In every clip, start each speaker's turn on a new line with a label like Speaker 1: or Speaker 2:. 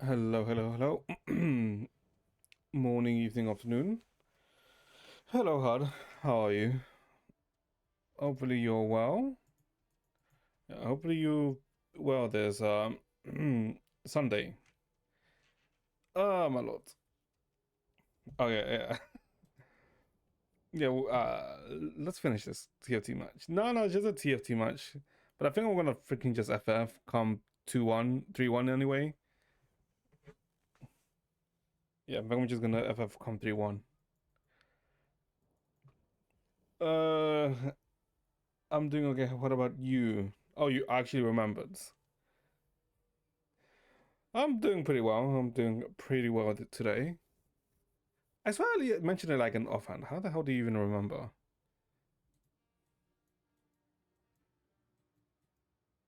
Speaker 1: Hello, hello, hello. Morning, evening, afternoon. Hello, Hud. How are you? Hopefully you're well. Hopefully you well. There's Sunday. My lord. Oh yeah. Yeah. Let's finish this TFT match. No, it's just a TFT match. But I think I'm gonna freaking just FF come 2-1, 3-1 anyway. Yeah, I think I'm just gonna FF come 3-1. Uh, I'm doing okay. What about you? Oh, you actually remembered. I'm doing pretty well. I'm doing pretty well today. I swear I mentioned it like an offhand. How the hell do you even remember?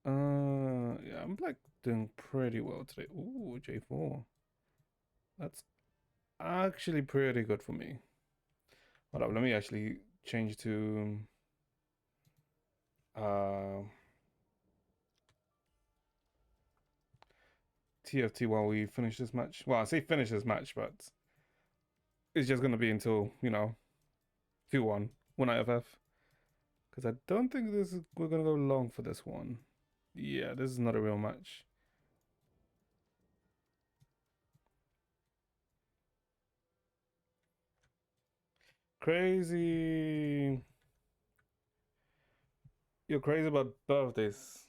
Speaker 1: Yeah, I'm like doing pretty well today. Ooh, J4. That's actually pretty good for me. Hold up, let me actually change to uh TFT while we finish this match. Well, I say finish this match, but it's just gonna be until 2-1 when I FF. Because I don't think we're gonna go long for this one. Yeah, this is not a real match. Crazy. You're crazy about birthdays.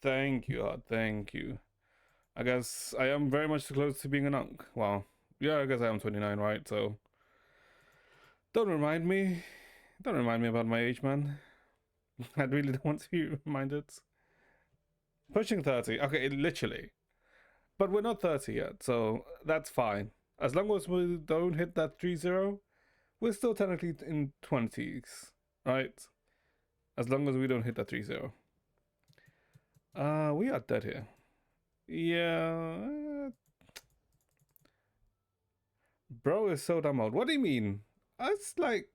Speaker 1: Thank you. Thank you. I guess I am very much too close to being an unk. Well, yeah, I guess I am 29, right? So don't remind me. Don't remind me about my age, man. I really don't want to be reminded. Pushing 30. Okay, literally. But we're not 30 yet, so that's fine. As long as we don't hit that 30, we're still technically in 20s, right? As long as we don't hit that 30. We are dead here. Yeah, bro is so damn old. What do you mean? That's like,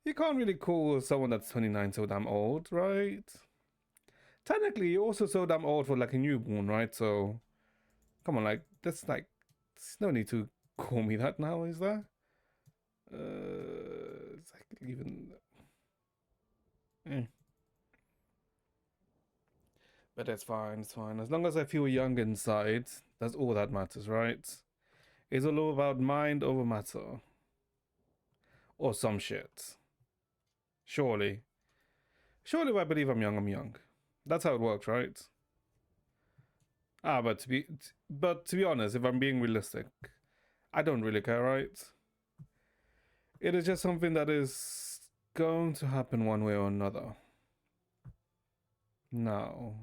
Speaker 1: you can't really call someone that's 29 so damn old, right? Technically, you're also so damn old for like a newborn, right? So, come on, like, that's like, there's no need to call me that now, is there? It's like even. Eh. But that's fine, it's fine. As long as I feel young inside, that's all that matters, right? It's all about mind over matter. Or some shit. Surely. Surely if I believe I'm young, I'm young. That's how it works, right? But to be honest, if I'm being realistic, I don't really care, right? It is just something that is going to happen one way or another. Now,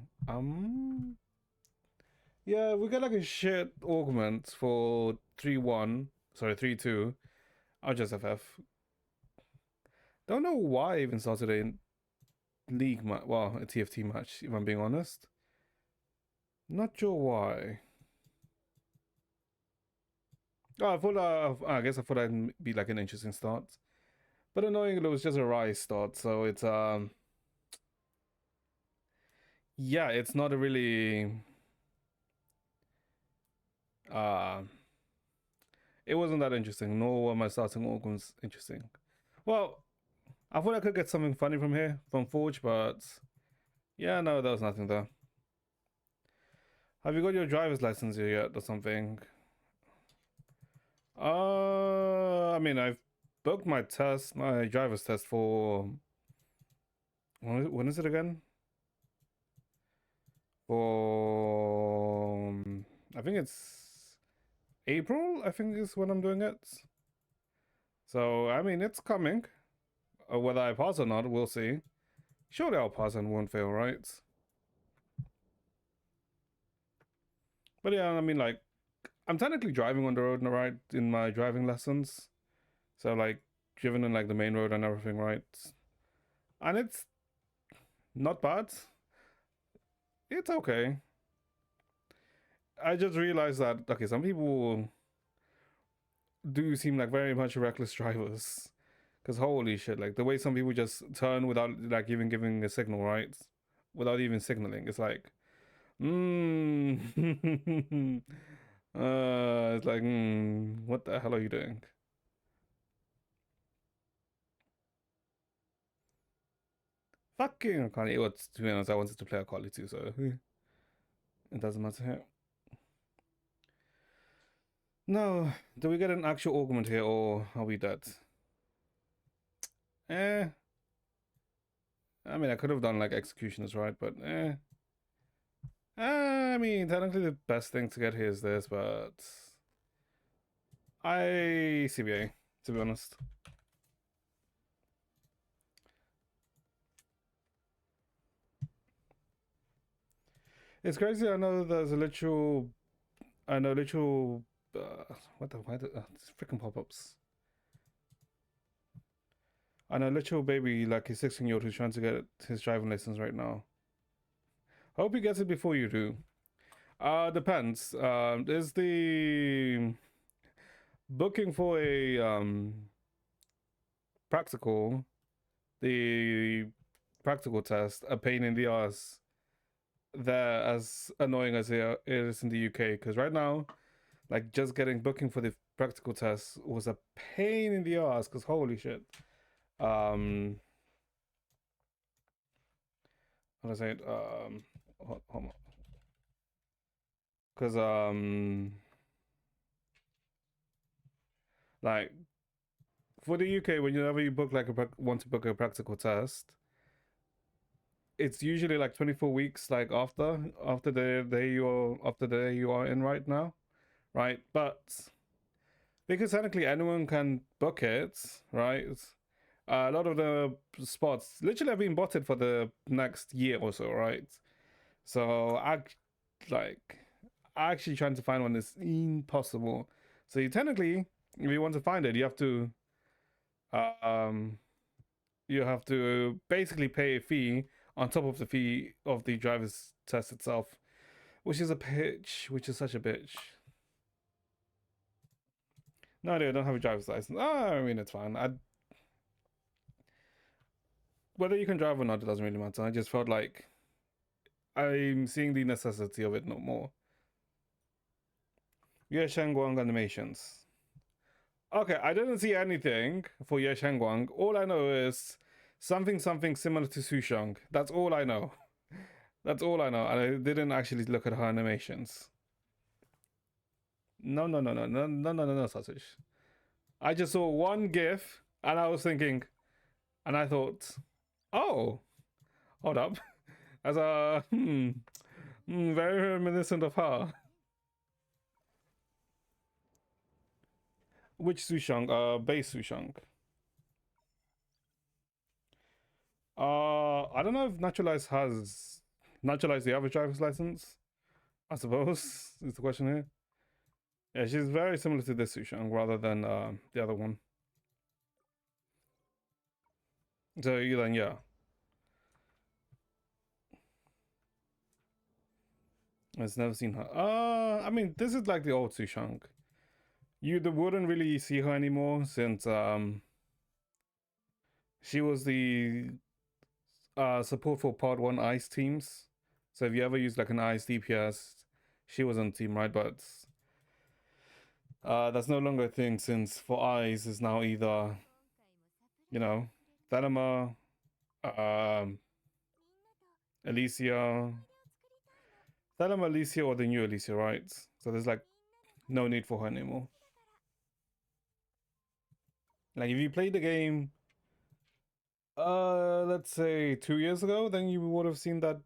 Speaker 1: yeah, we got like a shit augment for 3-1. Sorry, 3-2. I'll just FF. Don't know why I even started a league match. Well, a TFT match, if I'm being honest. Not sure why. Oh, I guess I thought that'd be like an interesting start. But annoyingly, it was just a rise start, so it's yeah, it's not a really uh it wasn't that interesting, nor were my starting organs interesting. Well, I thought I could get something funny from here, from Forge, but yeah, no, there was nothing there. Have you got your driver's license here yet or something? I mean, I've booked my test, my driver's test for when is it again? For I think it's April. I think is when I'm doing it. So I mean, it's coming. Whether I pass or not, we'll see. Surely I'll pass and won't fail, right? But yeah, I mean, like, I'm technically driving on the road, right, in my driving lessons. So like, driven in like the main road and everything, right? And it's not bad. It's okay. I just realized that okay, some people do seem like very much reckless drivers. Because holy shit, like the way some people just turn without like even giving a signal, right? Without even signaling, it's like, It's like, what the hell are you doing? Fucking, I can't. Well, to be honest, I wanted to play Akali too, so it doesn't matter. No, do we get an actual augment here, or are we dead? Eh, I mean, I could have done like executioners, right? But I mean, technically the best thing to get here is this, but I CBA, to be honest. It's crazy. I know there's a literal. I know literal. What the? Why the freaking pop-ups? I know literal baby, like his 16-year-old who's trying to get his driving license right now. Hope he gets it before you do. Depends. Is the booking for a practical, the practical test, a pain in the ass? They're as annoying as it is in the UK, because right now, like just getting booking for the practical test was a pain in the ass. Because holy shit, how do I say it? Hold on, because like for the UK, whenever you book like want to book a practical test, it's usually like 24 weeks, like after the day you are in right now, right? But because technically anyone can book it, right? A lot of the spots literally have been botted for the next year or so, right? So like actually trying to find one is impossible. So you technically, if you want to find it, um you have to basically pay a fee on top of the fee of the driver's test itself, which is a bitch, which is such a bitch. No, I don't have a driver's license. I mean, it's fine. Whether you can drive or not, it doesn't really matter. I just felt like I'm seeing the necessity of it no more. Ye Shengguang animations. Okay, I didn't see anything for Ye Shengguang. All I know is something similar to Sushang. That's all I know. That's all I know. And I didn't actually look at her animations. No, sausage. I just saw one GIF and I was thinking, and I thought, oh, hold up. As a, very reminiscent of her. Which Sushang? Base Sushang. I don't know if Naturalized the other driver's license. I suppose is the question here. Yeah, she's very similar to this Sushang rather than the other one. So then, yeah. I've never seen her. I mean, this is like the old Sushang. You wouldn't really see her anymore since she was the support for Part 1 ICE teams. So if you ever use like an ICE DPS, she was on team, right? But that's no longer a thing since for ICE is now either, you know, Thelema, Alicia, Thelema, Alicia, or the new Alicia, right? So there's like no need for her anymore. Like if you played the game let's say 2 years ago, then you would have seen that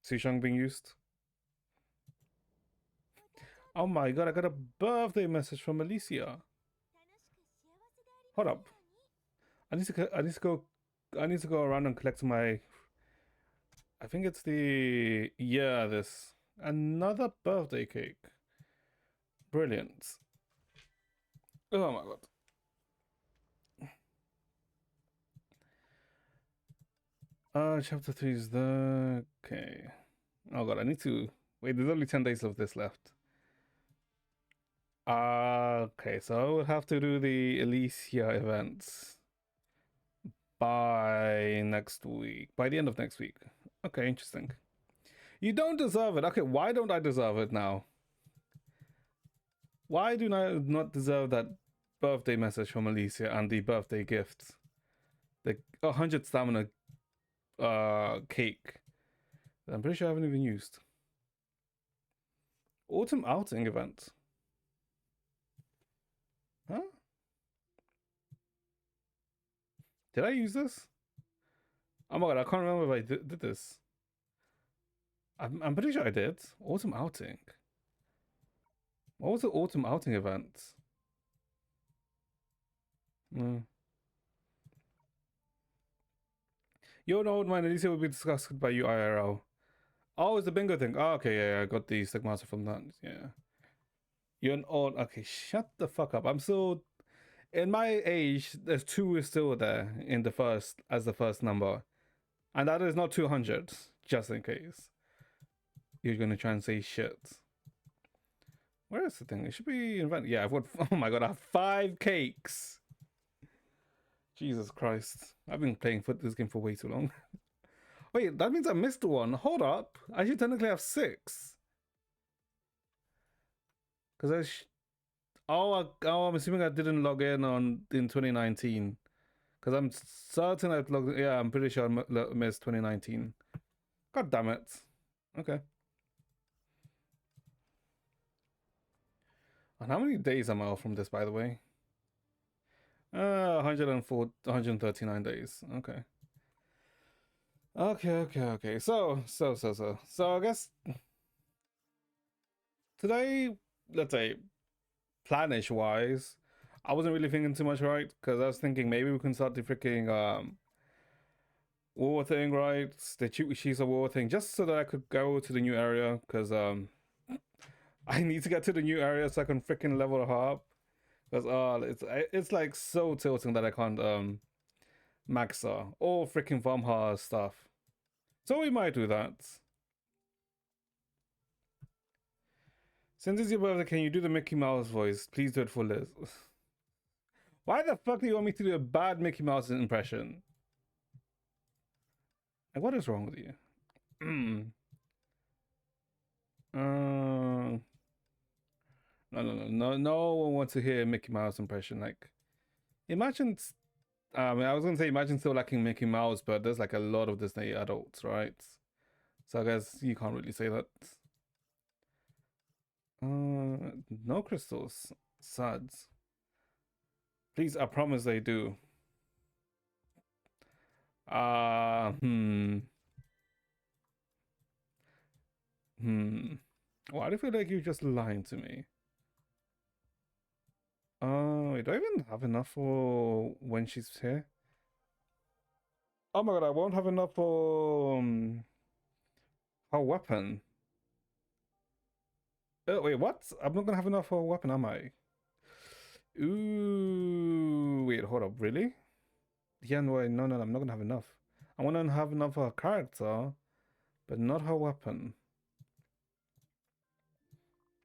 Speaker 1: Sushang being used. Oh my god, I got a birthday message from Alicia. Hold up. I need to go around and collect my, I think it's this another birthday cake. Brilliant. Oh my god. Chapter 3 is the okay. Oh god, I need to wait, there's only 10 days of this left. Okay, so I would have to do the Alicia events by next week, by the end of next week. Okay, interesting. You don't deserve it. Okay, why don't I deserve it now? Why do I not deserve that birthday message from Alicia and the birthday gift? The 100 stamina cake. I'm pretty sure I haven't even used. Autumn outing event. Huh? Did I use this? Oh my god, I can't remember if I did this. I'm pretty sure I did. Autumn outing. What was the autumn outing event? Mm. You're an old man, Alicia will be discussed by you IRL. Oh, it's the bingo thing. Oh, okay, yeah, I got the Stigmata from that. Yeah. You're an old. Okay, shut the fuck up. I'm still. In my age, there's 2 is still there in the first, as the first number. And that is not 200, just in case. You're gonna try and say shit. Where is the thing? It should be invent. Yeah, I've got. Oh my god, I have 5 cakes. Jesus Christ. I've been playing this game for way too long. Wait, that means I missed one. Hold up. I should technically have 6. Because I'm assuming I didn't log in in 2019. Because I'm certain I've logged. Yeah, I'm pretty sure I missed 2019. God damn it. Okay. And how many days am I off from this, by the way? 139 days. Okay. Okay. So I guess today, let's say, planish wise, I wasn't really thinking too much, right? Because I was thinking maybe we can start the freaking war thing, right? The Shisa war thing, just so that I could go to the new area. Because I need to get to the new area so I can freaking level her up. Because it's like so tilting that I can't max her or freaking farm her stuff. So we might do that. Since it's your birthday, can you do the Mickey Mouse voice? Please do it for Liz. Why the fuck do you want me to do a bad Mickey Mouse impression? Like, what is wrong with you? No one wants to hear a Mickey Mouse impression. Like, imagine. I was gonna say imagine still liking Mickey Mouse, but there's like a lot of Disney adults, right? So I guess you can't really say that. No crystals. Suds. Please, I promise they do. Why do I feel like you're just lying to me? Wait, do I even have enough for when she's here? Oh my god, I won't have enough for her weapon. Oh, wait, what? I'm not gonna have enough for a weapon, am I? Ooh, wait, hold up, really? Yeah, no, I'm not gonna have enough. I wanna have enough for her character, but not her weapon.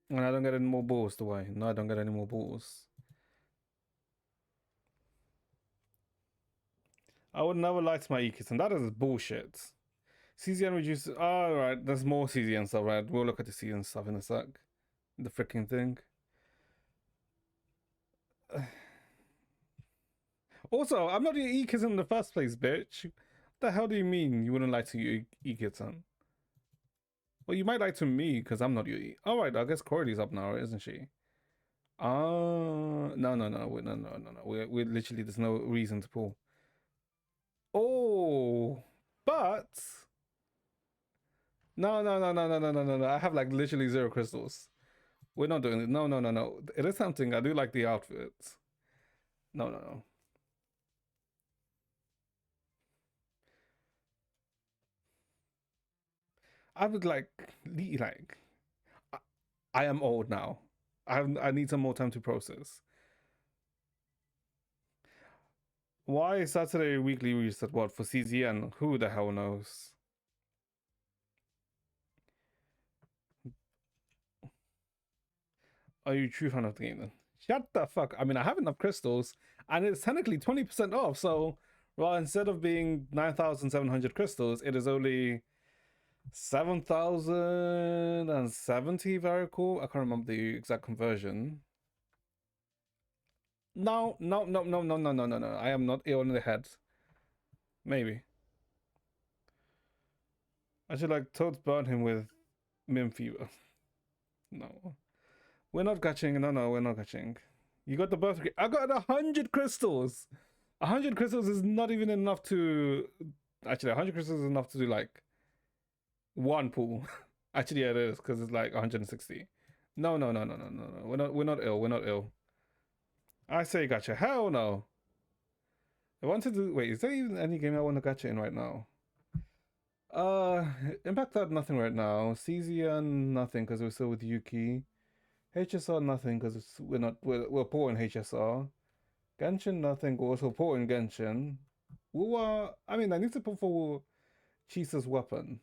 Speaker 1: And I don't get any more balls, do I? No, I don't get any more balls. I would never lie to my Ikis, and that is bullshit. CZN reduces. Oh, right, there's more CZN stuff, right? We'll look at the CZN stuff in a sec. The freaking thing. Also, I'm not your Ikis in the first place, bitch. What the hell do you mean you wouldn't lie to your Ikis? Well, you might lie to me because I'm not your E. All right, I guess Corey's up now, isn't she? No. We're literally, there's no reason to pull. Oh, but no. I have like literally 0 crystals. We're not doing it. No. It is something. I do like the outfits. No. I would like, I am old now. I need some more time to process. Why is Saturday weekly reset what for CZN? Who the hell knows? Are you a true fan of the game then? Shut the fuck. I mean, I have enough crystals, and it's technically 20% off. So, well, instead of being 9,700 crystals, it is only 7,070, very cool. I can't remember the exact conversion. No, no, no, no, no, no, no, no, no. I am not ill in the head. Maybe. I should like totes burn him with Mim fever. No. We're not catching. No, no, we're not catching. You got the birthday. I got 100 crystals. 100 crystals is not even enough to. Actually, 100 crystals is enough to do like one pool. Actually, yeah, it is because it's like 160. No, no, no, no, no, no, no. We're not ill. We're not ill. I say gotcha. Hell no. I wanted to wait. Is there even any game I want to gotcha in right now? Uh, Impact had nothing right now. CZN nothing because we're still with Yuki. HSR nothing because we're poor in HSR. Genshin nothing. We're also poor in Genshin. I mean, I need to put for Chisa's weapon.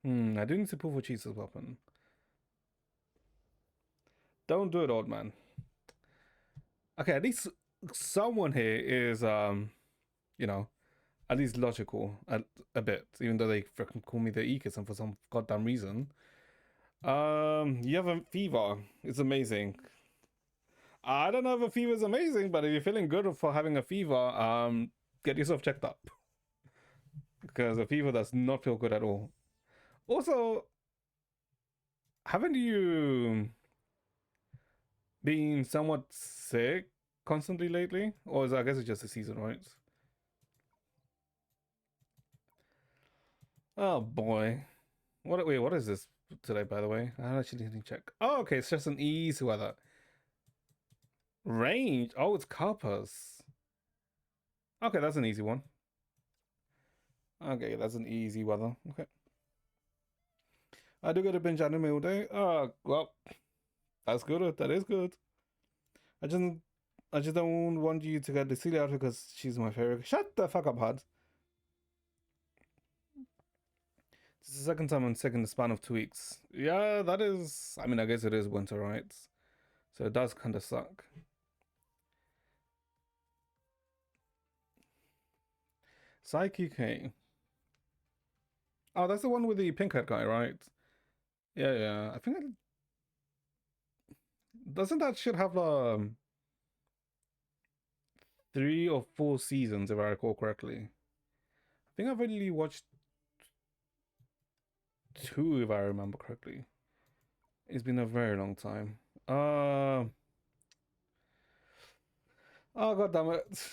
Speaker 1: I do need to put for Chisa's weapon. Don't do it, old man. Okay, at least someone here is you know, at least logical a bit, even though they freaking call me the Eekison for some goddamn reason. You have a fever. It's amazing. I don't know if a fever is amazing, but if you're feeling good for having a fever, get yourself checked up because a fever does not feel good at all. Also, haven't you been somewhat sick constantly lately, or I guess it's just a season, right? Oh boy, what is this today? By the way, I actually didn't check. Oh, okay, it's just an easy weather. Range. Oh, it's Carpus. Okay, that's an easy one. Okay, that's an easy weather. Okay. I do get to binge anime all day. Oh, well, that's good. That is good. I just I just don't want you to get the silly out because she's my favorite. Shut the fuck up, Hud. This is the second time I'm sick in the span of 2 weeks. Yeah, that is. I mean, I guess it is winter, right? So it does kind of suck. Psyche K. Oh, that's the one with the pink head guy, right? Yeah, yeah. I think doesn't that shit have 3 or 4 seasons if I recall correctly? I think I've only watched 2 if I remember correctly. It's been a very long time. Oh god damn it.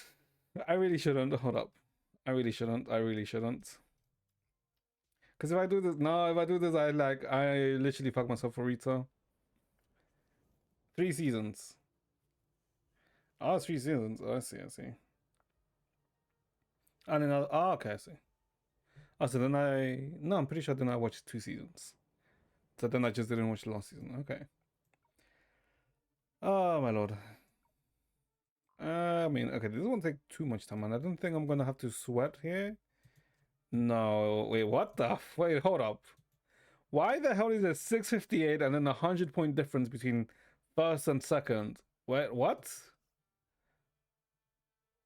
Speaker 1: I really shouldn't. Hold up. I really shouldn't. I really shouldn't. Because if I do this, no, if I do this, I literally fuck myself for Rita. 3 seasons. Oh, it's 3 seasons. Oh, I see, I see. And then, oh, okay, I see. Oh, so then no, I'm pretty sure then I watched 2 seasons. So then I just didn't watch the last season. Okay. Oh, my lord. I mean, okay, this won't take too much time, and I don't think I'm gonna have to sweat here. No, wait, what the? Wait, hold up. Why the hell is there 658 and then a 100 point difference between first and second? Wait, what?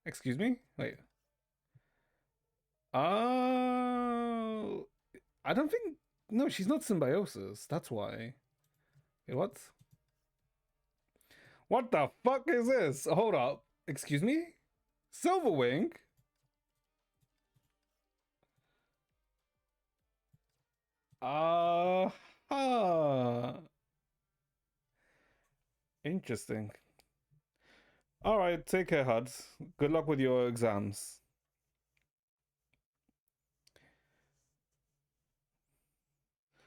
Speaker 1: Excuse me? Wait. Oh, I don't think. No, she's not symbiosis. That's why. Wait, what? What the fuck is this? Hold up. Excuse me? Silverwing? Uh huh. Interesting. All right, take care, Hud. Good luck with your exams.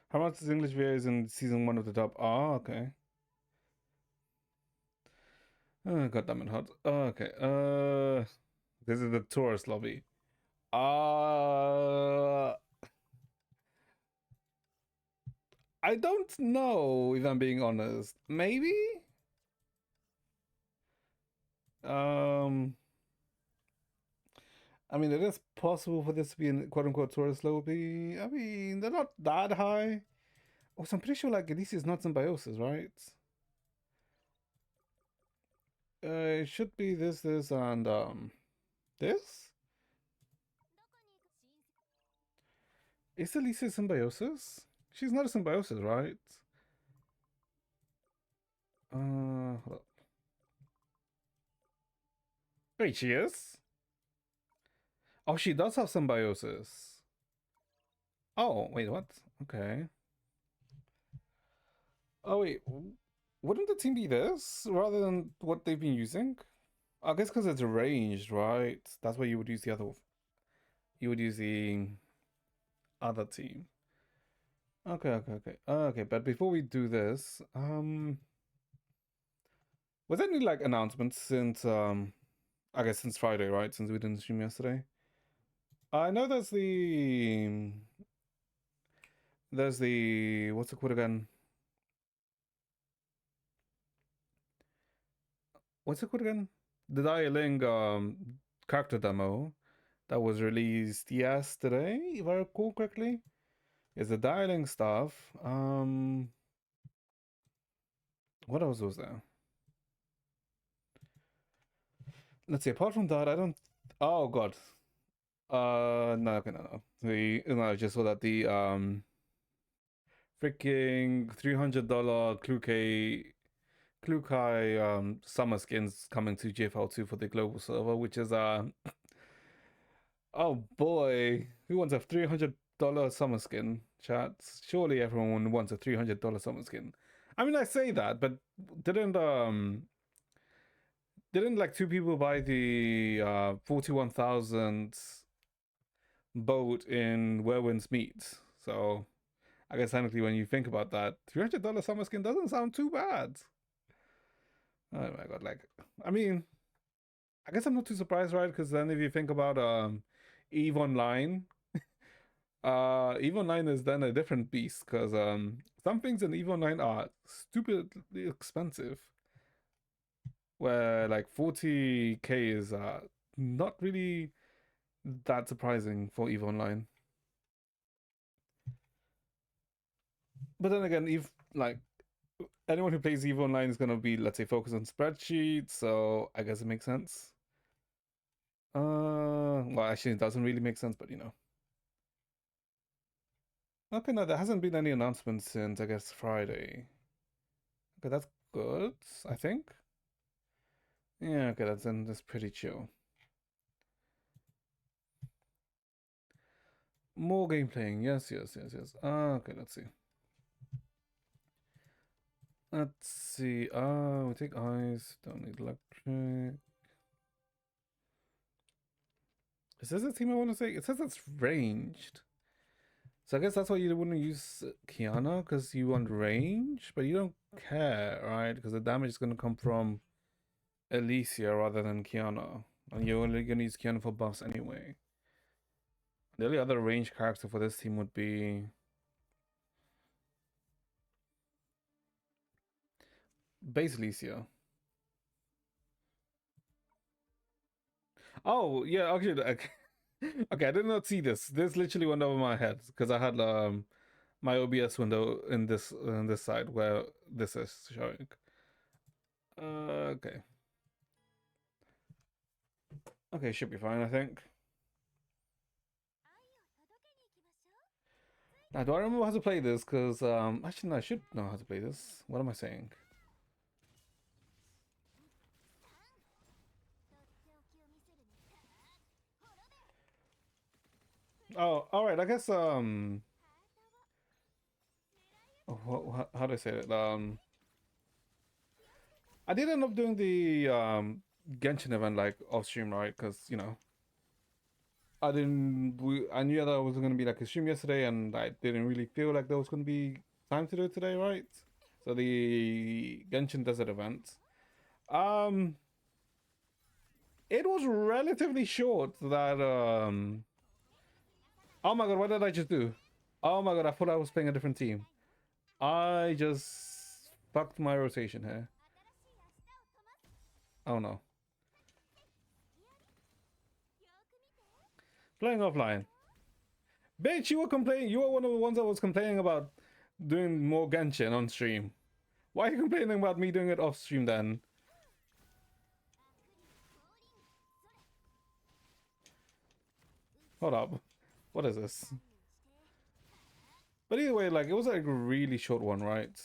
Speaker 1: How much is English videos in season 1 of the dub? Oh, okay. Oh, God damn it, Hud. Okay. This is the tourist lobby. Uh, I don't know if I'm being honest. Maybe. Um, I mean, it is possible for this to be in quote unquote tourist lobby. I mean, they're not that high. Also, I'm pretty sure like this is not symbiosis, right? It should be this, and this. Is Alicia symbiosis? She's not a symbiosis, right? Hold up. Wait, she is? Oh, she does have symbiosis. Oh, wait, what? Okay. Oh, wait. Wouldn't the team be this rather than what they've been using? I guess because it's ranged, right? That's why you would use the other. You would use the other team. Okay, okay, okay. Okay, but before we do this, was there any like announcements since I guess since Friday, right? Since we didn't stream yesterday. I know there's the what's it called again? What's it called again? The Dialing character demo that was released yesterday, if I recall correctly. Is the dialing stuff. What else was there? Let's see. Apart from that, I don't. Oh God. No, okay, no. No, I just saw that the freaking $300 Klukai summer skins coming to GFL2 for the global server, which is oh boy, who wants a $300 summer skin? Chats. Surely everyone wants a $300 summer skin. I mean, I say that, but didn't didn't like two people buy the 41,000 boat in Where Winds Meet? So I guess technically, when you think about that, $300 summer skin doesn't sound too bad. Oh my god! Like, I mean, I guess I'm not too surprised, right? Because then if you think about Eve Online, Eve Online is then a different beast. Because some things in Eve Online are stupidly expensive. Where like 40k is not really that surprising for Eve Online. But then again, if like anyone who plays Eve Online is gonna be, let's say, focused on spreadsheets, so I guess it makes sense. Well, actually, it doesn't really make sense, but you know. Okay, no, there hasn't been any announcements since I guess Friday. Okay, that's good, I think. Yeah, okay, that's pretty chill. More gameplaying, yes, yes, yes, yes. Okay, let's see. Let's see. We take ice, don't need electric. Is this a team I want to say? It says it's ranged. So I guess that's why you wouldn't use Kiana, because you want range, but you don't care, right? Because the damage is going to come from Alicia rather than Kiana. And you're only going to use Kiana for buffs anyway. The only other range character for this team would be base Alicia. Oh, yeah, actually, okay, okay, I did not see this. This literally went over my head because I had my OBS window in this side where this is showing. Okay. Okay, should be fine, I think. Now, do I remember how to play this? Because, actually, no, I should know how to play this. What am I saying? Oh, alright, I guess, oh, how do I say it? I did end up doing the, Genshin event, like, off stream, right? Because, you know, I knew that I was going to be, like, a stream yesterday, and I didn't really feel like there was going to be time to do it today, right? So, the Genshin Desert event. Um, it was relatively short that, oh my god, what did I just do? Oh my god, I thought I was playing a different team. I just fucked my rotation here. Oh no. Playing offline. Bitch, you were complaining. You were one of the ones that was complaining about doing more Genshin on stream. Why are you complaining about me doing it off stream then? Hold up. What is this? But either way, like it was like a really short one, right?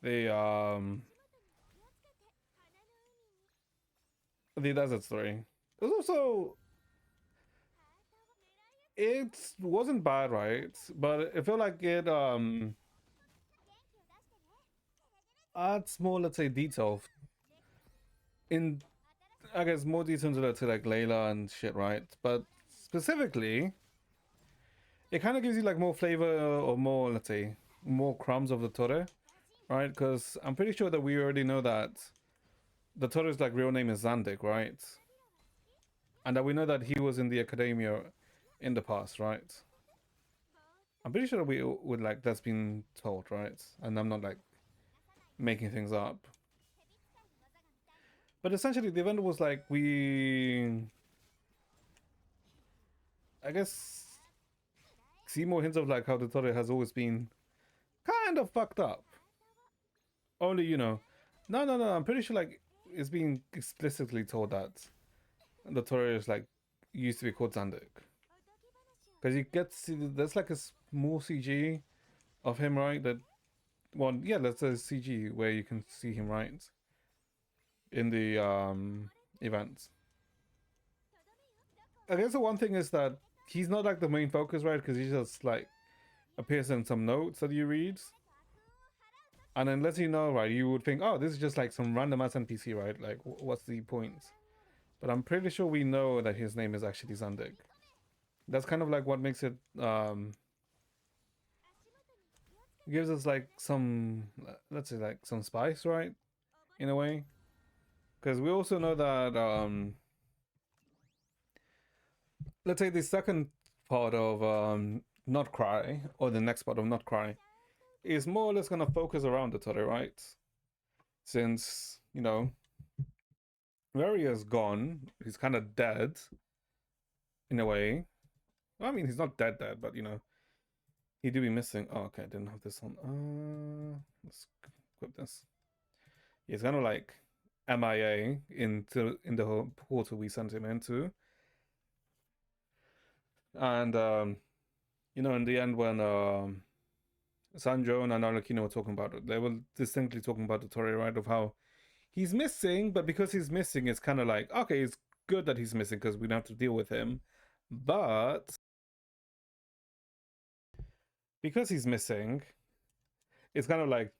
Speaker 1: The the desert story. It was also it wasn't bad, right? But it felt like it adds more, let's say, detail in, I guess, more detail into, let's say, like Layla and shit, right? But specifically, it kind of gives you like more flavor or more, let's say, more crumbs of the Tore, right? Because I'm pretty sure that we already know that the Tore's like real name is Zandik, right? And that we know that he was in the academia in the past, right? I'm pretty sure that we would like that's been told, right? And I'm not like making things up. But essentially, the event was like I guess, see more hints of like how the Tore has always been kind of fucked up. Only, no. I'm pretty sure like it's being explicitly told that the Tore is like used to be called Zandik. Because you get to see, there's like a small CG of him, right? That one, yeah, that's a CG where you can see him, right? In the events. I guess the one thing is that he's not like the main focus, right? Because he just like appears in some notes that you read. And then lets you know, right? You would think, oh, this is just like some random ass NPC, right? Like, what's the point? But I'm pretty sure we know that his name is actually Zandik. That's kind of like what makes it gives us like some, let's say, like some spice, right? In a way, because we also know that let's say the second part of Not Cry, or the next part of Not Cry, is more or less gonna focus around the Tore, right? Since Rary is gone, he's kind of dead in a way. Well, I mean, he's not dead, but he do be missing. Oh, okay, I didn't have this on. Let's equip this. He's kind of like MIA in the whole portal we sent him into, and in the end when Sanjo and Arlecchino were talking about it, they were distinctly talking about the Tore, right? Of how he's missing, but because he's missing, it's kind of like, okay, it's good that he's missing because we don't have to deal with him. But because he's missing, it's kind of like,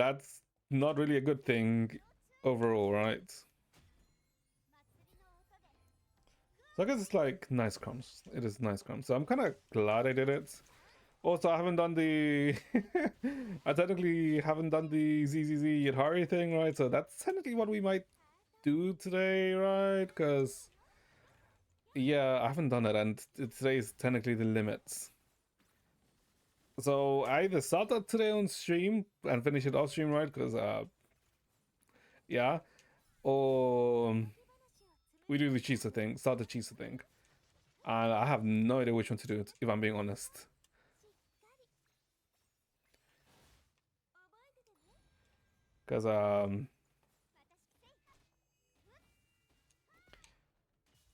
Speaker 1: that's not really a good thing overall, right? So I guess it's like nice crumbs. It is nice crumbs. So I'm kind of glad I did it. Also, I haven't done the... I technically haven't done the ZZZ Yadhari thing, right? So that's technically what we might do today, right? Because, yeah, I haven't done it, and today is technically the limits. So I either start that today on stream and finish it off stream, right? Because, yeah. Or we do the Chisa thing, start the Chisa thing. And I have no idea which one to do, if I'm being honest. Because,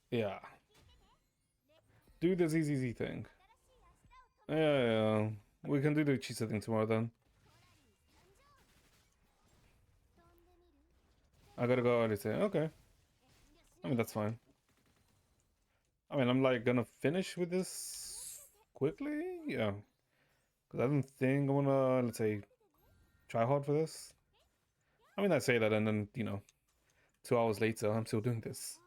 Speaker 1: yeah. Do the ZZZ thing. Yeah. We can do the Chisa thing tomorrow then. I gotta go early today. Okay. I mean, that's fine. I mean, I'm like gonna finish with this quickly. Yeah. Because I don't think I'm gonna, let's say, try hard for this. I mean, I say that and then, 2 hours later, I'm still doing this.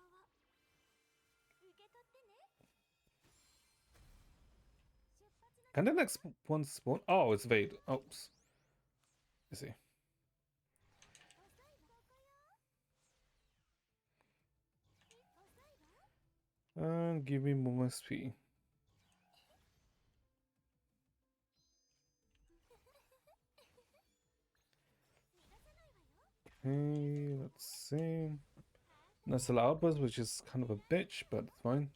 Speaker 1: Can the next one spawn? Oh, it's Vade. Oops. I see. And give me more SP. Okay, let's see. Nestle Albus, which is kind of a bitch, but it's fine.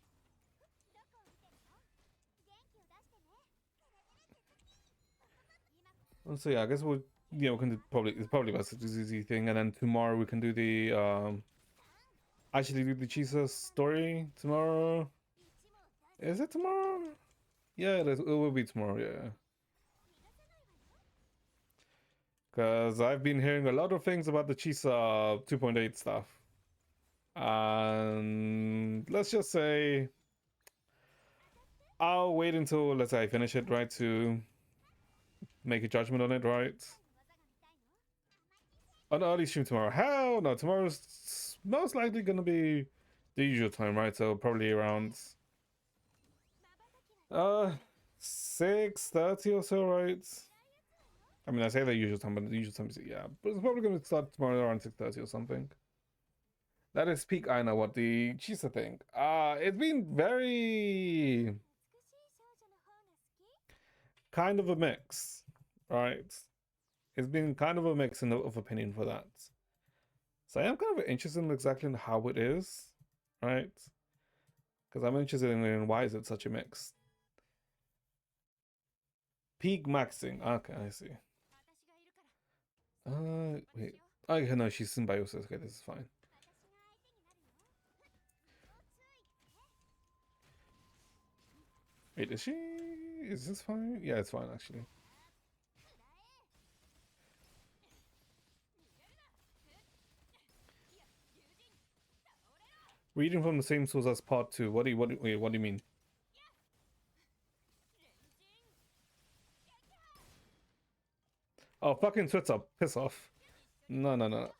Speaker 1: Let's see. I guess we can do it's probably best to do the ZZ thing, and then tomorrow we can do the actually do the Chisa story tomorrow. Is it tomorrow? Yeah, it will be tomorrow, yeah. Because I've been hearing a lot of things about the Chisa 2.8 stuff. And let's just say I'll wait until, let's say, I finish it, right, to make a judgment on it, right? An early stream tomorrow. Hell no, tomorrow's most likely gonna be the usual time, right? So probably around 6:30 or so, right? I mean, I say the usual time, but the usual time is, yeah, but it's probably gonna start tomorrow around 6:30 or something. That is peak. I know what the Chisa thing. It's been very kind of a mix, right? It's been kind of a mix of opinion for that. So I am kind of interested in exactly how it is, right? Because I'm interested in why is it such a mix. Peak maxing. Okay, I see. Wait. Oh, no, she's symbiosis. Okay, this is fine. Wait, is she? Is this fine? Yeah, it's fine actually. Reading from the same source as part 2. Wait, what do you mean? Oh, fucking Twitter. Piss off. No, no, no.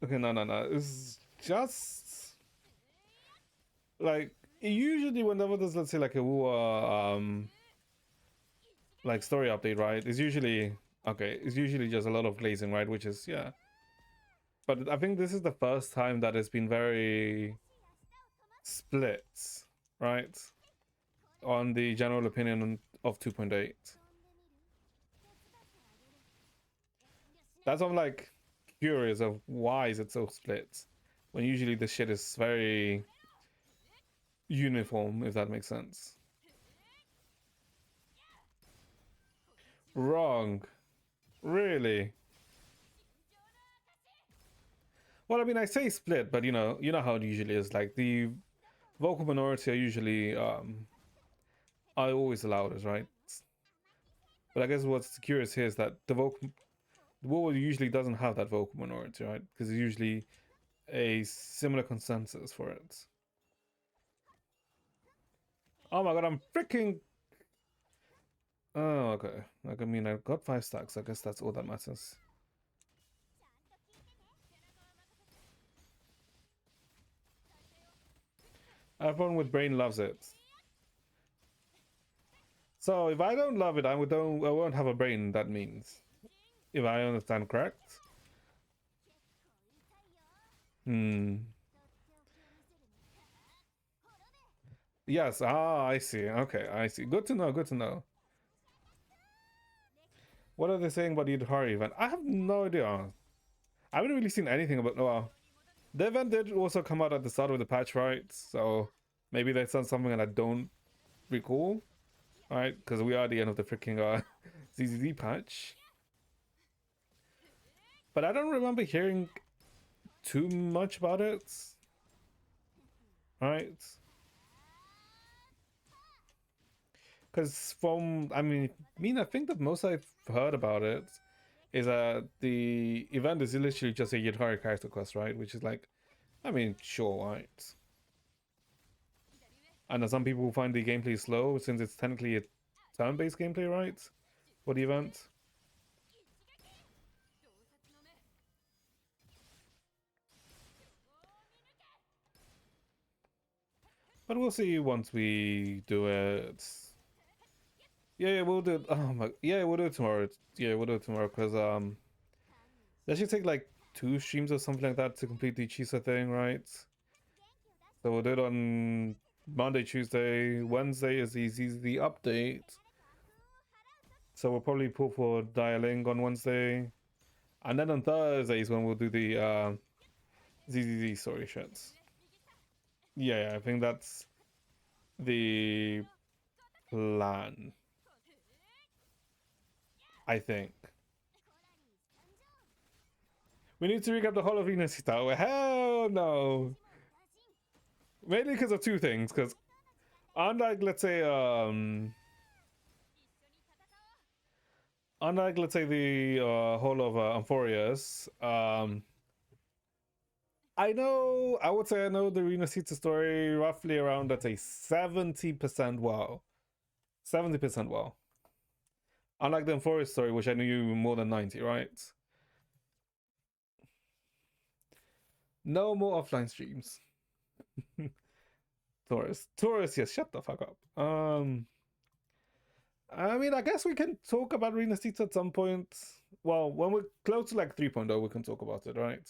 Speaker 1: Okay, no, no, no. It's just like usually whenever there's, let's say, like a like story update, right? It's usually okay. It's usually just a lot of glazing, right? Which is, yeah. But I think this is the first time that it's been very split, right? On the general opinion of 2.8. That's why I'm like curious of why is it so split when usually this shit is very uniform, if that makes sense. Wrong. Really? Well, I mean, I say split, but you know how it usually is. Like the vocal minority are usually are always the loudest, right? But I guess what's curious here is that the war usually doesn't have that vocal minority, right? Because it's usually a similar consensus for it. Oh my god, I'm freaking. Oh, okay. Like, I mean, I've got 5 stacks. I guess that's all that matters. Everyone with brain loves it. So if I don't love it, I won't have a brain. That means, if I understand correct. Yes. Ah, I see. Okay, I see. Good to know. Good to know. What are they saying about the Yudhari event? I have no idea. I haven't really seen anything about. Well, the event did also come out at the start of the patch, right? So maybe they said something that I don't recall, right? Because we are at the end of the freaking ZZZ patch. But I don't remember hearing too much about it, right? Because I think the most I've heard about it is that the event is literally just a Yudhari character quest, right? Which is like, I mean, sure, right? I know some people find the gameplay slow since it's technically a turn-based gameplay, right? For the event. But we'll see once we do it. Yeah, we'll do it. Oh my, yeah, we'll do it tomorrow. Yeah, we'll do it tomorrow because that should take like 2 streams or something like that to complete the Chisa thing, right? So we'll do it on Monday, Tuesday, Wednesday is the update. So we'll probably pull for Dialing on Wednesday, and then on Thursday is when we'll do the ZZZ story shits. Yeah, I think that's the plan. I think. We need to recap the whole of Venus Tower. Hell no! Mainly because of 2 things. Because unlike let's say the whole of Amphorius, I would say I know the Renacita story roughly around, let's say, 70% well. 70% well. Unlike the Amphorius story, which I knew more than 90, right? No more offline streams. Taurus, yes, shut the fuck up. I mean, I guess we can talk about Renacita at some point. Well, when we're close to like 3.0, we can talk about it, right?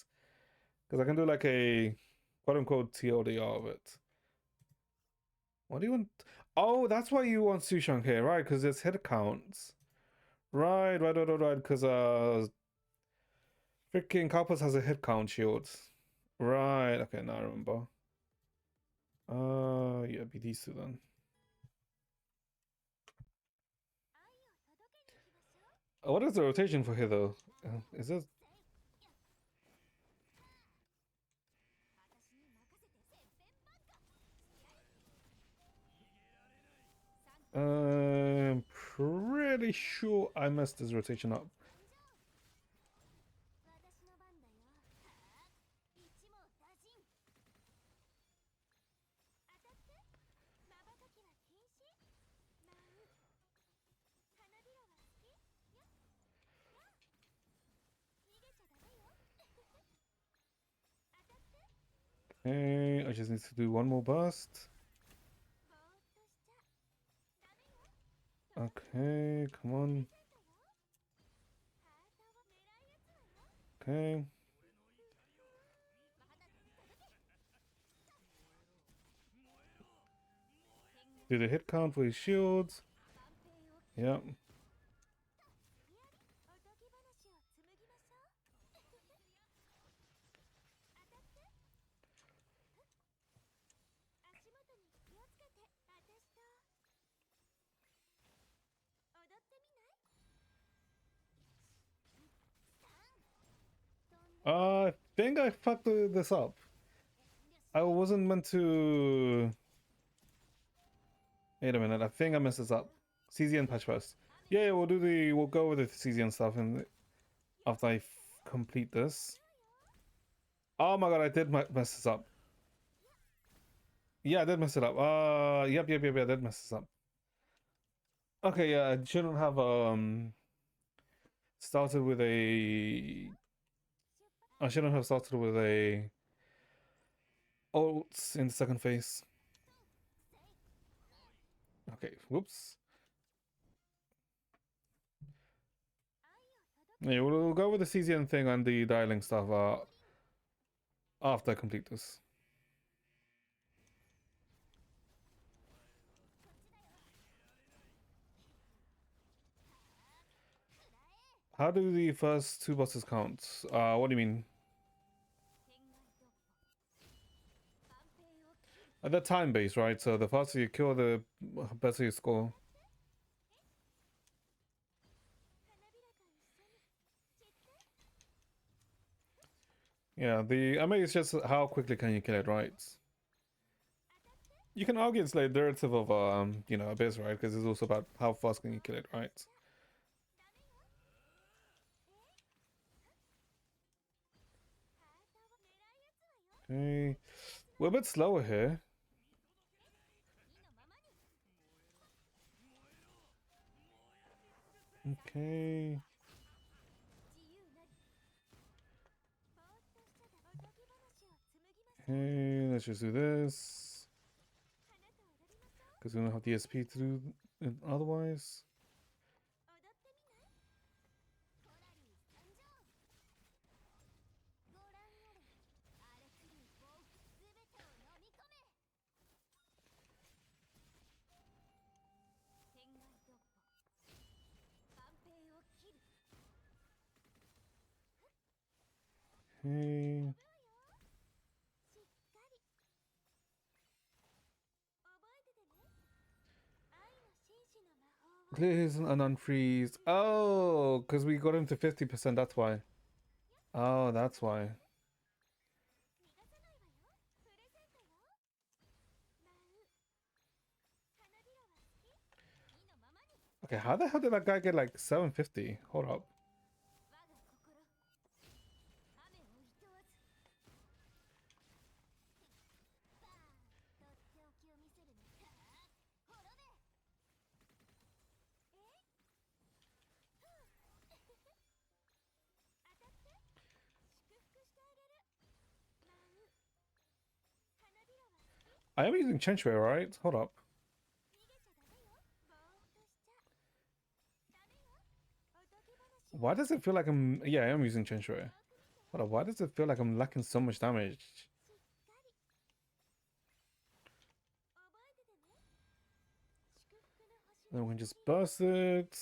Speaker 1: Because I can do like a quote-unquote TLDR of it. What do you want? Oh, that's why you want Sushang here, right? Because it's hit counts. Right. Because freaking Karpus has a hit count shield. Right. Okay, now I remember. Yeah, be these two then. What is the rotation for here though? Is this? I'm pretty sure I messed this rotation up. Okay, I just need to do one more burst. Okay, come on. Okay. Do the hit count for his shields. Yep. I think I fucked this up. I wasn't meant to... Wait a minute, I think I messed this up. CZN patch first. Yeah, we'll go with the CZN stuff after I complete this. Oh my god, I did mess this up. Yeah, I did mess it up. Yep, I did mess this up. Okay, yeah, I shouldn't have started with a... I shouldn't have started with a ult in the second phase. Okay, whoops. Yeah, we'll go with the CZN thing and the dialing stuff after I complete this. How do the first two bosses count? What do you mean? They're time-based, right? So the faster you kill, the better you score. Yeah, I mean, it's just how quickly can you kill it, right? You can argue it's like derivative of, Abyss, right? Because it's also about how fast can you kill it, right? Okay. We're a bit slower here. Okay. Okay, let's just do this. Because we don't have DSP to do it otherwise. Okay. Clears and unfreeze. Oh, because we got him to 50%, that's why. Oh, that's why. Okay, how the hell did that guy get like 750? Hold up. I am using Chenchwei, right? Hold up. Why does it feel like I'm... Yeah, I am using Chenchwei. Hold up, why does it feel like I'm lacking so much damage? Then we can just burst it.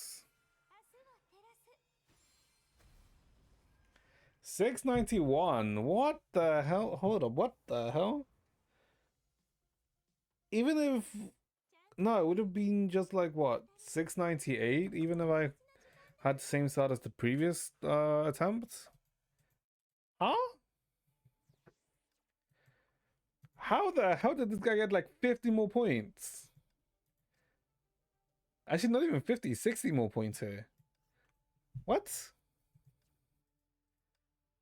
Speaker 1: 691. What the hell? Hold up, what the hell? Even if... No, it would have been just like, what, 698? Even if I had the same start as the previous attempt? Huh? How the hell did this guy get like 50 more points? Actually, not even 50, 60 more points here. What?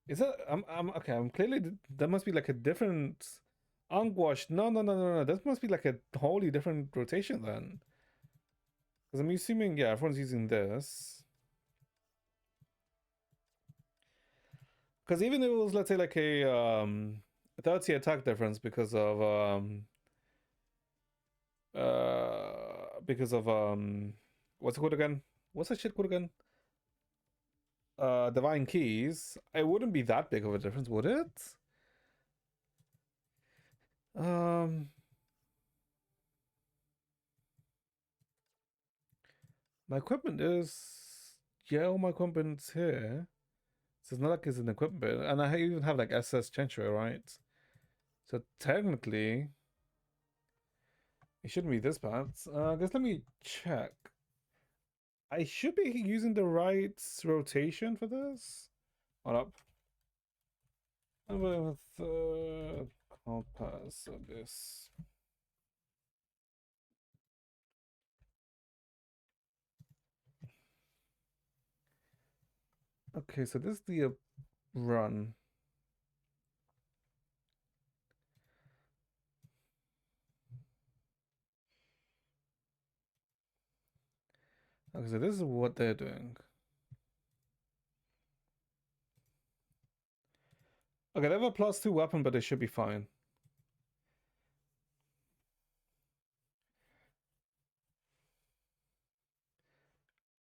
Speaker 1: Is that... I'm okay, I'm clearly... That must be like a different... Unwashed. No. That must be like a wholly different rotation then. Because I'm assuming, yeah, everyone's using this. Because even if it was, let's say, like a 30 attack difference because of what's it called again? What's that shit called again? Divine Keys, it wouldn't be that big of a difference, would it? My equipment is... Yeah, all my equipment's here. So it's not like it's an equipment, and I even have like SS Chenchua, right? So technically, it shouldn't be this bad. I guess let me check. I should be using the right rotation for this. Hold up. With compass of this. Okay, so this is the run. Okay, so this is what they're doing. Okay, they have a +2 weapon, but they should be fine.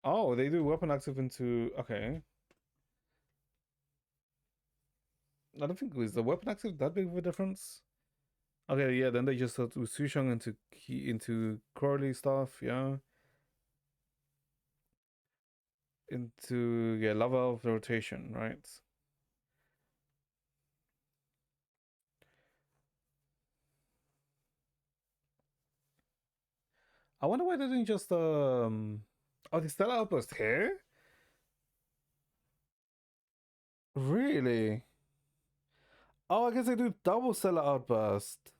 Speaker 1: Oh, they do weapon active into... Okay. I don't think it was the weapon active that big of a difference. Okay, yeah, then they just do Sushang into Crowley stuff, yeah. Into, yeah, level of rotation, right? I wonder why they didn't just oh, they Stellar Outburst here? Really? Oh, I guess they do double Stellar Outburst.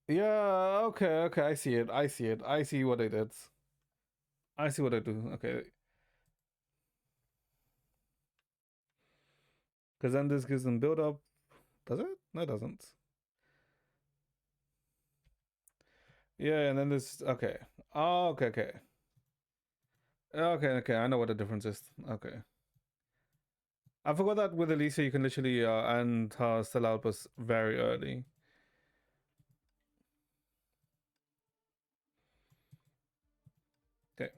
Speaker 1: Yeah, okay, I see it. I see what they did. I see what they do. Okay. Because then this gives them build up. Does it? No, it doesn't. Yeah, and then this... Okay. Oh, okay. Okay, I know what the difference is. Okay. I forgot that with Alicia you can literally end her Stellar Outburst very early. Okay.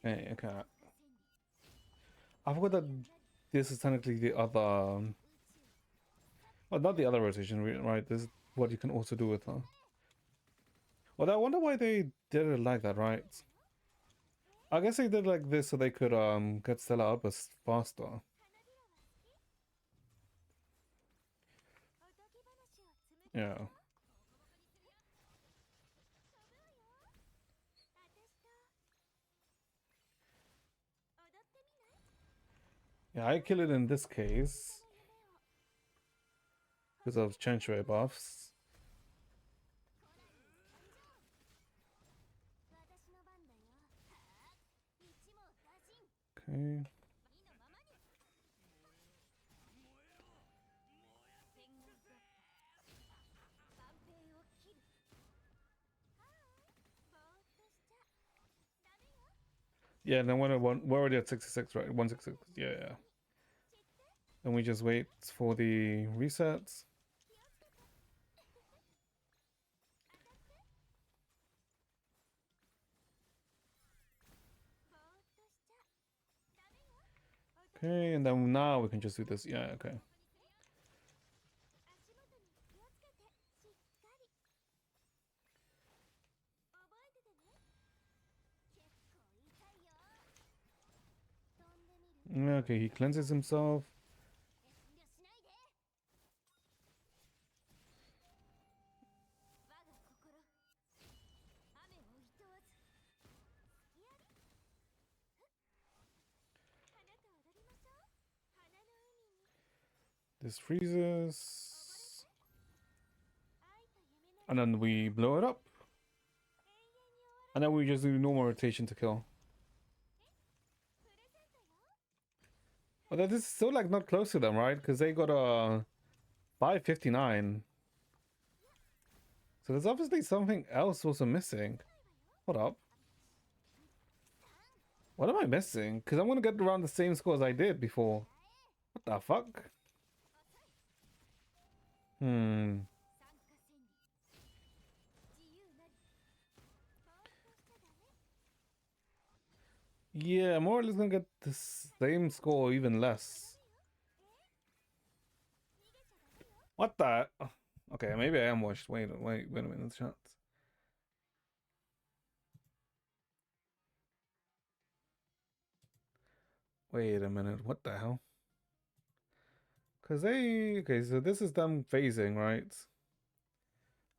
Speaker 1: Okay. I forgot that this is technically the other... well, not the other rotation, right? This is what you can also do with her. Well, I wonder why they did it like that, right? I guess they did like this so they could get Stellar Outburst faster. Yeah. Yeah, I kill it in this case because of Chanchray buffs. Okay. Yeah, then we're already at 66, right? 166. Yeah, yeah. Then we just wait for the resets. Okay, and then now we can just do this. Yeah, okay. Okay, he cleanses himself. This freezes. And then we blow it up. And then we just do normal rotation to kill. But that is still like not close to them, right? Because they got a 559. So there's obviously something else also missing. Hold up. What am I missing? Because I'm going to get around the same score as I did before. What the fuck? Yeah, more or less going to get the same score, even less. What the? Okay, maybe I am washed. Wait a minute. Shut. Wait a minute. What the hell? Because okay, so this is them phasing, right?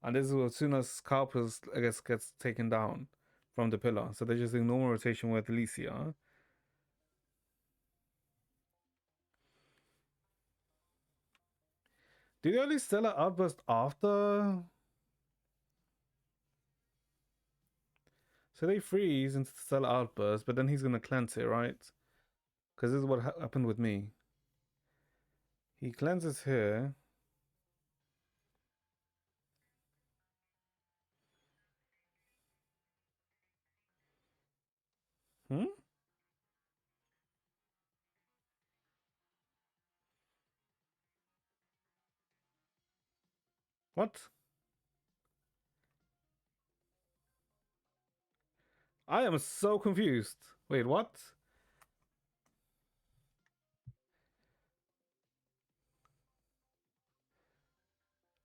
Speaker 1: And this is as soon as Carpus, I guess, gets taken down from the pillar. So they're just doing normal rotation with Alicia. Did they only sell an outburst after? So they freeze into the Stellar Outburst, but then he's gonna cleanse it, right? Because this is what happened with me. He cleanses here. Hmm? What? I am so confused. Wait, what?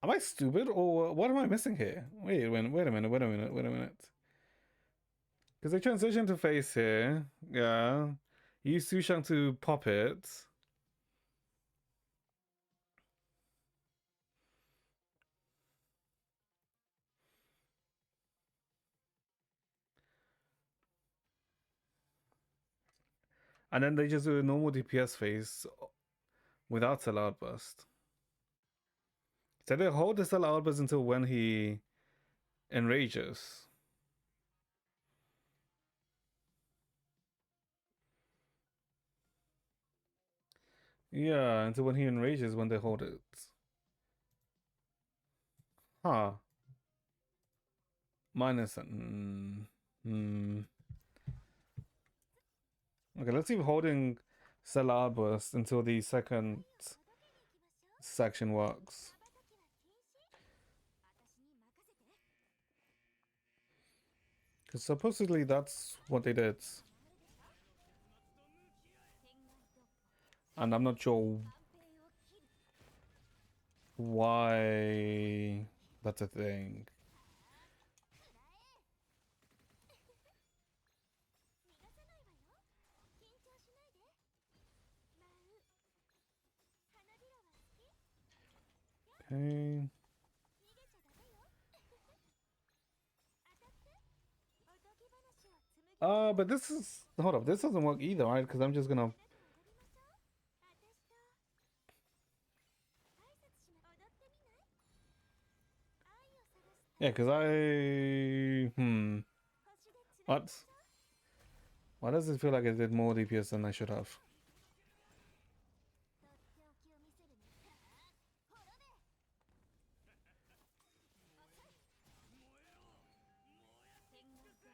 Speaker 1: Am I stupid or what am I missing here? Wait a minute. Because they transition to face here. Yeah. Use Sushang to pop it. And then they just do a normal DPS phase without Stellar Outburst. So they hold the Stellar Outburst until when he enrages. Yeah, until when he enrages when they hold it. Huh. Minus. Okay, let's see if holding Stellar Burst until the second section works. Because supposedly that's what they did. And I'm not sure why that's a thing. Okay. But this is hold up. This doesn't work either, right? Because I'm just gonna Yeah, because what? Why does it feel like I did more DPS than I should have?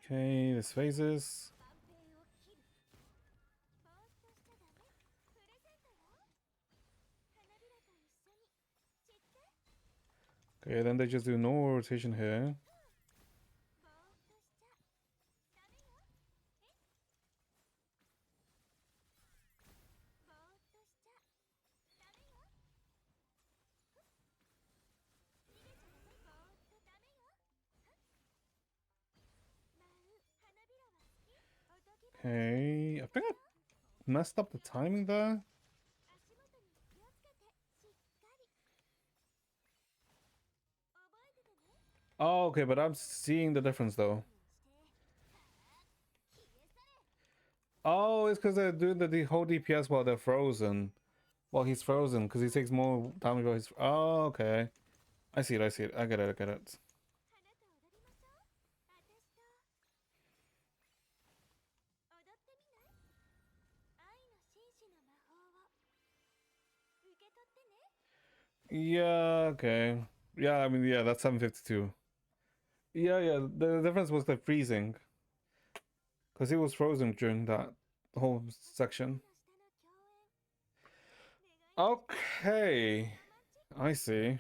Speaker 1: Okay, this phases. Okay, then they just do no rotation here. Okay, I think I messed up the timing there. Oh, okay, but I'm seeing the difference though. Oh, it's because they're doing the whole DPS while they're frozen. While he's frozen, because he takes more damage while he's... Oh, okay. I see it, I see it. I get it, I get it. Yeah, okay. Yeah, I mean, yeah, that's 752. Yeah, yeah, the difference was the freezing. Because he was frozen during that whole section. Okay. I see.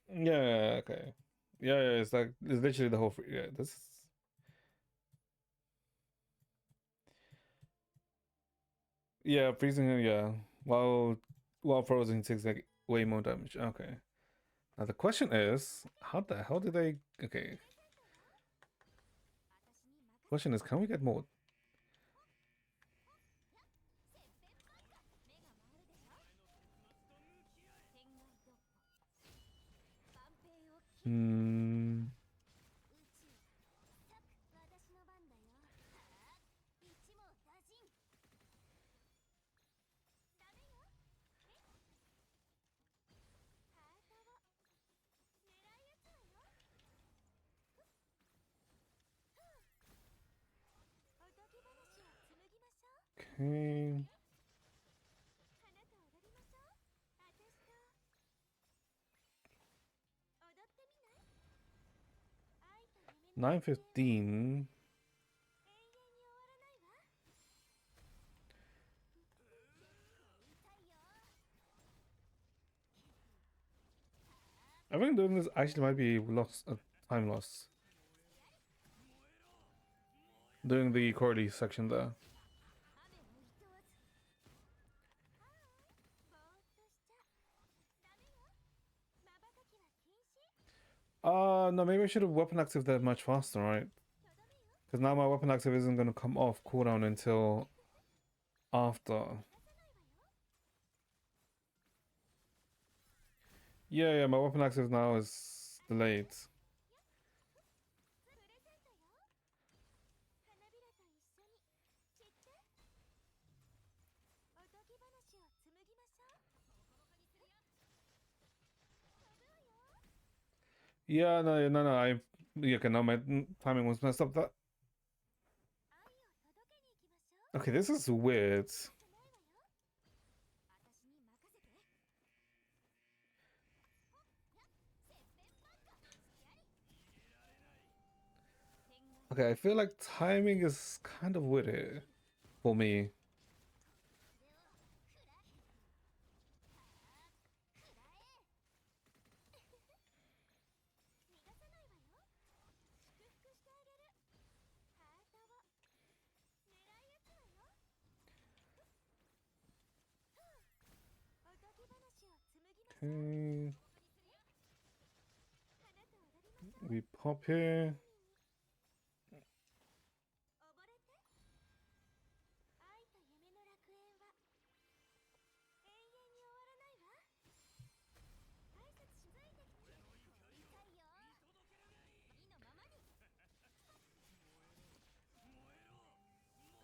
Speaker 1: Yeah, okay. Yeah, yeah, it's like, it's literally the whole... Yeah, this is... Yeah, freezing him, yeah. While frozen, he takes like way more damage. Okay. Now the question is, how the hell did they... Okay. Question is, can we get more? Hmm. Okay. 9:15. I think doing this actually might be lost time loss. Doing the Cordy section there. No, maybe I should have weapon active that much faster, right? Because now my weapon active isn't going to come off cooldown until after. Yeah, yeah, my weapon active now is delayed. Yeah, no, no, no, yeah, okay, now my timing was messed up. That... Okay, this is weird. Okay, I feel like timing is kind of weird here for me. Okay. We pop here.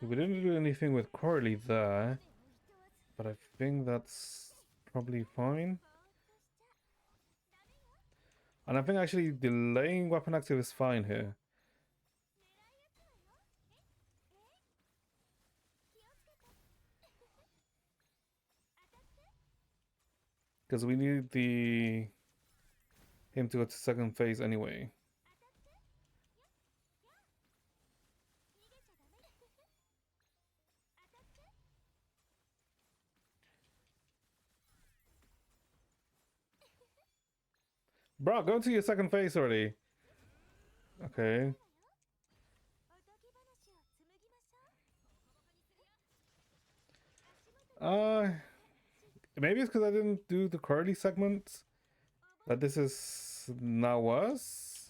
Speaker 1: We didn't do anything with Corley there, but I think that's probably fine. And I think actually delaying weapon active is fine here. Because we need him to go to second phase anyway. Bro, go to your second phase already. Okay. Maybe it's because I didn't do the Curly segment that this is now worse.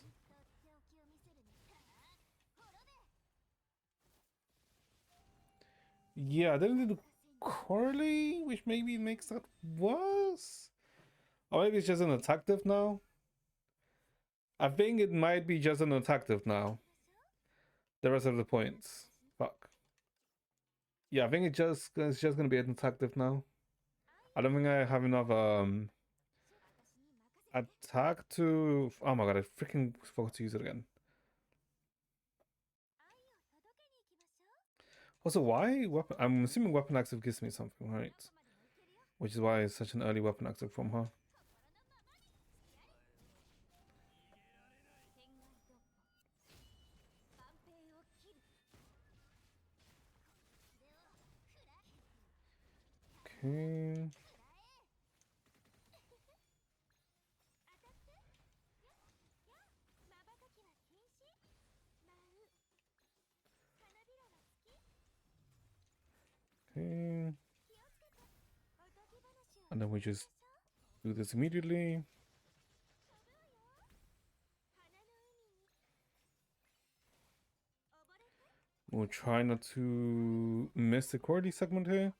Speaker 1: Yeah, I didn't do the Curly, which maybe makes that worse. Or maybe it's just an attack diff now. I think it might be just an attack diff now. The rest of the points. Fuck. Yeah, I think it's just gonna be an attack diff now. I don't think I have enough attack to. Oh my god, I freaking forgot to use it again. Also, why weapon? I'm assuming weapon active gives me something, right? Which is why it's such an early weapon active from her. Okay. Okay. And then we just do this immediately. We'll try not to miss the Cordy segment here.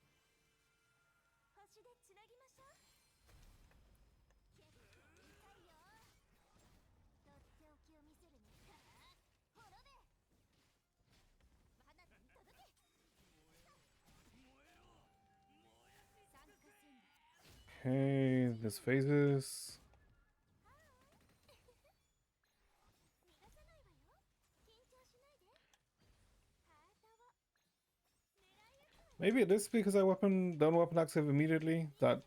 Speaker 1: Okay, this phases. Maybe it is because I don't weapon active immediately that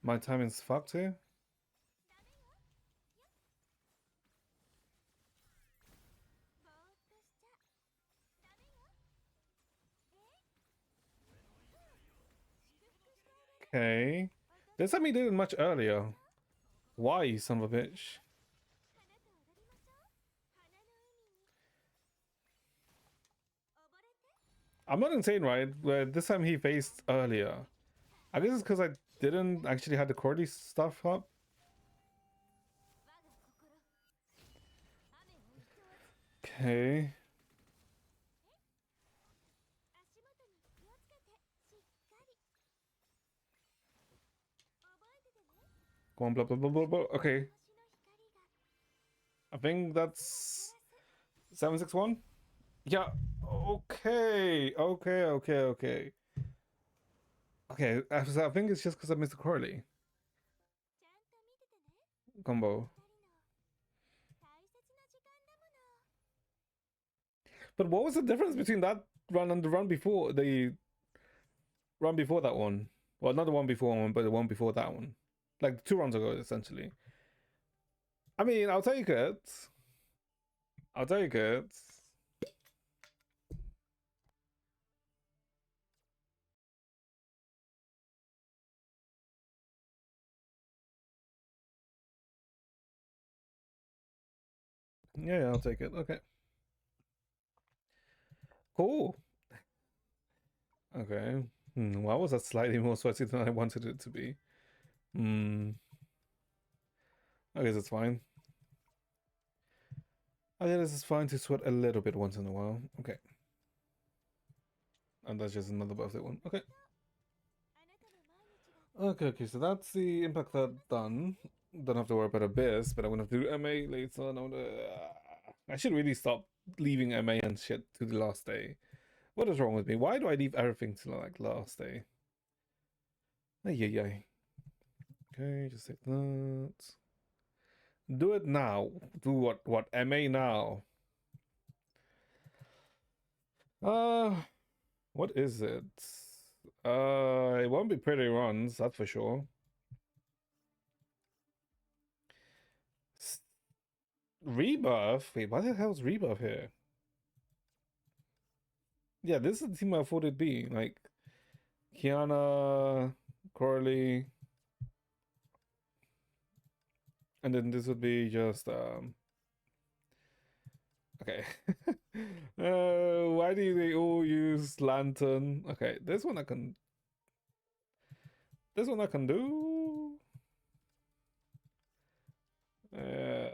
Speaker 1: my timing's fucked here. Okay. This time he did it much earlier. Why, you son of a bitch? I'm not insane, right? Where this time he faced earlier. I guess it's because I didn't actually have the Cordy stuff up. Okay. Go on, blah, blah, blah, blah, blah. Okay. I think that's 761. Yeah. Okay. Okay. I think it's just because I missed the Corley combo. But what was the difference between that run and the run before that one? Well, not the one before one, but the one before that one. Like 2 runs ago, essentially. I mean, I'll take it. I'll take it. Yeah, I'll take it. Okay. Cool. Okay. Why was that slightly more sweaty than I wanted it to be? I guess it's fine. I guess it's fine to sweat a little bit once in a while. Okay. And that's just another birthday one. Okay. Okay, so that's the impact that done. Don't have to worry about Abyss, but I'm gonna have to do MA later. I should really stop leaving MA and shit to the last day. What is wrong with me? Why do I leave everything to like last day? Ay. Okay, just take that. Do it now. Do what? What? MA now. Uh, what is it? It won't be pretty runs, that's for sure. Rebirth? Wait, why the hell's Rebirth here? Yeah, this is the team I thought it'd be. Like, Kiana, Corley, and then this would be just, okay. Why do they all use Lantern? Okay, this one I can do.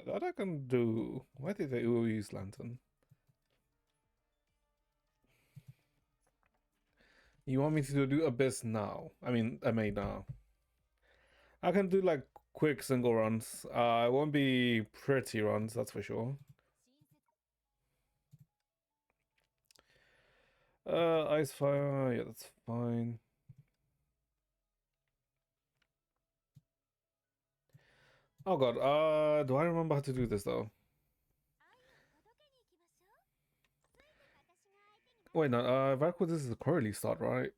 Speaker 1: That I can do. Why did they all use Lantern? You want me to do Abyss now? I mean, MA now. I can do like quick single runs. It won't be pretty runs, that's for sure. Ice Fire, yeah, that's fine. Oh god, do I remember how to do this though? Wait, no, Valkyrie, this is a Corley start, right?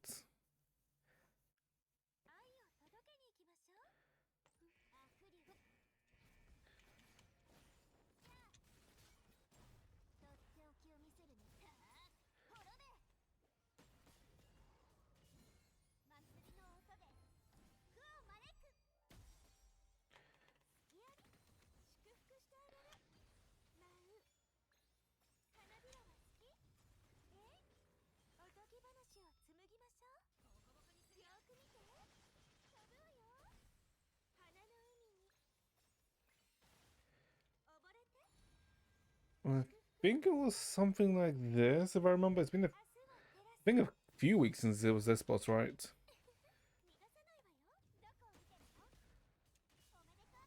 Speaker 1: I think it was something like this, if I remember. I think a few weeks since it was this boss, right?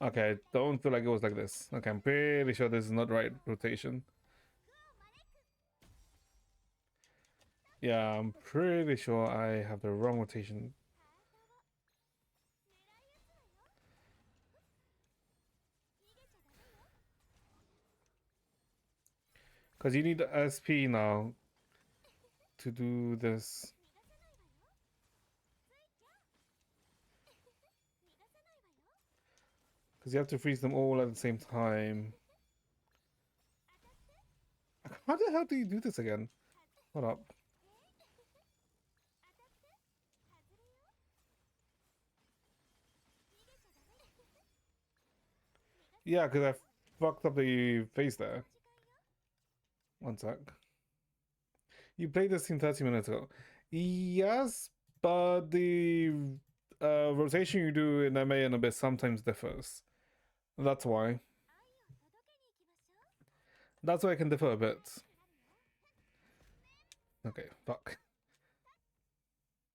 Speaker 1: Okay, don't feel like it was like this. Okay, I'm pretty sure this is not right rotation. Yeah, I'm pretty sure I have the wrong rotation. Because you need SP now to do this. Because you have to freeze them all at the same time. How the hell do you do this again? Hold up. Yeah, because I fucked up the face there. One sec. You played this in 30 minutes ago. Yes, but the rotation you do in MA and Abyss sometimes differs. That's why. That's why I can differ a bit. Okay, fuck.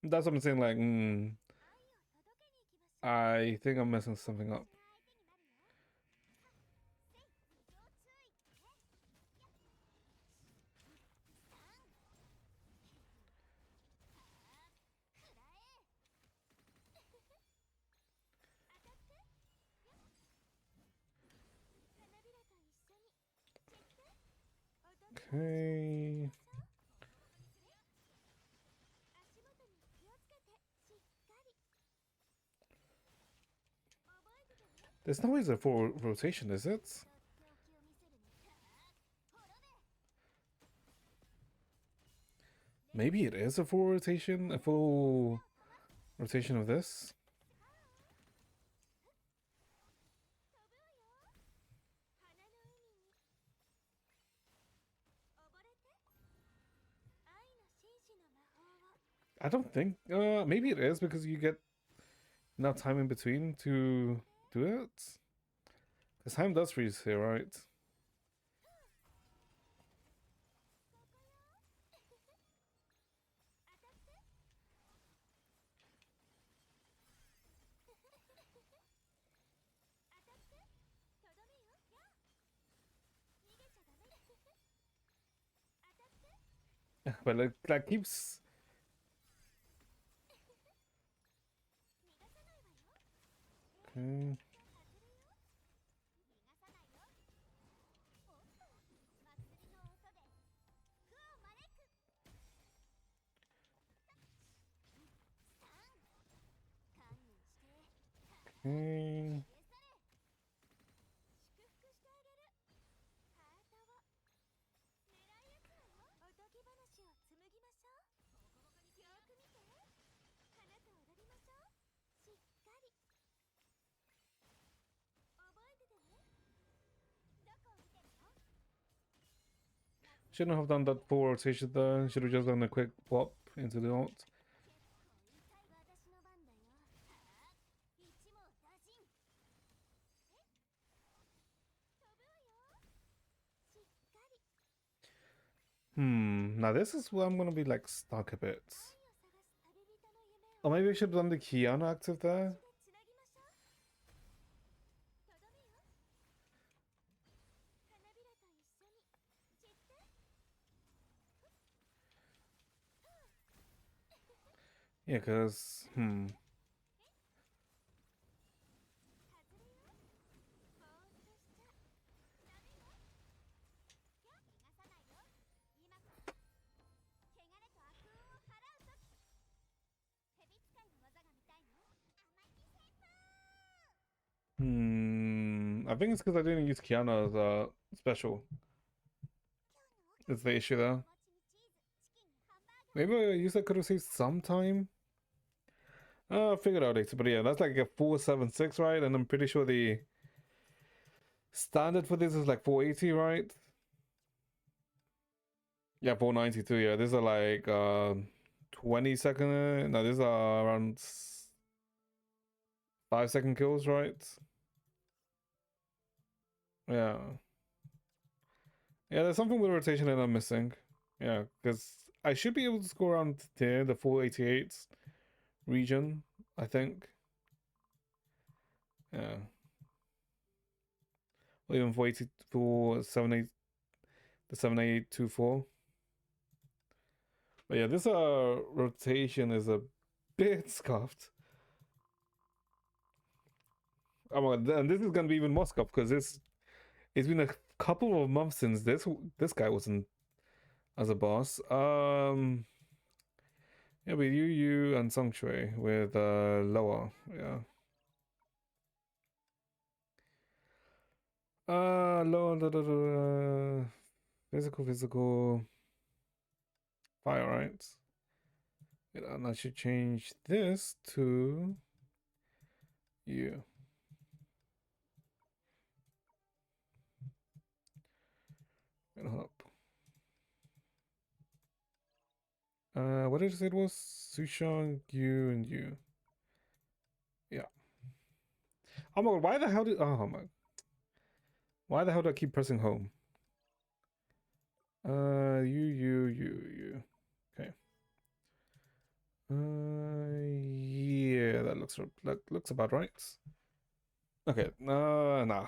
Speaker 1: That's what I'm saying, like, I think I'm messing something up. Okay. There's no way it's a full rotation, is it? Maybe it is a full rotation? A full rotation of this? I don't think. Maybe it is because you get enough time in between to do it. Because time does freeze here, right? But it like keeps. Okay. Okay. Shouldn't have done that full rotation there. Should have just done a quick pop into the ult. Now this is where I'm gonna be like stuck a bit. Or maybe I should have done the Kiana active there. Yeah, because, I think it's because I didn't use Kiana as a special. Is the issue there. Maybe I used that could have saved some time. I'll figure it out later. But yeah, that's like a 476, right? And I'm pretty sure the standard for this is like 480, right? Yeah, 492. Yeah, these are like 20-second. No, these are around 5-second kills, right? Yeah. Yeah, there's something with rotation that I'm missing. Yeah, because I should be able to score around there, the 488 region, I think. Yeah. Or even 484, 78, the 7824. But yeah, this rotation is a bit scuffed. Oh my god, and this is gonna be even more scuffed because it's been a couple of months since this guy wasn't as a boss. Yeah, with Yu and Song Shui with Loa, yeah. Loa, physical fire, right? Yeah, and I should change this to you. Hold up. What did I say it was? Sushang, you, and you. Yeah. Oh my god, why the hell did why the hell do I keep pressing home? You. Okay. Yeah, that looks about right. Okay, nah.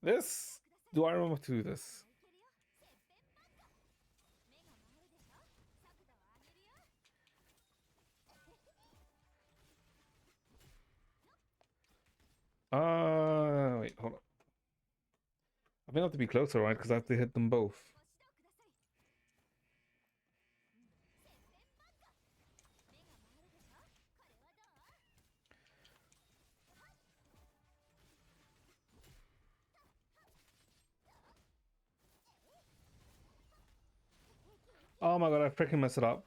Speaker 1: This, do I remember to do this? Wait, hold on. I think I have to be closer, right? Because I have to hit them both. Oh my god, I freaking messed it up.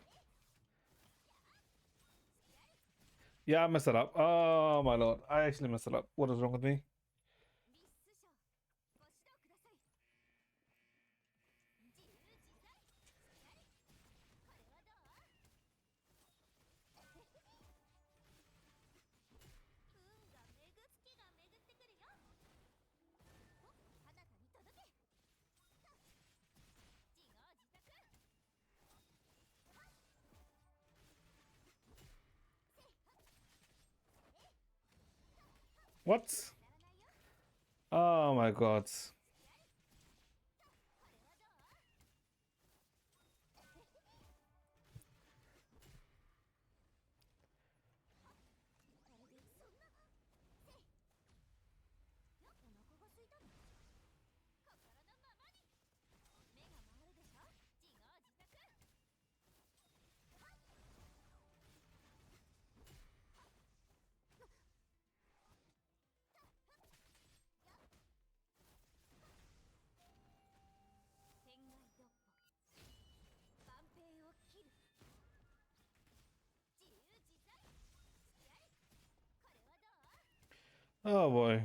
Speaker 1: Yeah, I messed it up. Oh my lord, I actually messed it up. What is wrong with me? What? Oh my god. Oh boy.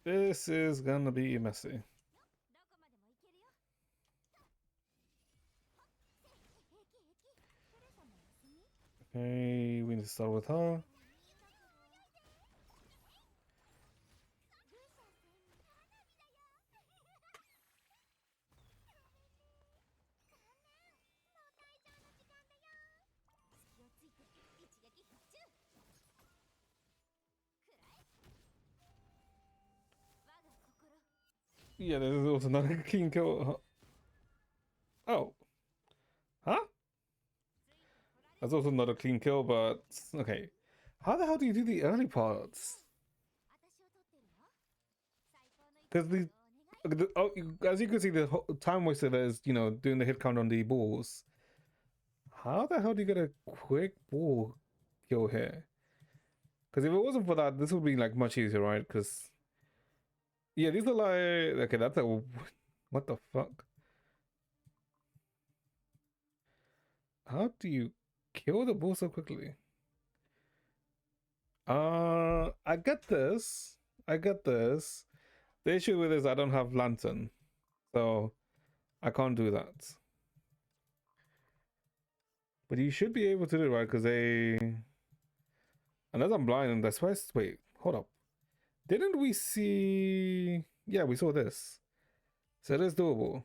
Speaker 1: This is gonna be messy. Okay, we need to start with her. Yeah, there's also another clean kill. Oh. Huh? That's also not a clean kill, but okay. How the hell do you do the early parts? Because oh, as you can see, the time waster is, you know, doing the hit count on the balls. How the hell do you get a quick ball kill here? Because if it wasn't for that, this would be like much easier, right? Because yeah, these are like okay, that's a what the fuck? How do you kill the ball so quickly? I get this. I get this. The issue with is I don't have lantern, so I can't do that. But you should be able to do it, right? Because unless I'm blind, and that's why. Wait, hold up. Didn't we see? Yeah, we saw this. So it is doable.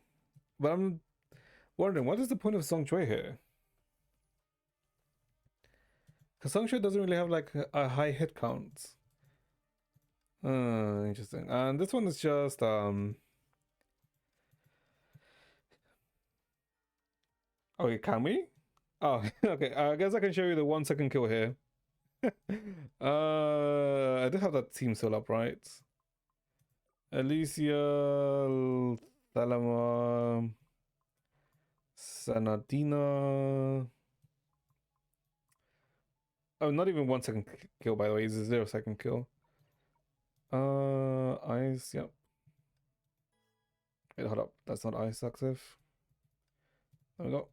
Speaker 1: But I'm wondering, what is the point of Song Choi here? Because Song Choi doesn't really have like a high hit count. Interesting. And this one is just okay, can we? Oh, okay. I guess I can show you the 1 second kill here. I did have that team still up, right? Alicia, Thelema, Sanadina. Oh, not even 1 second kill, by the way. It's a 0 second kill. Ice, yep. Wait, hold up. That's not ice active. There we go.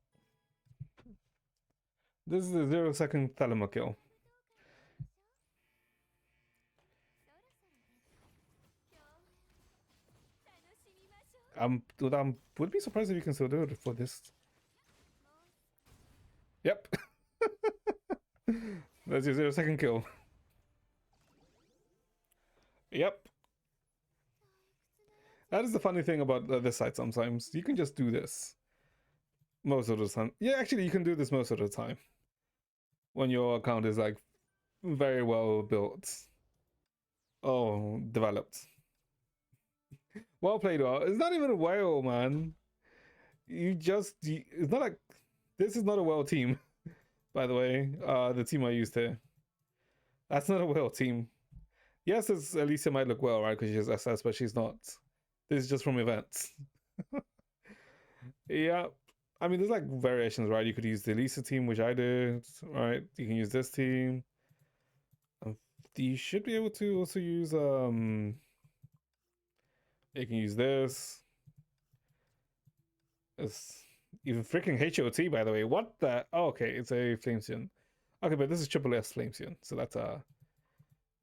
Speaker 1: This is a 0 second Thelema kill. Dude, would be surprised if you can still do it for this. Yep. That's your 0 second kill. Yep. That is the funny thing about this site sometimes. You can just do this most of the time. Yeah, actually, you can do this most of the time when your account is like very well built. Oh, developed. Well played, well. It's not even a whale, man. It's not like this is not a whale team, by the way. The team I used here. That's not a whale team. Yes, Alicia might look well, right? Because she's SS, but she's not. This is just from events. Yeah. I mean, there's like variations, right? You could use the Elisa team, which I did, right? You can use this team. You should be able to also use you can use this. It's even freaking HOT, by the way. What the? Oh, okay, it's a Flamesion. Okay, but this is triple S Flamesion, so that's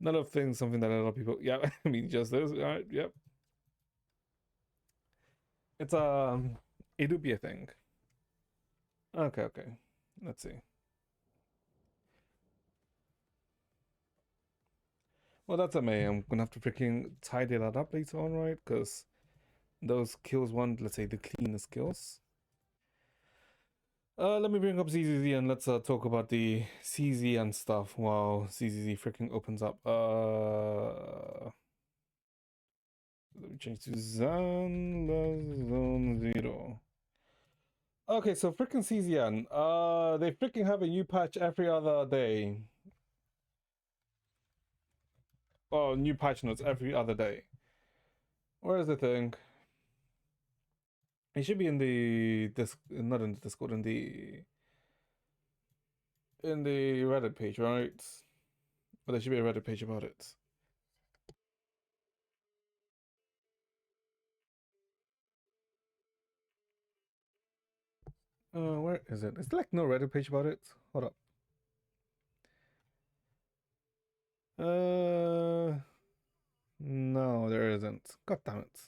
Speaker 1: another thing, something that a lot of people. Yeah, I mean, just this. All right, yep. It's it would be a thing. Okay, okay. Let's see. Well, that's a May. I'm gonna have to freaking tidy that up later on, right? Because those kills want, let's say, the cleanest kills. Let me bring up ZZZ and let's talk about the CZ and stuff while ZZZ freaking opens up. Let me change to Zone 0. Okay, so freaking CZN. They freaking have a new patch every other day. Oh, new patch notes every other day. Where is the thing? It should be in the not in the Discord, in the Reddit page, right? But there should be a Reddit page about it. Where is it? Is there like no Reddit page about it? Hold up. No, there isn't. God damn it.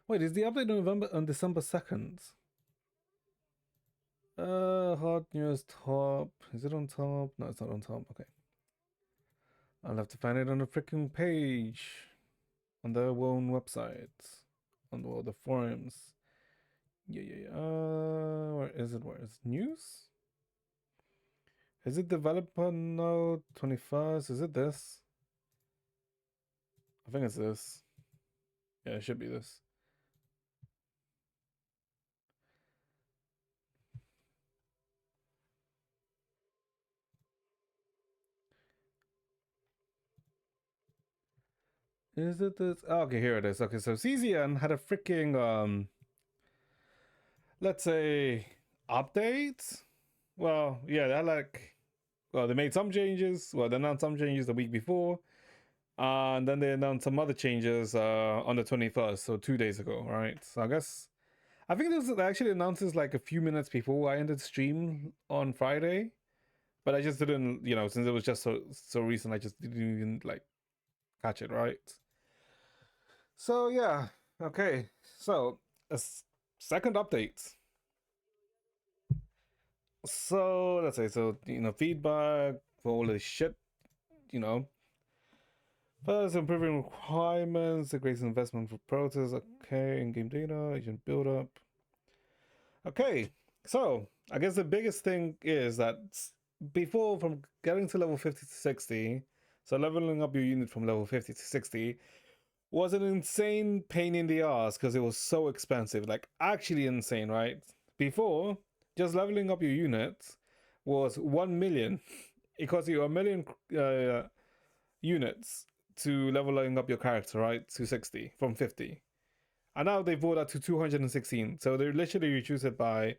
Speaker 1: Wait, is the update on December 2nd? Hot news top. Is it on top? No, it's not on top. Okay. I'll have to find it on the freaking page. On their own website. On the forums. Yeah. Where is it? Where is it? News? Is it developer note 21st? Is it this? I think it's this. Yeah, it should be this. Is it this? Oh, okay, here it is. Okay, so CZN had a freaking let's say update. Well, yeah, they had they made some changes. Well, they announced some changes the week before. And then they announced some other changes on the 21st, so 2 days ago, right? So I think this actually announced this like a few minutes before I ended stream on Friday, but I just didn't, since it was just so recent, I just didn't even like catch it, right? So yeah, okay. So a second update. So let's say feedback for all this shit, you know. First, improving requirements, increasing investment for prototypes, okay, in-game data, agent build-up. Okay, so I guess the biggest thing is that before, from getting to level 50 to 60, so leveling up your unit from level 50 to 60 was an insane pain in the ass because it was so expensive, like actually insane, right? Before, just leveling up your unit was 1 million. It cost you a million units to leveling up your character, right? To 60 from 50. And now they've brought that to 216. So they literally reduced it by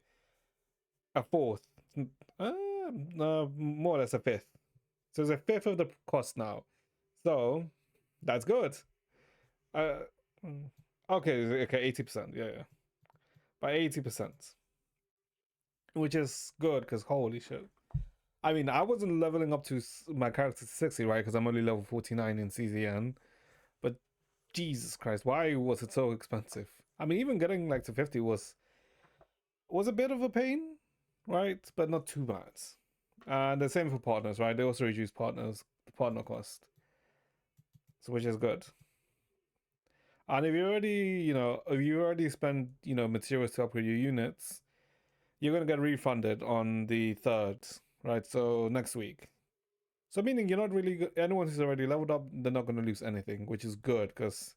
Speaker 1: a fourth. More or less a fifth. So it's a fifth of the cost now. So that's good. Uh, okay, 80%. Yeah. By 80%. Which is good because holy shit. I mean, I wasn't leveling up to my character to 60, right? Because I'm only level 49 in CZN. But Jesus Christ, why was it so expensive? I mean, even getting like to 50 was a bit of a pain, right? But not too bad. And the same for partners, right? They also reduce the partner cost, so which is good. And if you already spend, materials to upgrade your units, you're gonna get refunded on the 3rd, right? So next week. So meaning you're not really anyone who's already leveled up, they're not gonna lose anything, which is good because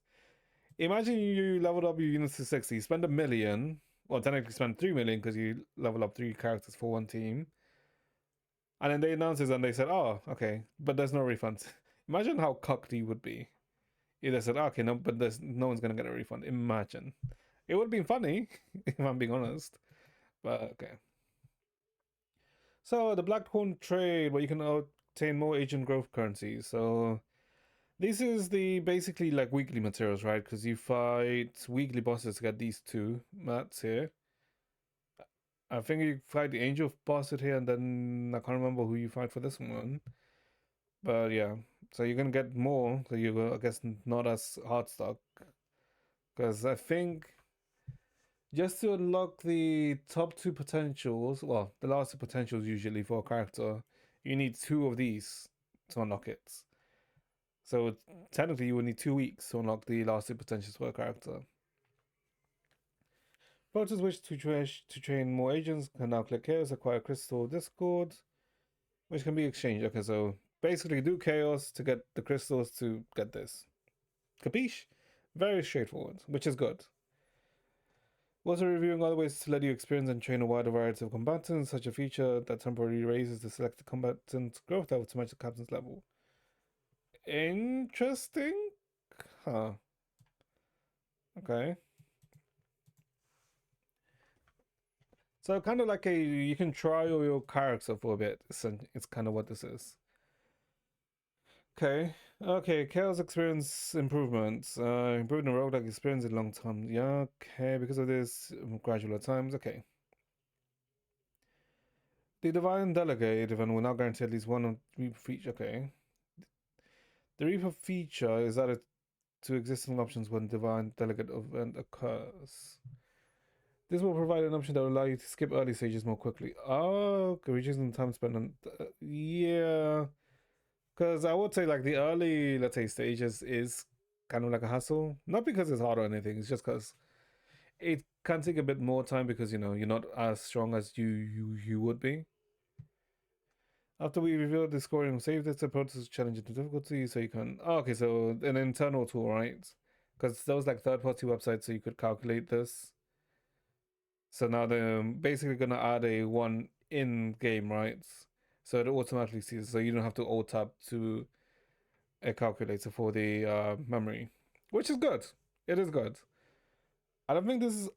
Speaker 1: imagine you leveled up your units to 60, spend 1 million, well technically spend 3 million because you level up 3 characters for one team. And then they announced this and they said, oh, okay, but there's no refunds. Imagine how cocked you would be if they said, oh, okay, no, but there's no one's gonna get a refund. Imagine. It would be funny, if I'm being honest. But okay. So the Blackhorn trade where you can obtain more agent growth currencies. So this is the basically like weekly materials, right? Because you fight weekly bosses to get these two mats here. I think you fight the Angel boss here, and then I can't remember who you fight for this one. But yeah, so you're gonna get more. So you, I guess, not as hard stuck. Because I think just to unlock the top two potentials, well, the last two potentials usually for a character, you need two of these to unlock it. So technically, you would need 2 weeks to unlock the last two potentials for a character. Voters wish to train more agents can now click here to acquire Crystal Discord, which can be exchanged. Okay, so basically do chaos to get the crystals to get this. Capiche? Very straightforward, which is good. We're also reviewing other ways to let you experience and train a wider variety of combatants, such a feature that temporarily raises the selected combatant's growth level to match the captain's level. Interesting? Huh. Okay. So kind of like you can trial your character for a bit. It's kind of what this is. Okay, Chaos experience improvements. Improving the roguelike experience in long term. Yeah, okay, because of this, gradual at times. Okay. The Divine Delegate event will now guarantee at least one of Reaper feature. Okay. The Reaper feature is added to existing options when Divine Delegate event occurs. This will provide an option that will allow you to skip early stages more quickly. Oh, okay, reducing the time spent on. Yeah. Because I would say, like, the early, let's say, stages is kind of like a hassle. Not because it's hard or anything, it's just because it can take a bit more time because, you know, you're not as strong as you would be. After we revealed the scoring, save this approach to challenge the difficulty so you can. Oh, okay, so an internal tool, right? Because there was like third-party websites so you could calculate this. So now they're basically gonna add a one in game, right? So it automatically sees, so you don't have to alt tab to a calculator for the memory, which is good. It is good. I don't think this is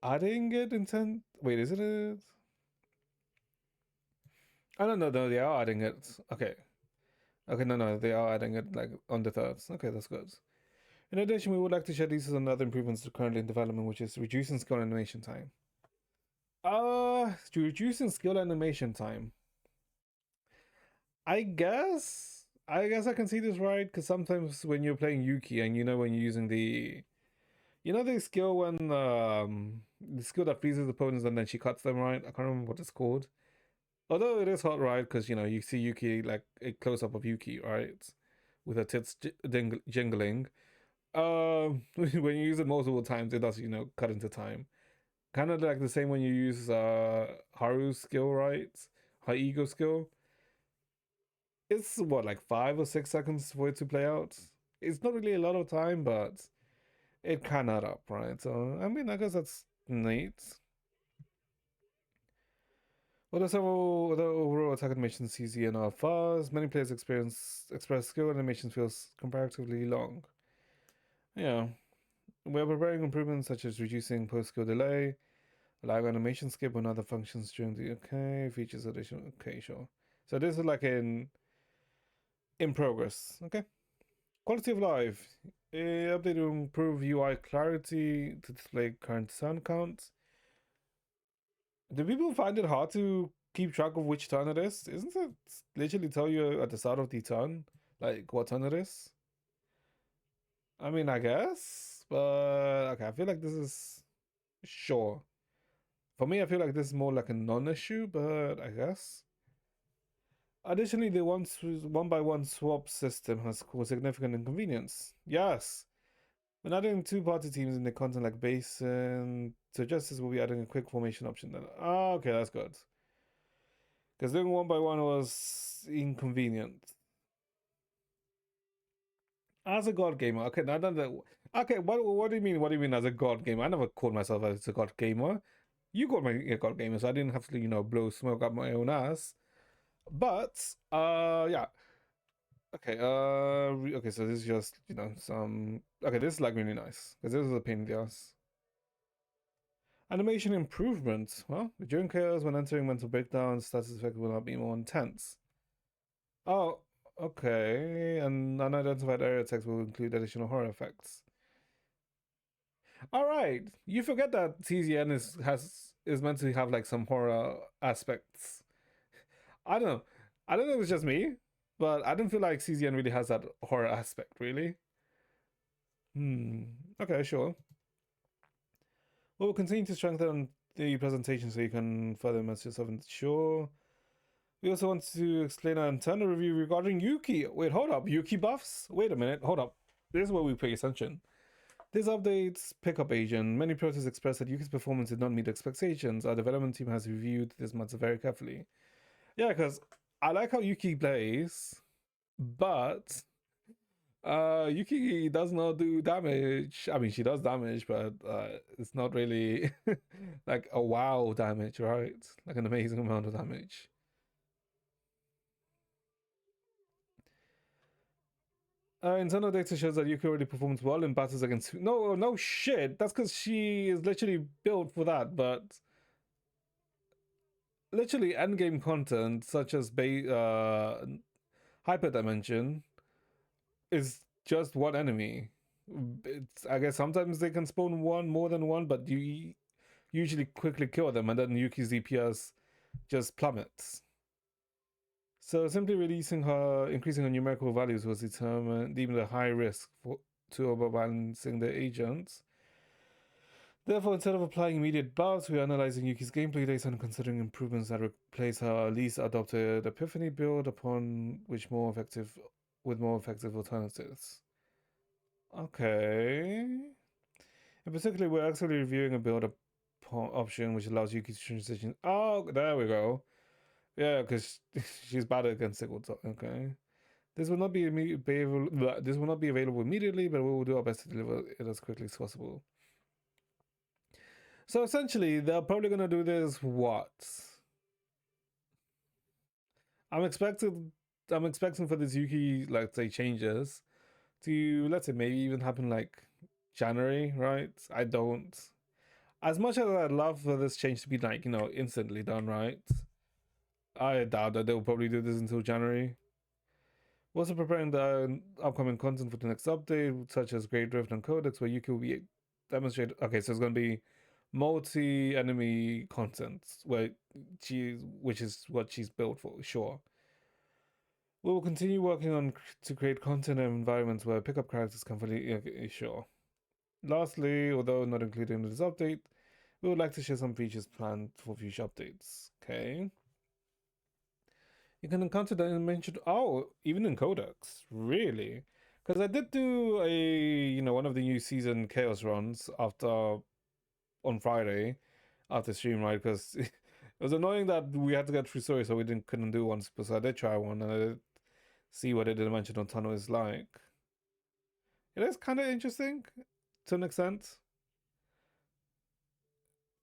Speaker 1: adding it in 10. Wait, is it? I don't know. No, they are adding it. Okay. Okay, no, they are adding it like on the thirds. Okay, that's good. In addition, we would like to share these and other improvements currently in development, which is reducing skill animation time. Reducing skill animation time. I guess I can see this right because sometimes when you're playing Yuki and you know when you're using the skill when the skill that freezes opponents and then she cuts them, right? I can't remember what it's called. Although it is hot, right? Because you see Yuki, like a close up of Yuki, right, with her tits jingling. When you use it multiple times, it does cut into time. Kind of like the same when you use Haru's skill, right? Her ego skill. It's what, like 5 or 6 seconds for it to play out. It's not really a lot of time, but it can add up, right? So I mean, I guess that's neat. Although several other overall attack animations easy and are fast, many players express skill animations feels comparatively long. Yeah. We are preparing improvements such as reducing post-skill delay, allowing animation skip and other functions during the features additional. Okay, sure. So this is like in progress. Okay. Quality of life. Update to improve UI clarity to display current sun counts. Do people find it hard to keep track of which turn it is? Isn't it literally tell you at the start of the turn, like what turn it is? I mean, I guess, but okay, I feel like this is sure. For me, I feel like this is more like a non-issue, but I guess. Additionally, the one-by-one swap system has caused significant inconvenience. Yes, when adding two-party teams in the content like Basin, so Justice will be adding a quick formation option then. Ah, okay, that's good. Because doing one by one was inconvenient. As a god gamer, okay, now that okay, what do you mean? What do you mean as a god gamer? I never called myself as a god gamer. You called me a god gamer, so I didn't have to, blow smoke up my own ass. But yeah. Okay, okay, so this is just, some okay, this is like really nice. Because this is a pain in the ass. Animation improvement. Well, during chaos when entering mental breakdown, status effect will not be more intense. Oh, okay. And unidentified area text will include additional horror effects. All right. You forget that TZN is meant to have like some horror aspects. I don't know. I don't know if it's just me, but I don't feel like CZN really has that horror aspect, really. Hmm. Okay, sure. We'll continue to strengthen the presentation so you can further immerse yourself in. Sure. We also want to explain our internal review regarding Yuki. Wait, hold up. Yuki buffs? Wait a minute. Hold up. This is where we pay attention. This update's pickup agent. Many protests expressed that Yuki's performance did not meet expectations. Our development team has reviewed this matter very carefully. Yeah, because I like how Yuki plays, but Yuki does not do damage. I mean, she does damage, but it's not really like a wow damage, right? Like an amazing amount of damage. Internal data shows that Yuki already performs well in battles against. No shit. That's because she is literally built for that. But literally, endgame content such as Hyperdimension is just one enemy. I guess sometimes they can spawn more than one, but you usually quickly kill them, and then Yuki's DPS just plummets. So simply increasing her numerical values was deemed a high risk to overbalancing the agents. Therefore, instead of applying immediate buffs, we are analyzing Yuki's gameplay data and considering improvements that replace her least adopted Epiphany build upon which more effective alternatives. Okay. In particular, we're actually reviewing a build option which allows Yuki to transition. Oh, there we go. Yeah, because she's bad against Sigurd. Okay. This will not be available immediately, but we will do our best to deliver it as quickly as possible. So essentially, they're probably gonna do this. What? I'm expecting. I'm expecting for this Yuki, like say, changes to, let's say, maybe even happen like January, right? I don't. As much as I'd love for this change to be like, instantly done, right? I doubt that they'll probably do this until January. We're also preparing the upcoming content for the next update, such as Great Drift and Codex, where Yuki will be demonstrated. Okay, so it's going to be multi-enemy content, which is what she's built for, sure. We will continue working on to create content and environments where pickup characters can fully, sure. Lastly, although not included in this update, we would like to share some features planned for future updates. Okay. You can encounter the mentioned. Oh, even in Codex, really? Because I did do one of the new season chaos runs on Friday after stream, right? Because it was annoying that we had to get through story, so we couldn't do one. So I did try one, and I did see what a dimensional tunnel is like. It is kind of interesting to an extent.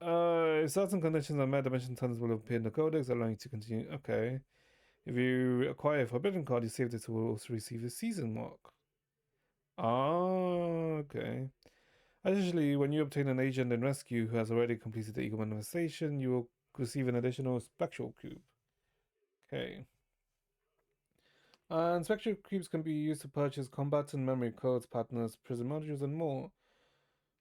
Speaker 1: If certain conditions are met, dimension tunnels will appear in the codex, allowing you to continue. Okay. If you acquire a forbidden card, you save it will also receive a season mark. Ah, okay. Additionally, when you obtain an agent in rescue who has already completed the Eagle manifestation, you will receive an additional spectral cube. Okay. And spectral cubes can be used to purchase combatant memory codes, partners, prison modules, and more.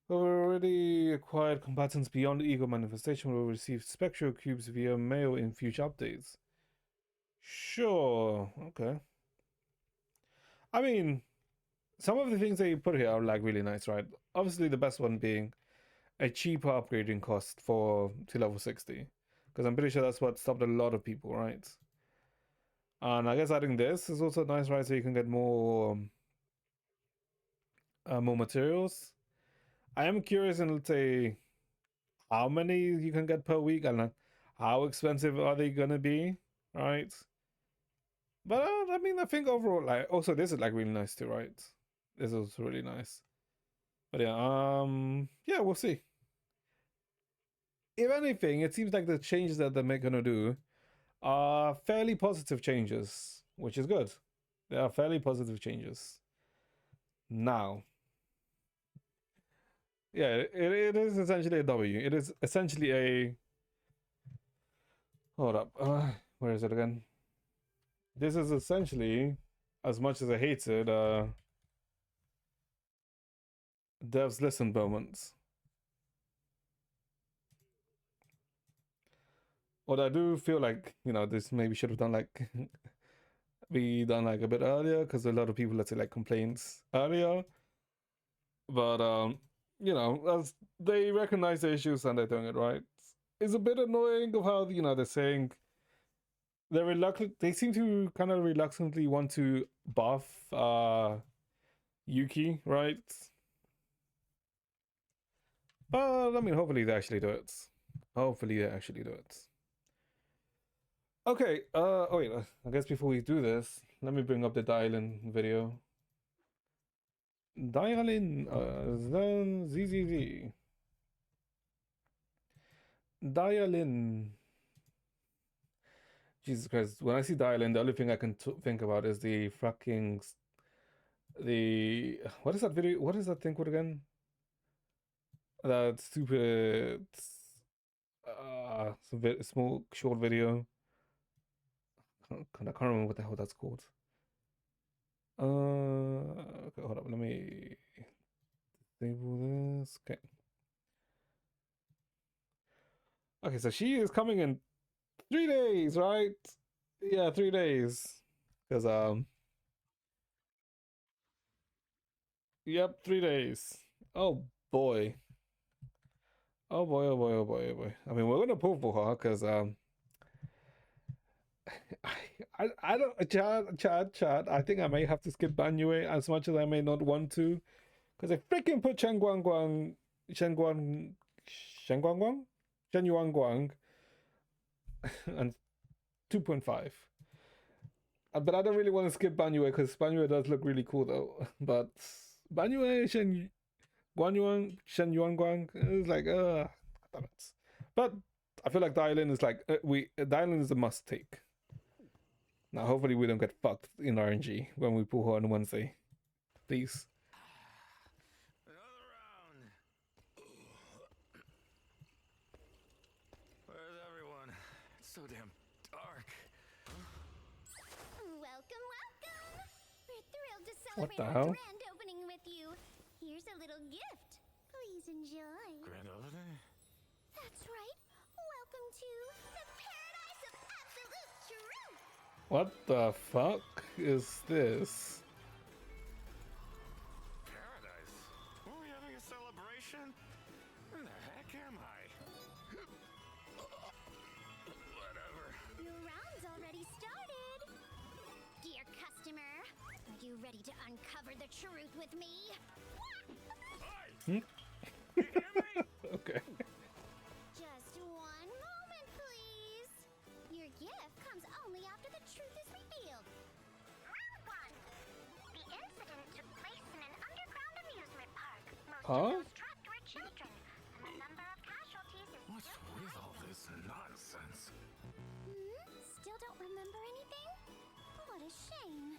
Speaker 1: But we've already acquired combatants beyond the Eagle manifestation will receive spectral cubes via mail in future updates. Sure, okay. I mean, some of the things that you put here are like really nice, right? Obviously, the best one being a cheaper upgrading cost to level 60, because I'm pretty sure that's what stopped a lot of people, right? And I guess adding this is also nice, right? So you can get more materials. I am curious in, let's say, how many you can get per week and how expensive are they gonna be, right? But I mean, I think overall, like, also this is like really nice too, right? This is really nice. But yeah, yeah, we'll see. If anything, it seems like the changes that they're gonna do are fairly positive changes, which is good. They are fairly positive changes. Now, yeah, it is essentially a W. It is essentially a. Hold up. Where is it again? This is essentially, as much as I hate it, devs listen moments. What I do feel like, this maybe should have done like be done like a bit earlier because a lot of people, let's say, like complaints earlier. But as they recognize the issues and they're doing it right. It's a bit annoying of how they're saying they're reluctant. They seem to kind of reluctantly want to buff Yuki, right? But I mean, hopefully they actually do it. Hopefully they actually do it. Okay. Oh wait. I guess before we do this, let me bring up the dial-in video. Dial-in. Then ZZZ. Dial-in. Jesus Christ! When I see dial-in, the only thing I can think about is the fucking what is that video? What is that thing called again? That stupid small short video. I can't remember what the hell that's called. Okay, hold up. Let me disable this. Okay. Okay, so she is coming in 3 days, right? Yeah, 3 days. Cause yep, 3 days. Oh boy. Oh boy, oh boy, oh boy, oh boy. I mean, we're gonna pull for her because I don't Chad. I think I may have to skip Banyue as much as I may not want to, because I freaking put Shen Guang, Shen Guang, Shen Yuan Guang, and 2.5. But I don't really want to skip Banyue because Banyue does look really cool though. But Banyue Shen Yuan Guang is like damn it. But I feel like the island is like the island is a must take. Now hopefully we don't get fucked in RNG when we pull her on Wednesday. Please.
Speaker 2: Another round. Where's everyone? It's so damn dark.
Speaker 3: Welcome, welcome! We're thrilled to
Speaker 1: What
Speaker 3: celebrate
Speaker 1: the
Speaker 3: our
Speaker 1: hell?
Speaker 3: grand opening with you. Here's a little gift. Please enjoy.
Speaker 2: Grand opening?
Speaker 3: That's right. Welcome to the paradise of absolute truth.
Speaker 1: What the fuck is this?
Speaker 2: Paradise? Are we having a celebration? Where the heck am I? Whatever.
Speaker 3: Your round's already started. Dear customer, are you ready to uncover the truth with me?
Speaker 2: Hey! You hear me?
Speaker 1: Okay.
Speaker 3: Just one moment, please. Your gift comes only after the truth is revealed. Round one. The incident took place in an underground amusement park. Most
Speaker 1: Huh?
Speaker 3: of those trapped were children, and the number of casualties is
Speaker 2: What's
Speaker 3: just
Speaker 2: with
Speaker 3: passing.
Speaker 2: all this nonsense?
Speaker 3: Still don't remember anything? What a shame.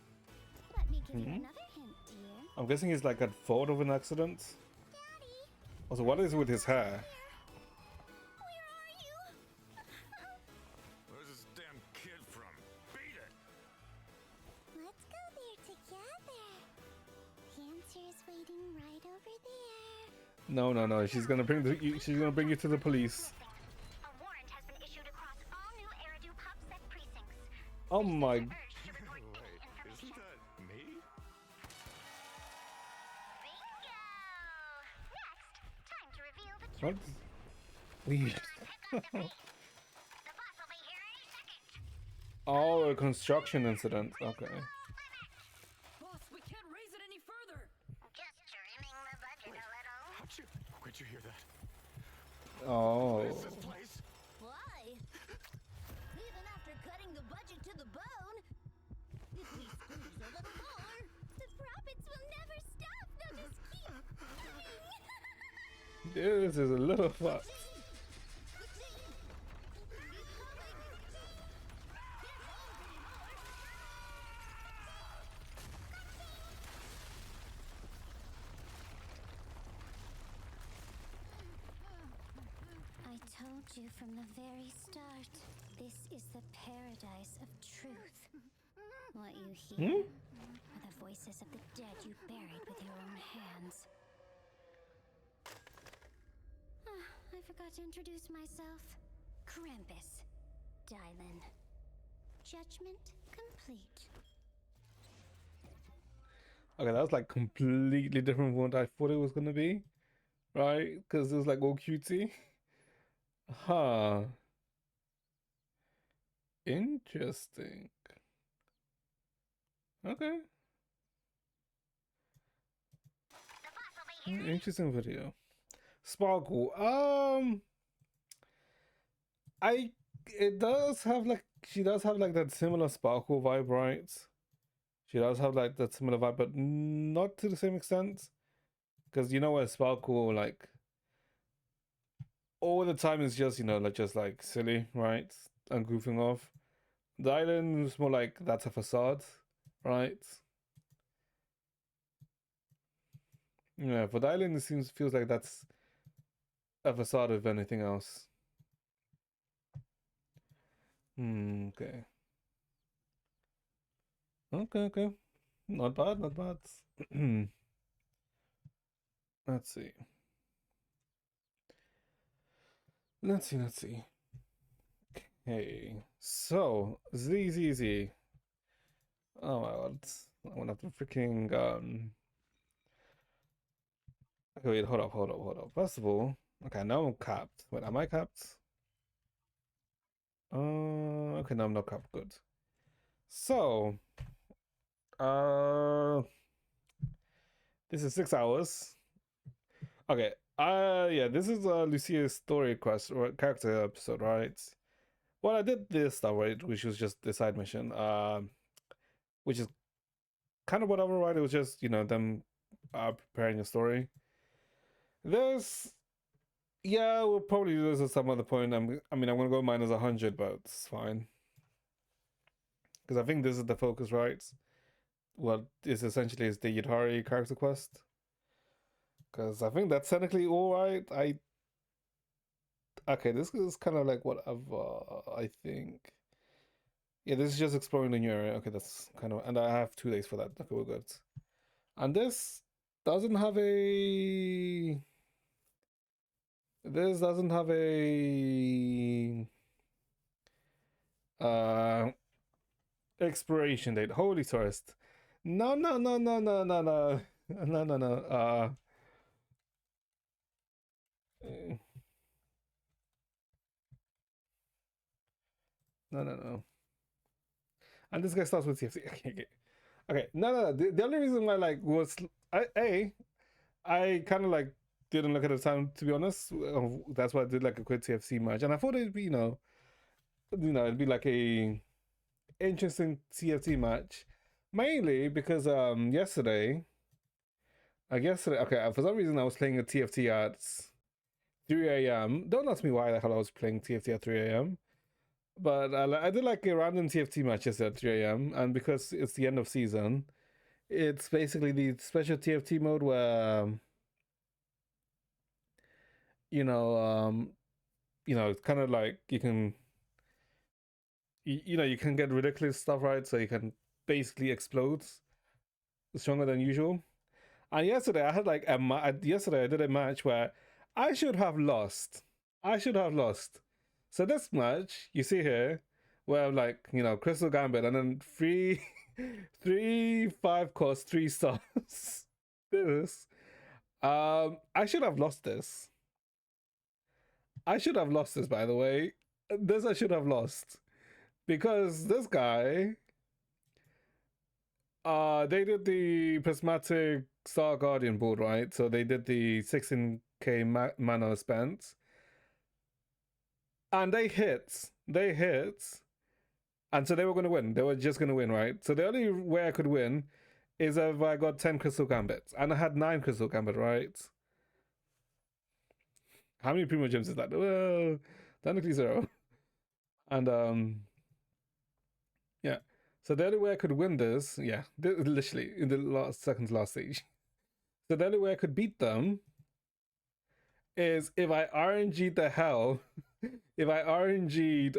Speaker 3: Let me give you another hint, dear.
Speaker 1: I'm guessing he's like at fault of an accident.
Speaker 3: Daddy,
Speaker 1: Also, what is with his hair?
Speaker 3: where are you?
Speaker 2: Where's this damn kid from? Beat it!
Speaker 3: Let's go there together. The answer is waiting right over there.
Speaker 1: No. She's gonna bring you to the police.
Speaker 3: A warrant has been issued across all new Eridu PopSec precincts.
Speaker 1: Oh my.
Speaker 3: Urged to report any
Speaker 2: Wait,
Speaker 3: information.
Speaker 2: isn't that me?
Speaker 3: Bingo! Next, time to reveal the
Speaker 1: What?
Speaker 3: truth.
Speaker 1: Please.
Speaker 3: Pick up the pace. The boss will be here any second.
Speaker 1: Oh, a construction incident. Okay.
Speaker 4: Boss, we can't raise it any further.
Speaker 3: Just trimming the budget a little.
Speaker 2: Where'd you hear that?
Speaker 1: Oh.
Speaker 2: Is this place?
Speaker 3: Why? Even after cutting the budget to the bone, if we squeeze a little more, the profits will never stop. They'll just keep coming.
Speaker 1: This is a little fuck.
Speaker 3: I told you from the very start, this is the paradise of truth. What you hear are the voices of the dead you buried with your own hands. I forgot to introduce myself. Krampus. Dylan. Judgment complete.
Speaker 1: Okay, that was like completely different from what I thought it was gonna be, right? Because it was like all cutesy. Huh. Interesting. Okay. Interesting video. Sparkle. It does have like she does have like that similar Sparkle vibe, right? She does have like that similar vibe, but not to the same extent. Because you know where Sparkle like all the time is just like silly, right? And goofing off. The island is more like that's a facade, right? Yeah, for the island it feels like that's a facade of anything else. Okay. Okay. Not bad, not bad. Let's see. Let's see. Okay, so ZZZ. Oh my god, I'm gonna have to freaking Okay, wait, hold up. First of all, okay, now I'm capped. Wait, am I capped? Okay, no, I'm not capped. Good. So, uh, this is 6 hours. Okay. Yeah, this is Lucia's story quest or character episode, right? Well, I did this stuff, right, which was just the side mission, which is kind of whatever, right? It was just them preparing a story. There's Yeah, we'll probably do this at some other point. I mean, I'm gonna go minus 100, but it's fine because I think this is the focus, right? What is essentially is the Yutari character quest. Because I think that's technically all right. Okay, this is kind of like whatever. I think. Yeah, this is just exploring the new area. Okay, that's kind of, and I have 2 days for that. Okay, we're good. And this doesn't have a. This doesn't have a expiration date. Holy tourist. No, no, no, no, no, no, no. No, no, no. No, no, no. And this guy starts with TFC. Okay. No, no, no. The only reason why was I kind of didn't look at the time, to be honest. That's why I did a quick TFC match, and I thought it'd be it'd be like a interesting TFT match, mainly because yesterday, okay, for some reason I was playing a TFT at 3 a.m. Don't ask me why the hell I was playing TFT at 3 a.m. But I did a random TFT match yesterday at 3 a.m. And because it's the end of season, it's basically the special TFT mode where it's kind of like you can you can get ridiculous stuff, right? So you can basically explode stronger than usual. And yesterday I had yesterday I did a match where I should have lost. So this match you see here, where I'm Crystal Gambit, and then three 5 cost 3 stars. This I should have lost this. By the way. This I should have lost. Because this guy, they did the prismatic Star Guardian board, right? So they did the 16k mana spent, and they hit, and so they were going to win. They were just going to win, right? So the only way I could win is if I got 10 Crystal Gambits, and I had 9 Crystal Gambit, right? How many Primo Gems is that? Well, technically 0. And yeah. So the only way I could win this, literally in the last stage. So the only way I could beat them is if I RNG'd the hell, if I RNG'd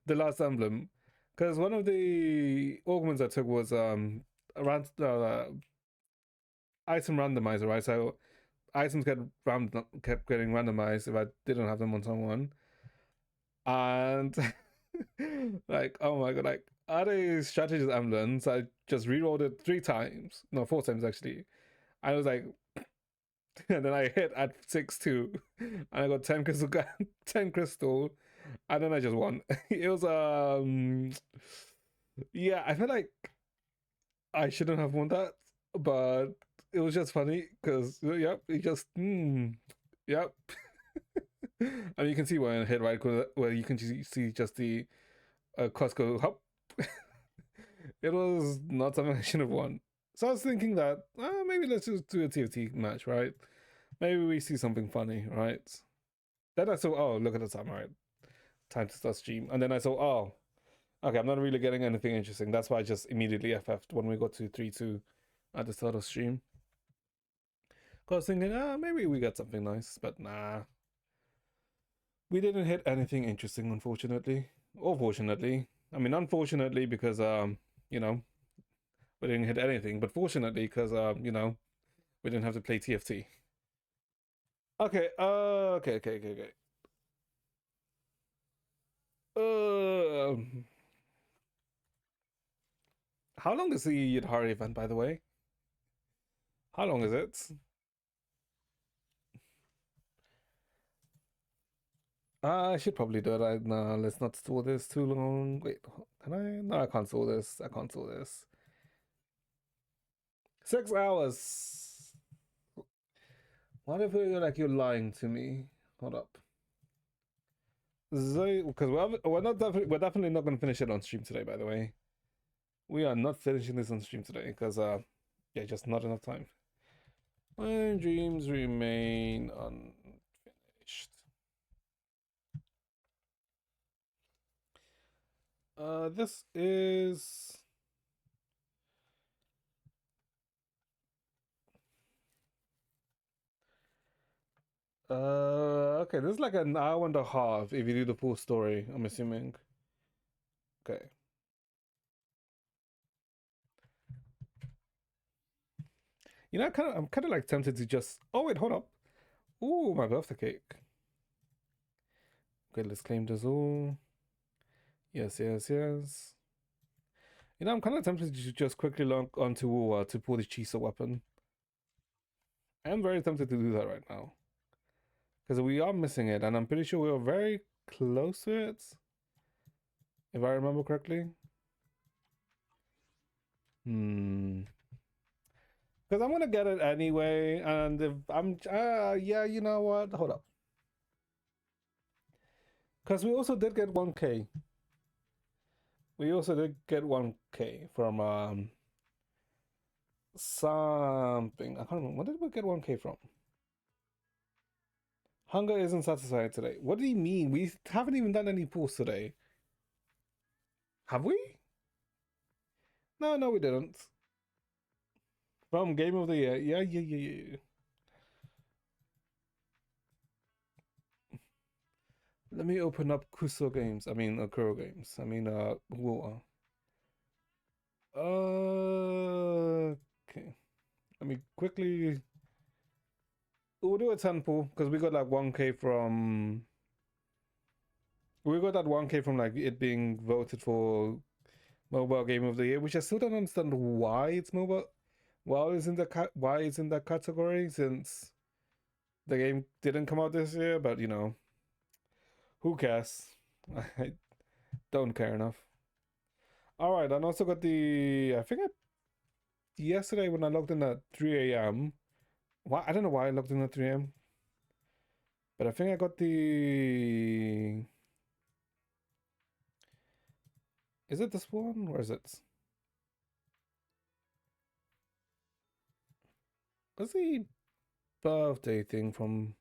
Speaker 1: the last emblem, because one of the augments I took was around item randomizer, right? So items kept getting randomized if I didn't have them on someone, and oh my god, are they strategist emblems? I just rerolled it 4 times actually. I was like, and then I hit at 6-2, and I got 10 crystal, 10 crystal, and then I just won. It was yeah, I feel like I shouldn't have won that, but it was just funny because yep, it just yep. I mean, you can see where I hit right, where you can see just the Costco hop. It was not something I should have won. So I was thinking that maybe let's just do a TFT match, right? Maybe we see something funny, right? Then I saw, oh, look at the time, right? Time to start stream. And then I saw, oh, okay, I'm not really getting anything interesting. That's why I just immediately FF'd when we got to 3-2 at the start of stream. I was thinking, maybe we got something nice, but nah. We didn't hit anything interesting, unfortunately. Or fortunately. I mean, unfortunately, because, we didn't hit anything, but fortunately, because, we didn't have to play TFT. Okay, okay. Uh, how long is the Yadhari event, by the way? How long is it? I should probably do it. No, let's not store this too long. Wait, can I? No, I can't store this. I can't store this. 6 hours. What if you're like you're lying to me? Hold up. Because we're definitely not going to finish it on stream today. By the way, we are not finishing this on stream today because yeah, just not enough time. When dreams remain unfinished. This is. Okay, this is like an hour and a half if you do the full story, I'm assuming. Okay. You know, I'm kind of like tempted to just. Oh wait, hold up. Ooh, my birthday cake. Okay, let's claim this all. Yes, yes, yes. You know, I'm kind of tempted to just quickly log onto Wuwa to pull the Chisa weapon. I'm very tempted to do that right now. Because we are missing it, and I'm pretty sure we were very close to it. If I remember correctly. Because I'm gonna get it anyway, and if I'm, yeah, you know what? Hold up. Because we also did get 1K. We also did get 1K from something. I can't remember. What did we get 1K from? Hunger isn't satisfied today. What do you mean? We haven't even done any pulls today. Have we? No, no, we didn't. From Game of the Year. Yeah, yeah, yeah, yeah. Let me open up Kuso Games. I mean, Kuro Games. I mean, Water. Okay. Let me quickly. We'll do a 10 pull because we got like 1K from. We got that 1K from like it being voted for Mobile Game of the Year, which I still don't understand why it's mobile. Why it's in that category since the game didn't come out this year, but you know, who cares? I don't care enough. All right, and also got the. I think yesterday when I logged in at 3 a.m. Why I don't know why I logged in at 3 a.m. But I think I got the. Is it this one? Where is it? What's the birthday thing from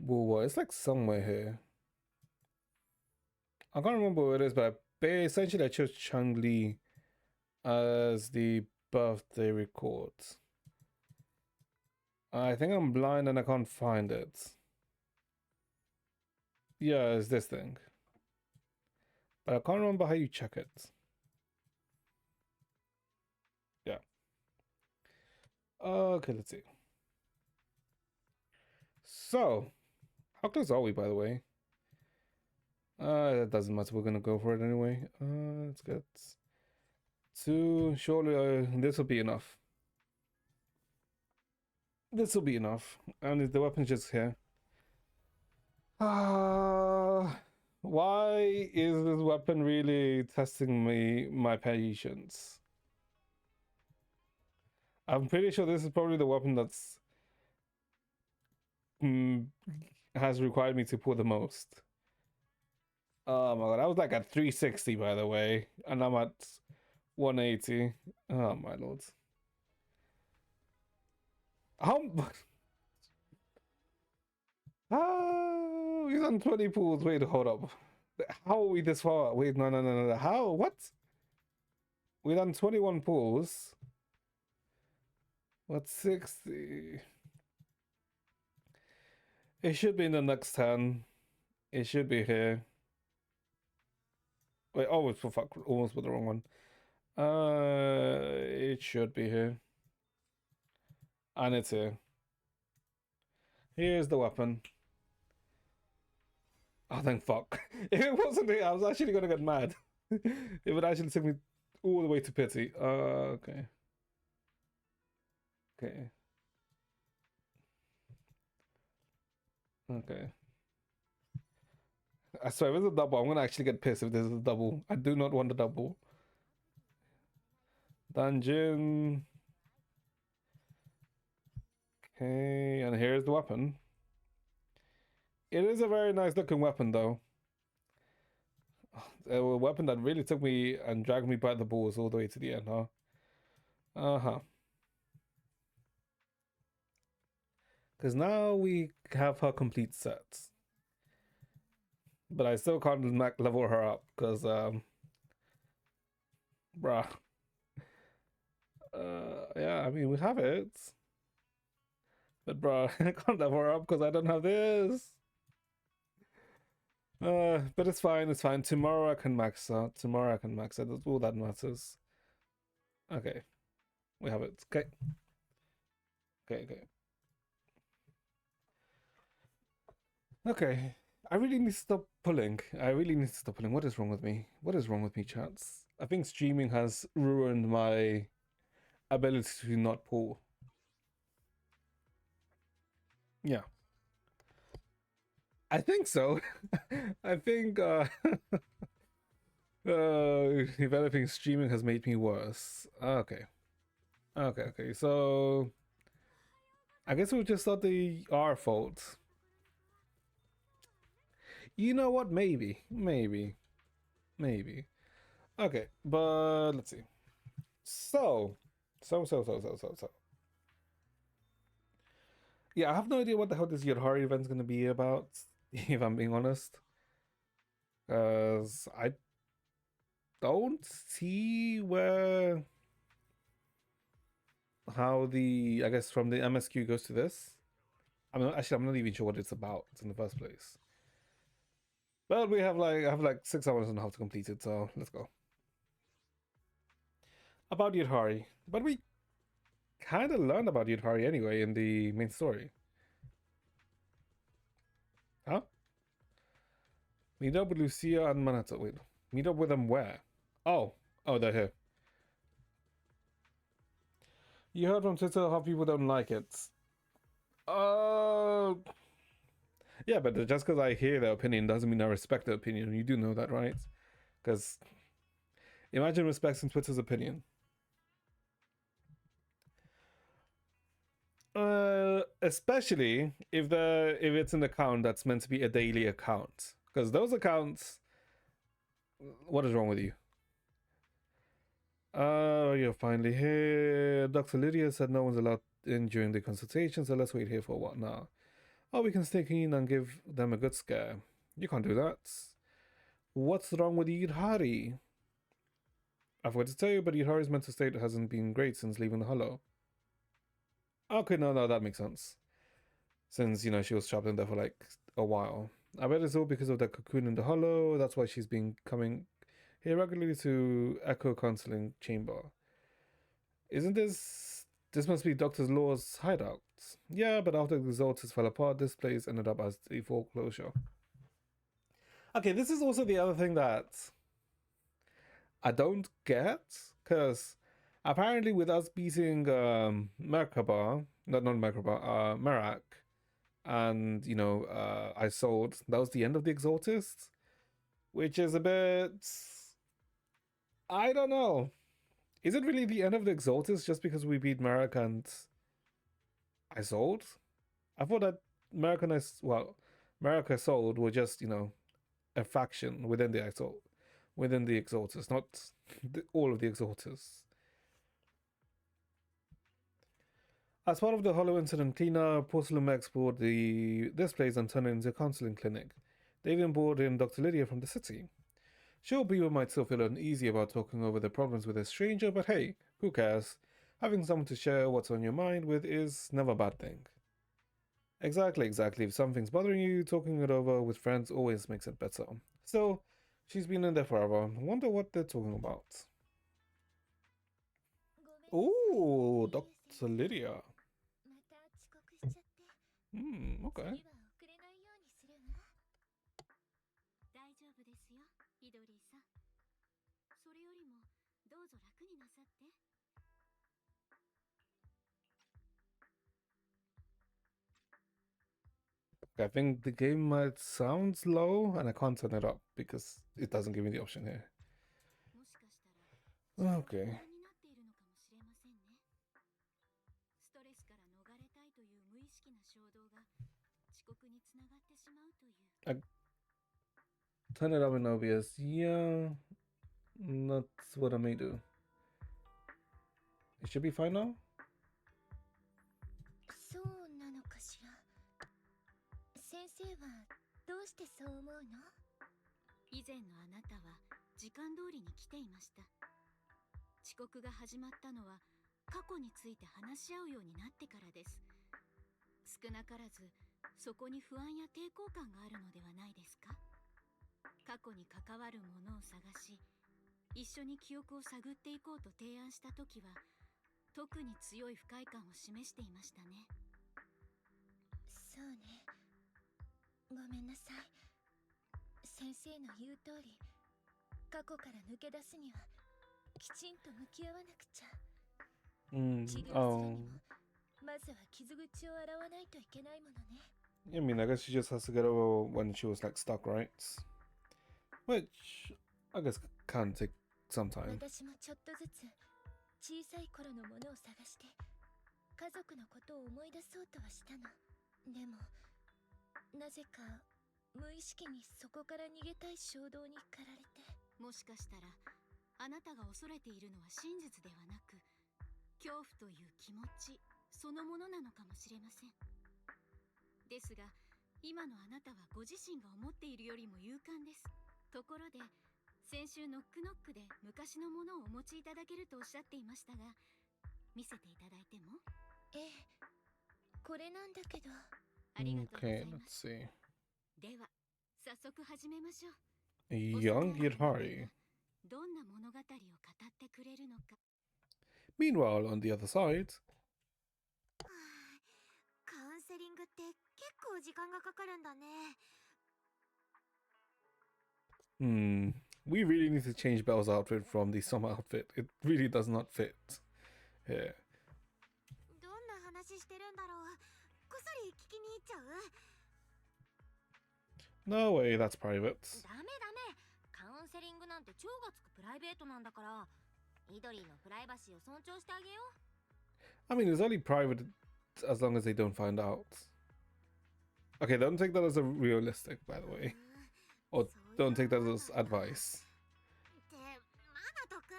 Speaker 1: Wuwa? It's like somewhere here. I can't remember where it is, but essentially I chose Chun-Li as the birthday record. I think I'm blind and I can't find it. Yeah, it's this thing. But I can't remember how you check it. Yeah. Okay, let's see. So, how close are we, by the way? It doesn't matter. We're gonna go for it anyway. Let's get 2. Surely this will be enough. This will be enough. And the weapon's just here. Why is this weapon really testing my patience? I'm pretty sure this is probably the weapon that's has required me to pull the most. Oh my god, I was like at 360 by the way, and I'm at 180. Oh my lord. How? Oh, he's on 20 pools. Wait, hold up. How are we this far? Wait, no, no, no, no. How? What? We done 21 pools. What's 60? It should be in the next 10. It should be here. Wait, oh, fuck, almost put the wrong one. It should be here. And it's here. Here's the weapon. Oh, thank fuck. If it wasn't it, I was actually gonna get mad. It would actually take me all the way to pity. Okay. Okay. Okay. I swear, if it's a double, I'm gonna actually get pissed if there's a double. I do not want a double. Dungeon. Okay, and here's the weapon. It is a very nice looking weapon, though. A weapon that really took me and dragged me by the balls all the way to the end, huh? Uh-huh. Because now we have her complete set. But I still can't level her up, because, bruh. Yeah, I mean, we have it. But, bruh, I can't level her up because I don't have this. But it's fine, it's fine. Tomorrow I can max out. Tomorrow I can max out. That's all that matters. Okay. We have it. Okay. Okay. Okay. I really need to stop pulling. I really need to stop pulling. What is wrong with me? What is wrong with me, chats? I think streaming has ruined my ability to not pull. Yeah. I think so. I think developing streaming has made me worse. Okay. Okay. So I guess we'll just start the our fault. You know what? Maybe. Okay, but let's see. So. Yeah, I have no idea what the hell this Yodhari event's gonna be about, if I'm being honest. Because I don't see how the, I guess, from the MSQ goes to this. I'm not even sure what it's about in the first place. But I have like 6 hours and a half to complete it, so let's go. About Yodhari. But we kind of learned about Yodhari anyway in the main story. Huh? Meet up with Lucia and Manata. Wait, meet up with them where? Oh, they're here. You heard from Twitter how people don't like it. Yeah, but just because I hear their opinion doesn't mean I respect their opinion. You do know that, right? Because imagine respecting Twitter's opinion. Especially if it's an account that's meant to be a daily account, because those accounts. What is wrong with you? You're finally here. Dr. Lydia said no one's allowed in during the consultation, so let's wait here for a while now. Oh, we can sneak in and give them a good scare. You can't do that. What's wrong with Yudhari? I forgot to tell you, but Yudhari's mental state hasn't been great since leaving the Hollow. Okay, no, that makes sense. Since, she was trapped in there for like a while. I bet it's all because of that cocoon in the Hollow. That's why she's been coming here regularly to Echo Counseling Chamber. Isn't this must be Dr. Law's hideout? Yeah, but after the Exalters fell apart, this place ended up as the foreclosure. Okay, this is also the other thing that I don't get, because apparently with us beating Merkaba, not Merkaba, Merak, and I sold, that was the end of the Exaltists, which is a bit, I don't know. Is it really the end of the Exaltists just because we beat Merak and I sold? I thought that Merak and Isolde were just, a faction within the Exaltists, not all of the Exaltists. As part of the Hollow incident cleanup, Porcelain Mech explored this place and turned it into a counseling clinic. They even brought in Dr. Lydia from the city. Sure, people might still feel uneasy about talking over their problems with a stranger, but hey, who cares? Having someone to share what's on your mind with is never a bad thing. Exactly. If something's bothering you, talking it over with friends always makes it better. Still, she's been in there forever. Wonder what they're talking about. Ooh, Dr. Lydia. Okay. I think the game might sound low and I can't turn it up because it doesn't give me the option here.
Speaker 4: もしかしたら
Speaker 1: Okay.
Speaker 4: になっているのかもしれませんね。ストレスから逃れたいという無意識な衝動が遅刻につながってしまうという。
Speaker 1: Turn it up in OBS. Yeah, that's what I may do. It should be fine now.
Speaker 3: そうなのかしら。先生はどうしてそう思うの？
Speaker 4: 以前のあなたは時間通りに来ていました。遅刻が始まったのは過去について話し合うようになってからです。少なからずそこに不安や抵抗感があるのではないですか？過去に関わるものを探し、一緒に記憶を探っていこうと提案した時は特に強い不快感を示していましたね。
Speaker 3: そうね。ごめんなさい。先生の言う通り、過去から抜け出すにはきちんと向き合わなくちゃ。治療するにも、まずは傷口を洗わないといけないものね。
Speaker 1: I mean, I guess she just has to get over when she was like stuck, right? Which I guess can take some time.
Speaker 3: 私もちょっとずつ小さい頃のものを探して家族のことを思い出そうとはしたの。でもなぜか無意識にそこから逃げたい衝動に駆られて。
Speaker 4: もしかしたらあなたが恐れているのは真実ではなく、恐怖という気持ちそのものなのかもしれません。ですが今のあなたはご自身が思っているよりも勇敢です。ところで先週ノックノックで昔のものをお持ちいただけるとおっしゃっていましたが、見せていただいても？
Speaker 3: ええ、これなんだけど。
Speaker 4: ありがとうござい
Speaker 1: Okay,
Speaker 4: ま
Speaker 1: let's
Speaker 4: す。
Speaker 1: see.
Speaker 4: では早速始めましょう。
Speaker 1: A young Yidhari.
Speaker 4: どんな物語を語ってくれるのか。
Speaker 1: Meanwhile, on the other side,
Speaker 3: カウンセリングって結構時間がかかるんだね。
Speaker 1: we really need to change Belle's outfit from the summer outfit. It really does not fit here.
Speaker 3: どんな話してるんだろう。こっそり聞きに行っちゃう？
Speaker 1: No way, that's private.
Speaker 3: ダメダメ。カウンセリングなんて超がつくプライベートなんだから。イドリーのプライバシーを尊重してあげよう。
Speaker 1: I mean, it's only private as long as they don't find out. Okay, don't take that as a realistic, by the way. Or don't take that as advice.
Speaker 3: ってマナト君、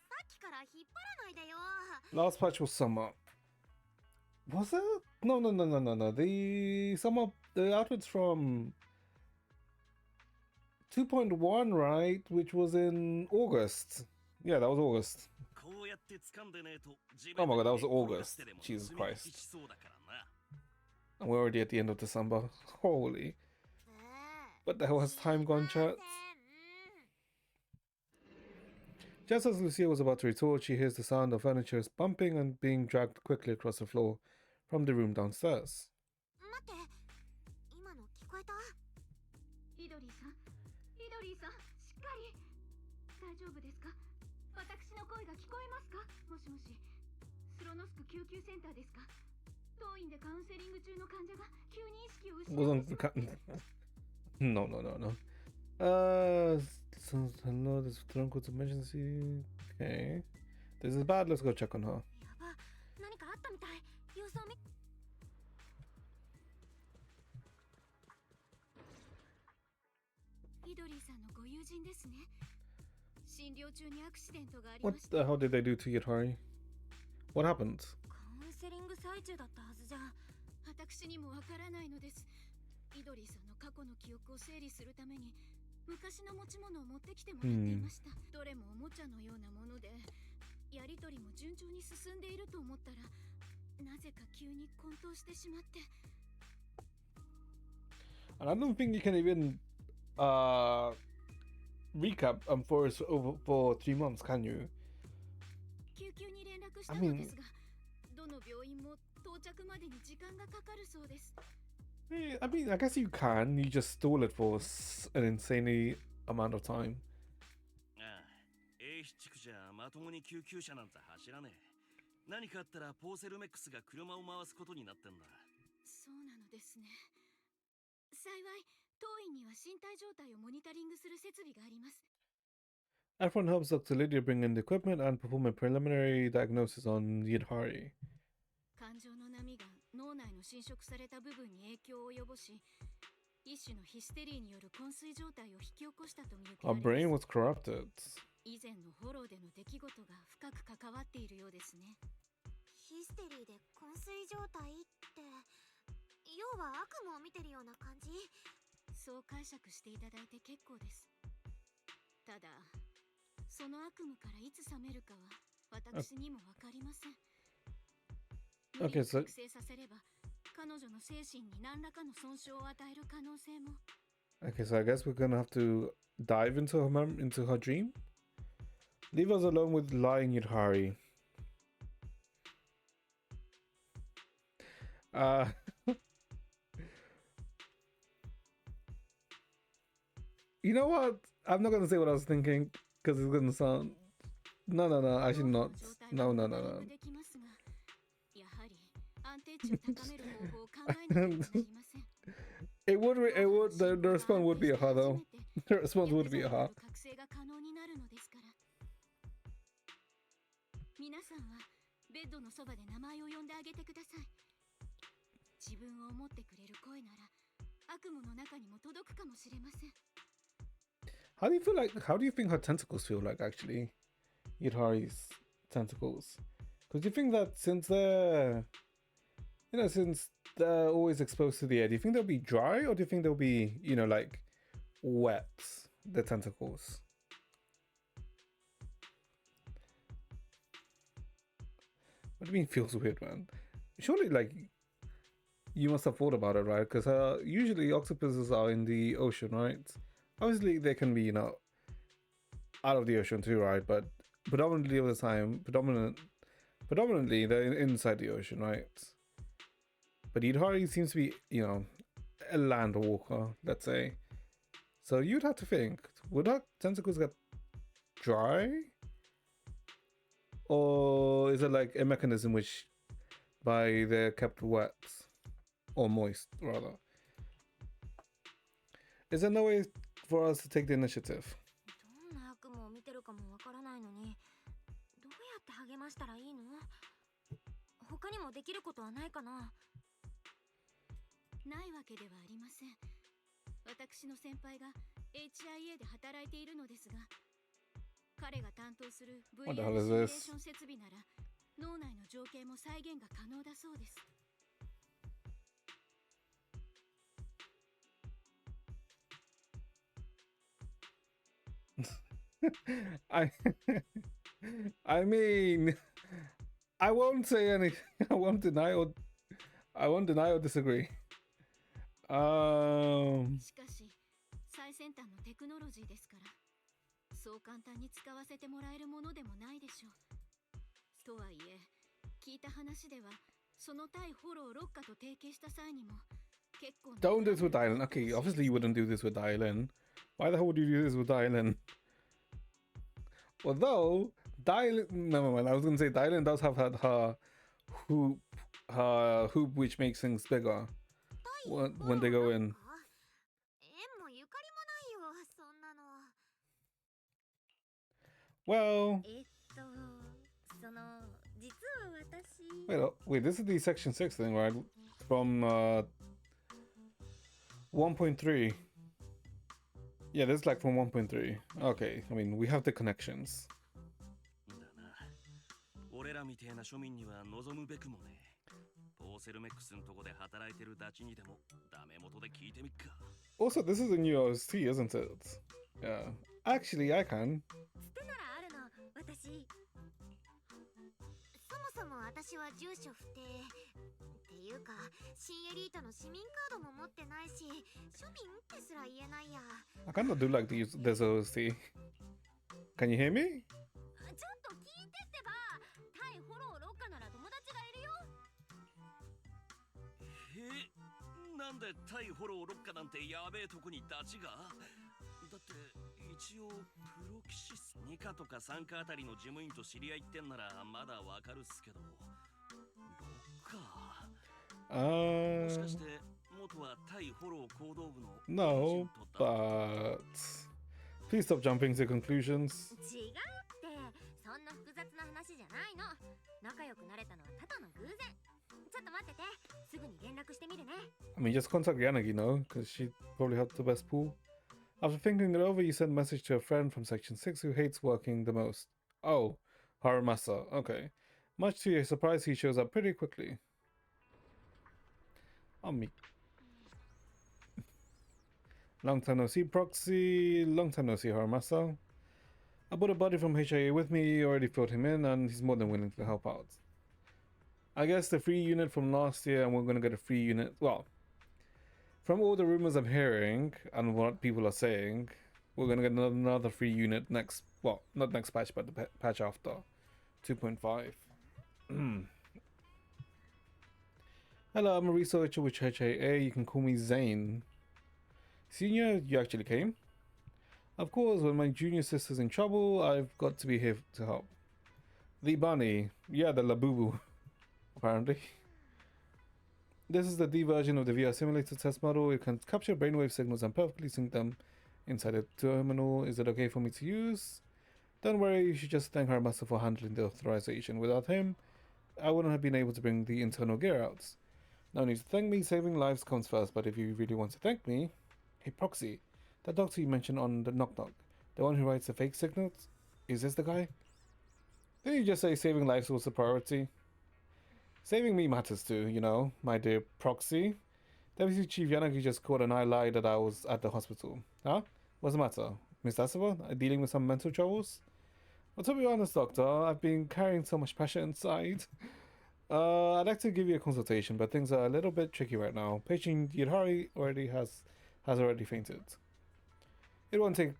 Speaker 3: さっきから引っ張らないでよ。
Speaker 1: Last patch was summer. Was it? No. The summer, the outfits from 2.1, right? Which was in August. Yeah, that was August. Oh my god, that was August. Jesus Christ. And we're already at the end of December. Holy. What the hell has time gone, chat? Just as Lucia was about to retort, she hears the sound of furniture bumping and being dragged quickly across the floor from the room downstairs.
Speaker 3: 待って、今の聞こえた？
Speaker 4: イドリーさん、イドリーさん、しっかり。大丈夫ですか？私の声が聞こえますか？もしもし、スロノスク救急センターですか？当院でカウンセリング中の患者が急に意識を失ってしまい。
Speaker 1: No. Hello, this is Trunco's emergency. Okay. This is bad, let's go check on her.
Speaker 3: やば、何かあったみたい。様子を見。
Speaker 4: イドリーさんのご友人ですね。診療中にアクシデントがあり
Speaker 1: What
Speaker 4: ました。
Speaker 1: the hell did they do to Yatari? What happened?
Speaker 3: カウンセリング最中だったはずじゃ。
Speaker 4: 私にもわからないのです。イドリーさんの過去の記憶を整理するために昔の持ち物を持ってきてもらっていました。どれもおもちゃのようなもので、やりとりも順調に進んでいると思ったら、なぜか急に混沌してしまって。
Speaker 1: And I don't think you can even recap for 3 months, can you?
Speaker 4: 救急に連絡したのですが、どの病院も到着までに時間がかかるそうです。
Speaker 1: I mean, I guess you can. You just stall it for an insanely amount of time.
Speaker 5: A 地区じゃまともに救急車なんて走らねえ。何かあったらポーセルメックスが車を回すことになってんだ。
Speaker 4: そうなのですね。幸い当院には身体状態をモニタリングする設備があります。
Speaker 1: Everyone helps Dr. Lydia bring in the equipment and perform a preliminary diagnosis on Yidhari.
Speaker 4: 感情の波が脳内の侵食された部分に影響を及ぼし、一種のヒステリーによる昏睡状態を引き起こしたと見受け
Speaker 1: Our
Speaker 4: ら
Speaker 1: brain
Speaker 4: れます。
Speaker 1: was corrupted.
Speaker 4: 以前のフォローでの出来事が深く関わっているようですね。
Speaker 3: ヒステリーで昏睡状態って要は悪夢を見てるような感じ？
Speaker 4: そう解釈していただいて結構です。ただその悪夢からいつ覚めるかは私にも分かりません。無理
Speaker 1: Okay,
Speaker 4: に
Speaker 1: so
Speaker 4: 覚醒させれば彼女の精神に何らかの損傷を与える可能性も。
Speaker 1: okay, so I guess we're gonna have to dive into into her dream. Leave us alone with lying Yidhari. You know what? I'm not gonna say what I was thinking because it's gonna sound. No, no, no. I should not. No, no, no, no.
Speaker 4: できますが、やはり安定値を高める方法を考えなければなりません。
Speaker 1: It would. The response would be a ha though. The response would be a ha.
Speaker 4: 覚醒が可能になるのですから。皆さんはベッドのそばで名前を呼んであげてください。自分を思ってくれる声なら悪夢の中にも届くかもしれません。
Speaker 1: How do you feel like? How do you think her tentacles feel like actually? Yidhari's tentacles. Because you think that since since they're always exposed to the air, do you think they'll be dry or do you think they'll be, like wet? The tentacles. What do you mean feels weird, man? Surely, like, you must have thought about it, right? Because usually octopuses are in the ocean, right? Obviously, they can be, out of the ocean too, right? But predominantly of the time, predominantly they're inside the ocean, right? But Yidhari seems to be, a land walker, let's say. So you'd have to think, would her tentacles get dry? Or is it like a mechanism which by they're kept wet or moist rather? Is there no way for us to take the initiative?
Speaker 3: どんな悪夢を見てるかもわからないのに、どうやって励ましたらいいの？他にもできることはないかな？
Speaker 4: ないわけではありません。私の先輩が HIA で働いているのですが、彼が担当する VR シ
Speaker 1: What the hell
Speaker 4: ミ
Speaker 1: is
Speaker 4: ュレー
Speaker 1: this?
Speaker 4: ション設備なら脳内の情景も再現が可能だそうです。
Speaker 1: I I mean, I won't say anything. I won't deny or disagree.
Speaker 4: しかし最先端のテクノロジーですから、そう簡単に使わせてもらえるものでもないでしょう。とはいえ、聞いた話ではその対フォローロッカと提携した際にも結構な
Speaker 1: Don't do this with Dylan. Okay, obviously you wouldn't do this with Dylan. Why the hell would you do this with Dylan? Although Dylan, never mind. I was gonna say Dylan does have had her hoop, which makes things bigger when they go in.
Speaker 3: 縁もゆかりもないよ、そんなの。
Speaker 1: Well,
Speaker 3: その実は私。
Speaker 1: wait. This is the section 6 thing, right? From 1.3. Yeah, this is like from 1.3. Okay, I mean we have the connections.
Speaker 5: だな。俺らみてえな庶民には望むべくもね。ポーセルメックスのとこで働いてるダチにでもダメ元で聞いてみっか。
Speaker 1: Also, this is a new OST, isn't it? Yeah. Actually, I can.
Speaker 3: つてならあるの、私。そもそも私は住所不定。っていうか、新エリートの市民カードも持ってないし、庶民ってすら言えないや。
Speaker 1: I kind of do like this OST. Can you hear me?
Speaker 3: ちょっと聞いてってば。対フォローロッカなら友達がいるよ。
Speaker 5: なんで対フォローロッカなんてやべえとこにダチが？だって一応プロキシス2課とか3課あたりの事務員と知り合いってんならまだわかるっすけど、ロッカーもしかして元は対フォロー行動
Speaker 1: No, but please stop jumping to conclusions.
Speaker 3: 違うってそんな複雑な話じゃないの。仲良くなれたのはただの偶然。ちょっと待ってて、すぐに連絡してみるね。
Speaker 1: I mean, just contact Yanagi, no? Because she probably had the best pool. After thinking it over, you send a message to a friend from Section 6 who hates working the most. Oh, Haramasa. Okay. Much to your surprise, he shows up pretty quickly. Oh, me. Long time no see, Proxy. Long time no see, Haramasa. I brought a buddy from HIA with me, already filled him in, and he's more than willing to help out. I guess the free unit from last year, and we're going to get a free unit. Well, from all the rumors I'm hearing and what people are saying, we're going to get another free unit next. Well, not next patch, but the patch after 2.5. Hello, I'm a researcher with HIA. You can call me Zane. Senior, you actually came? Of course, when my junior sister's in trouble, I've got to be here to help. The bunny. Yeah, the Labubu. Apparently. This is the D version of the VR simulator test model. It can capture brainwave signals and perfectly sync them inside a terminal. Is it okay for me to use? Don't worry, you should just thank Haramasa for handling the authorization. Without him, I wouldn't have been able to bring the internal gear out. No need to thank me, saving lives comes first, but if you really want to thank me... Hey Proxy, that doctor you mentioned on the Knock Knock, the one who writes the fake signals? Is this the guy? Didn't you just say saving lives was a priority? Saving me matters too, you know, my dear Proxy. Deputy Chief Yanagi just caught an eye lie that I was at the hospital. Huh? What's the matter? Miss Asaba, dealing with some mental troubles? Well, to be honest, Doctor, I've been carrying so much passion inside. I'd like to give you a consultation, but things are a little bit tricky right now. Patient Yidhari has already fainted. It won't take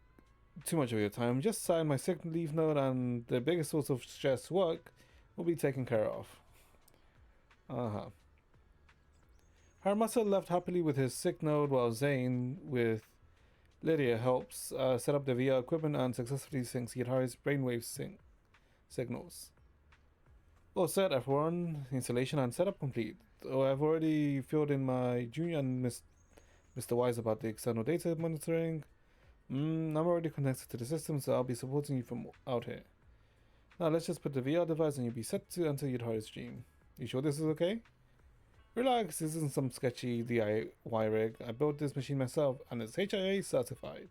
Speaker 1: too much of your time. Just sign my sick leave note and the biggest source of stress work will be taken care of. Haramasa left happily with his sick note while Zane, with Lydia, helps set up the VR equipment and successfully syncs Yidhari's brainwave signals. All set, F1, installation and setup complete. I've already filled in my junior and Mr. Wise about the external data monitoring. I'm already connected to the system, so I'll be supporting you from out here. Now let's just put the VR device and you'll be set to enter Yidhari's dream. You sure this is okay? Relax, this isn't some sketchy DIY rig. I built this machine myself and it's HIA certified.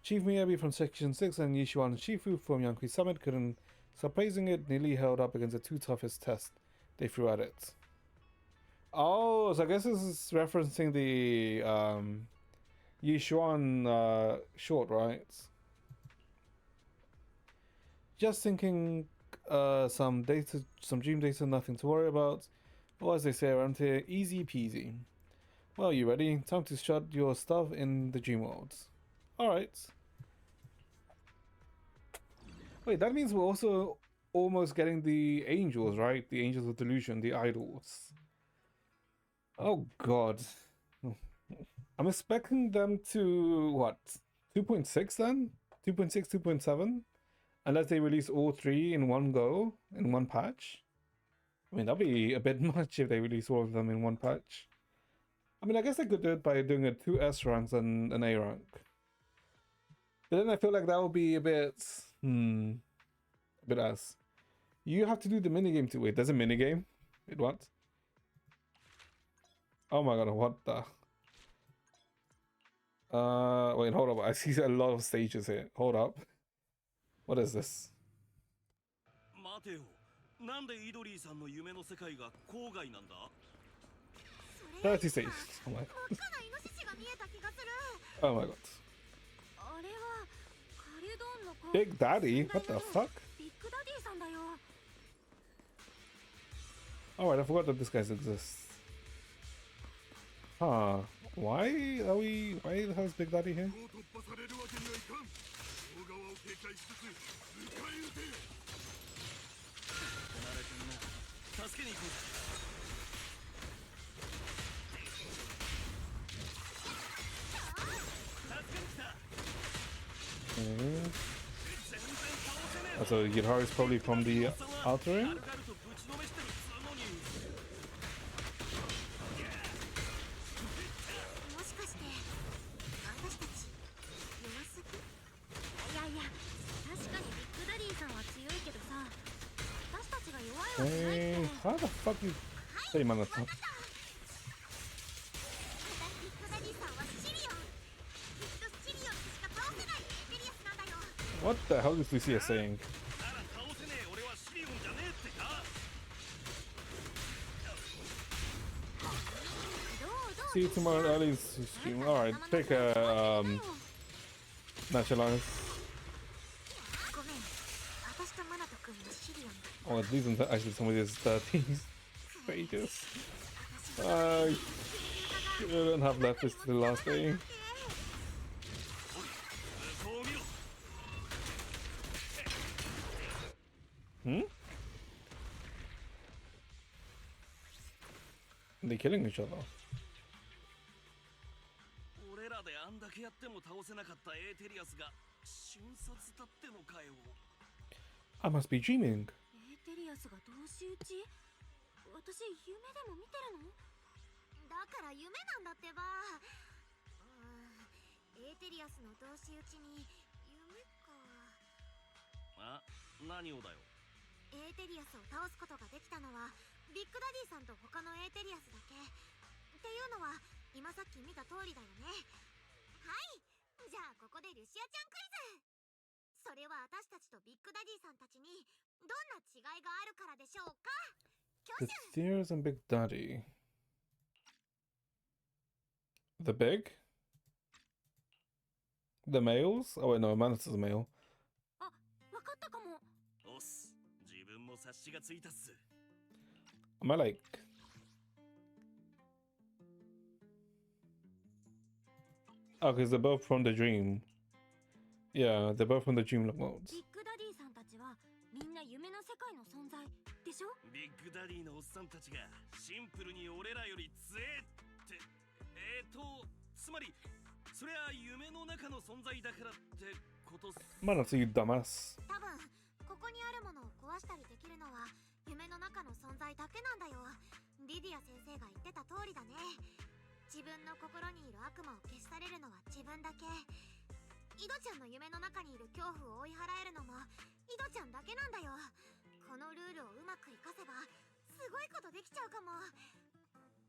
Speaker 1: Chief Miyabi from Section 6 and Yishuan Shifu from Yankee Summit couldn't stop praising it, nearly held up against the two toughest tests they threw at it. Oh, so I guess this is referencing the Yishuan short, right? Just thinking some dream data, nothing to worry about. Or as they say around here, easy peasy. Well, you ready? Time to shut your stuff in the dream world. Alright. Wait, that means we're also almost getting the angels, right? The angels of delusion, the idols. Oh god. I'm expecting them to, what? 2.6 then? 2.6, 2.7? Unless they release all three in one go, in one patch. I mean, that'd be a bit much if they release all of them in one patch. I mean, I guess they could do it by doing a 2 S ranks and an A rank. But then I feel like that would be a bit... a bit ass. You have to do the minigame too. Wait, there's a minigame? Wait, what? Oh my god, what the... wait, hold up. I see a lot of stages here. Hold up. What is this?
Speaker 5: 待てよ。なんでイドリーさんの夢の世界が郊外なんだ?
Speaker 1: 30 stages. Oh my god. Oh my god. Big Daddy? What the fuck? Alright, I forgot that this guy exists. Huh. Why has Big Daddy here? 助けに行こう。So Yidhari is probably from the outer ring? Hey, how the fuck you say man that's not?
Speaker 3: ビッグダディさんはシリオン。きっとシリオンしか倒せないエーテリアスなんだよ。
Speaker 1: What the hell is Lucia saying?
Speaker 5: なら倒せねえ俺はシリオンじゃねえってか。
Speaker 1: See you tomorrow at Ali's stream. Alright, take a naturalize.
Speaker 3: ごめん、私とマナト君もシリオンだ。
Speaker 1: Oh, these are actually some of his 30s pages. I shouldn't have left this to the last day.
Speaker 5: 向こうを見ろ。
Speaker 1: Hmm? Are they killing each other?
Speaker 5: 俺らであんだけやっても倒せなかったエーテリアスが瞬殺だってのかよ。
Speaker 1: I must be dreaming.
Speaker 4: エーテリアスが同士討ち？私夢でも見てるの？
Speaker 3: だから夢なんだってば。エーテリアスの同士討ちに夢か。
Speaker 5: あ、何をだよ。
Speaker 3: エーテリアスを倒すことができたのはビッグダディさんと他のエーテリアスだけっていうのは今さっき見た通りだよね。はい、じゃあここでルシアちゃんクイズ。それは私たちとビッグダディさんたちにどんな違いがあるからでしょうか。挙
Speaker 1: The
Speaker 3: 手。
Speaker 1: Theers and Big Daddy. The Big? The males? Oh wait, no, Manus is a male.
Speaker 4: あ、わかったかも。
Speaker 5: おっす、自分も察しがついたっす。
Speaker 1: Am I like... Oh, because they're both from the dream. Yeah, they're both from the dream worlds.
Speaker 4: ビッグダディさんたちはみんな夢の世界の存在でしょ？
Speaker 5: ビッグダディのおっさんたちがシンプルに俺らより強えってつまりそりゃ夢の中の存在だからってことっす。
Speaker 1: Manus, you dumbass.
Speaker 3: 多分ここにあるものを壊したりできるのは夢の中の存在だけなんだよ。リディア先生が言ってた通りだね。自分の心にいる悪魔を消し去れるのは自分だけ。イドちゃんの夢の中にいる恐怖を追い払えるのもイドちゃんだけなんだよ。このルールをうまく活かせばすごいことできちゃうかも。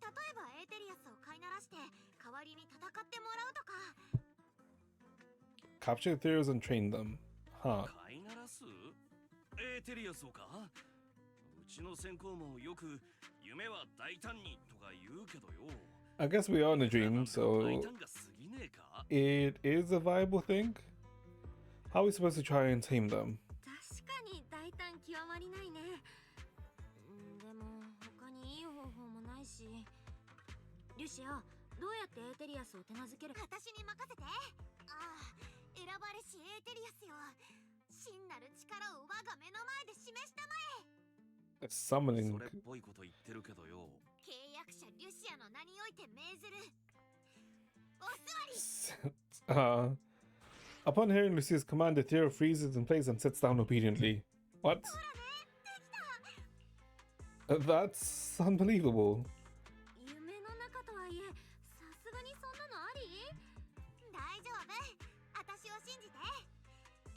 Speaker 3: 例えばエーテリアスを飼いならして代わりに戦ってもらうとか。
Speaker 1: Capture the Theers and train them. Huh.
Speaker 5: 飼いならすエーテリアスをか。うちの先行もよく夢は大胆にとか言うけどよ。
Speaker 1: I guess we are in a dream,
Speaker 5: 大
Speaker 1: so
Speaker 5: 胆が過ぎねえか。
Speaker 1: it is a viable thing. How are we supposed to try and tame them?
Speaker 4: 確かに大胆極まりないね。でも他にいい方法もないし。リュシア、どうやってエーテリアスを手なずける？
Speaker 3: 私に任せて。ああ、選ばれしエーテリアスよ。真なる力を我が目の前で示したまえ。
Speaker 1: Summoning.
Speaker 5: それっぽいこと言ってるけどよ。
Speaker 3: 契約者リュシアの名において命ずる。お座り。
Speaker 1: Upon hearing Lucia's command, the Theer freezes in place and sits down obediently. What? That's unbelievable.
Speaker 4: 夢の中とはいえ、さすがにそんなのあり？
Speaker 3: 大丈夫。私を信じて。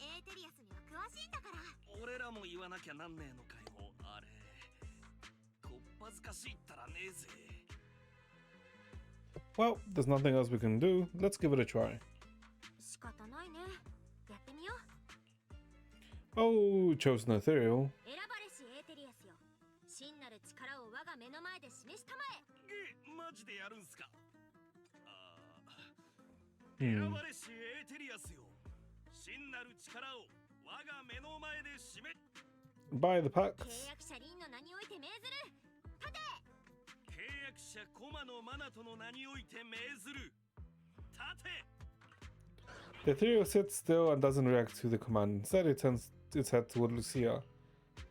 Speaker 3: エーテリアスには詳しいんだから。
Speaker 5: 俺らも言わなきゃなんねえのかよ。あれこっぱずかしいったらねえぜ。
Speaker 1: Well, there's nothing else we can do. Let's give it a try.
Speaker 4: 仕方ないね。やってみよう。
Speaker 1: Oh, chosen ethereal.
Speaker 4: 選ばれしエーテリアスよ。真なる力を我が目の前で示したまえ。
Speaker 5: マジでやるんすか。選ばれしエーテリアスよ。真なる力を我が目の前で示。
Speaker 1: Buy the
Speaker 4: 契
Speaker 1: packs.
Speaker 4: 約者リンの名において命ずる。立て。
Speaker 5: 契約者コマのマナトの名において命ずる。立て。
Speaker 1: The ethereal sits still and doesn't react to the command. Instead, it turns its head toward Lucia.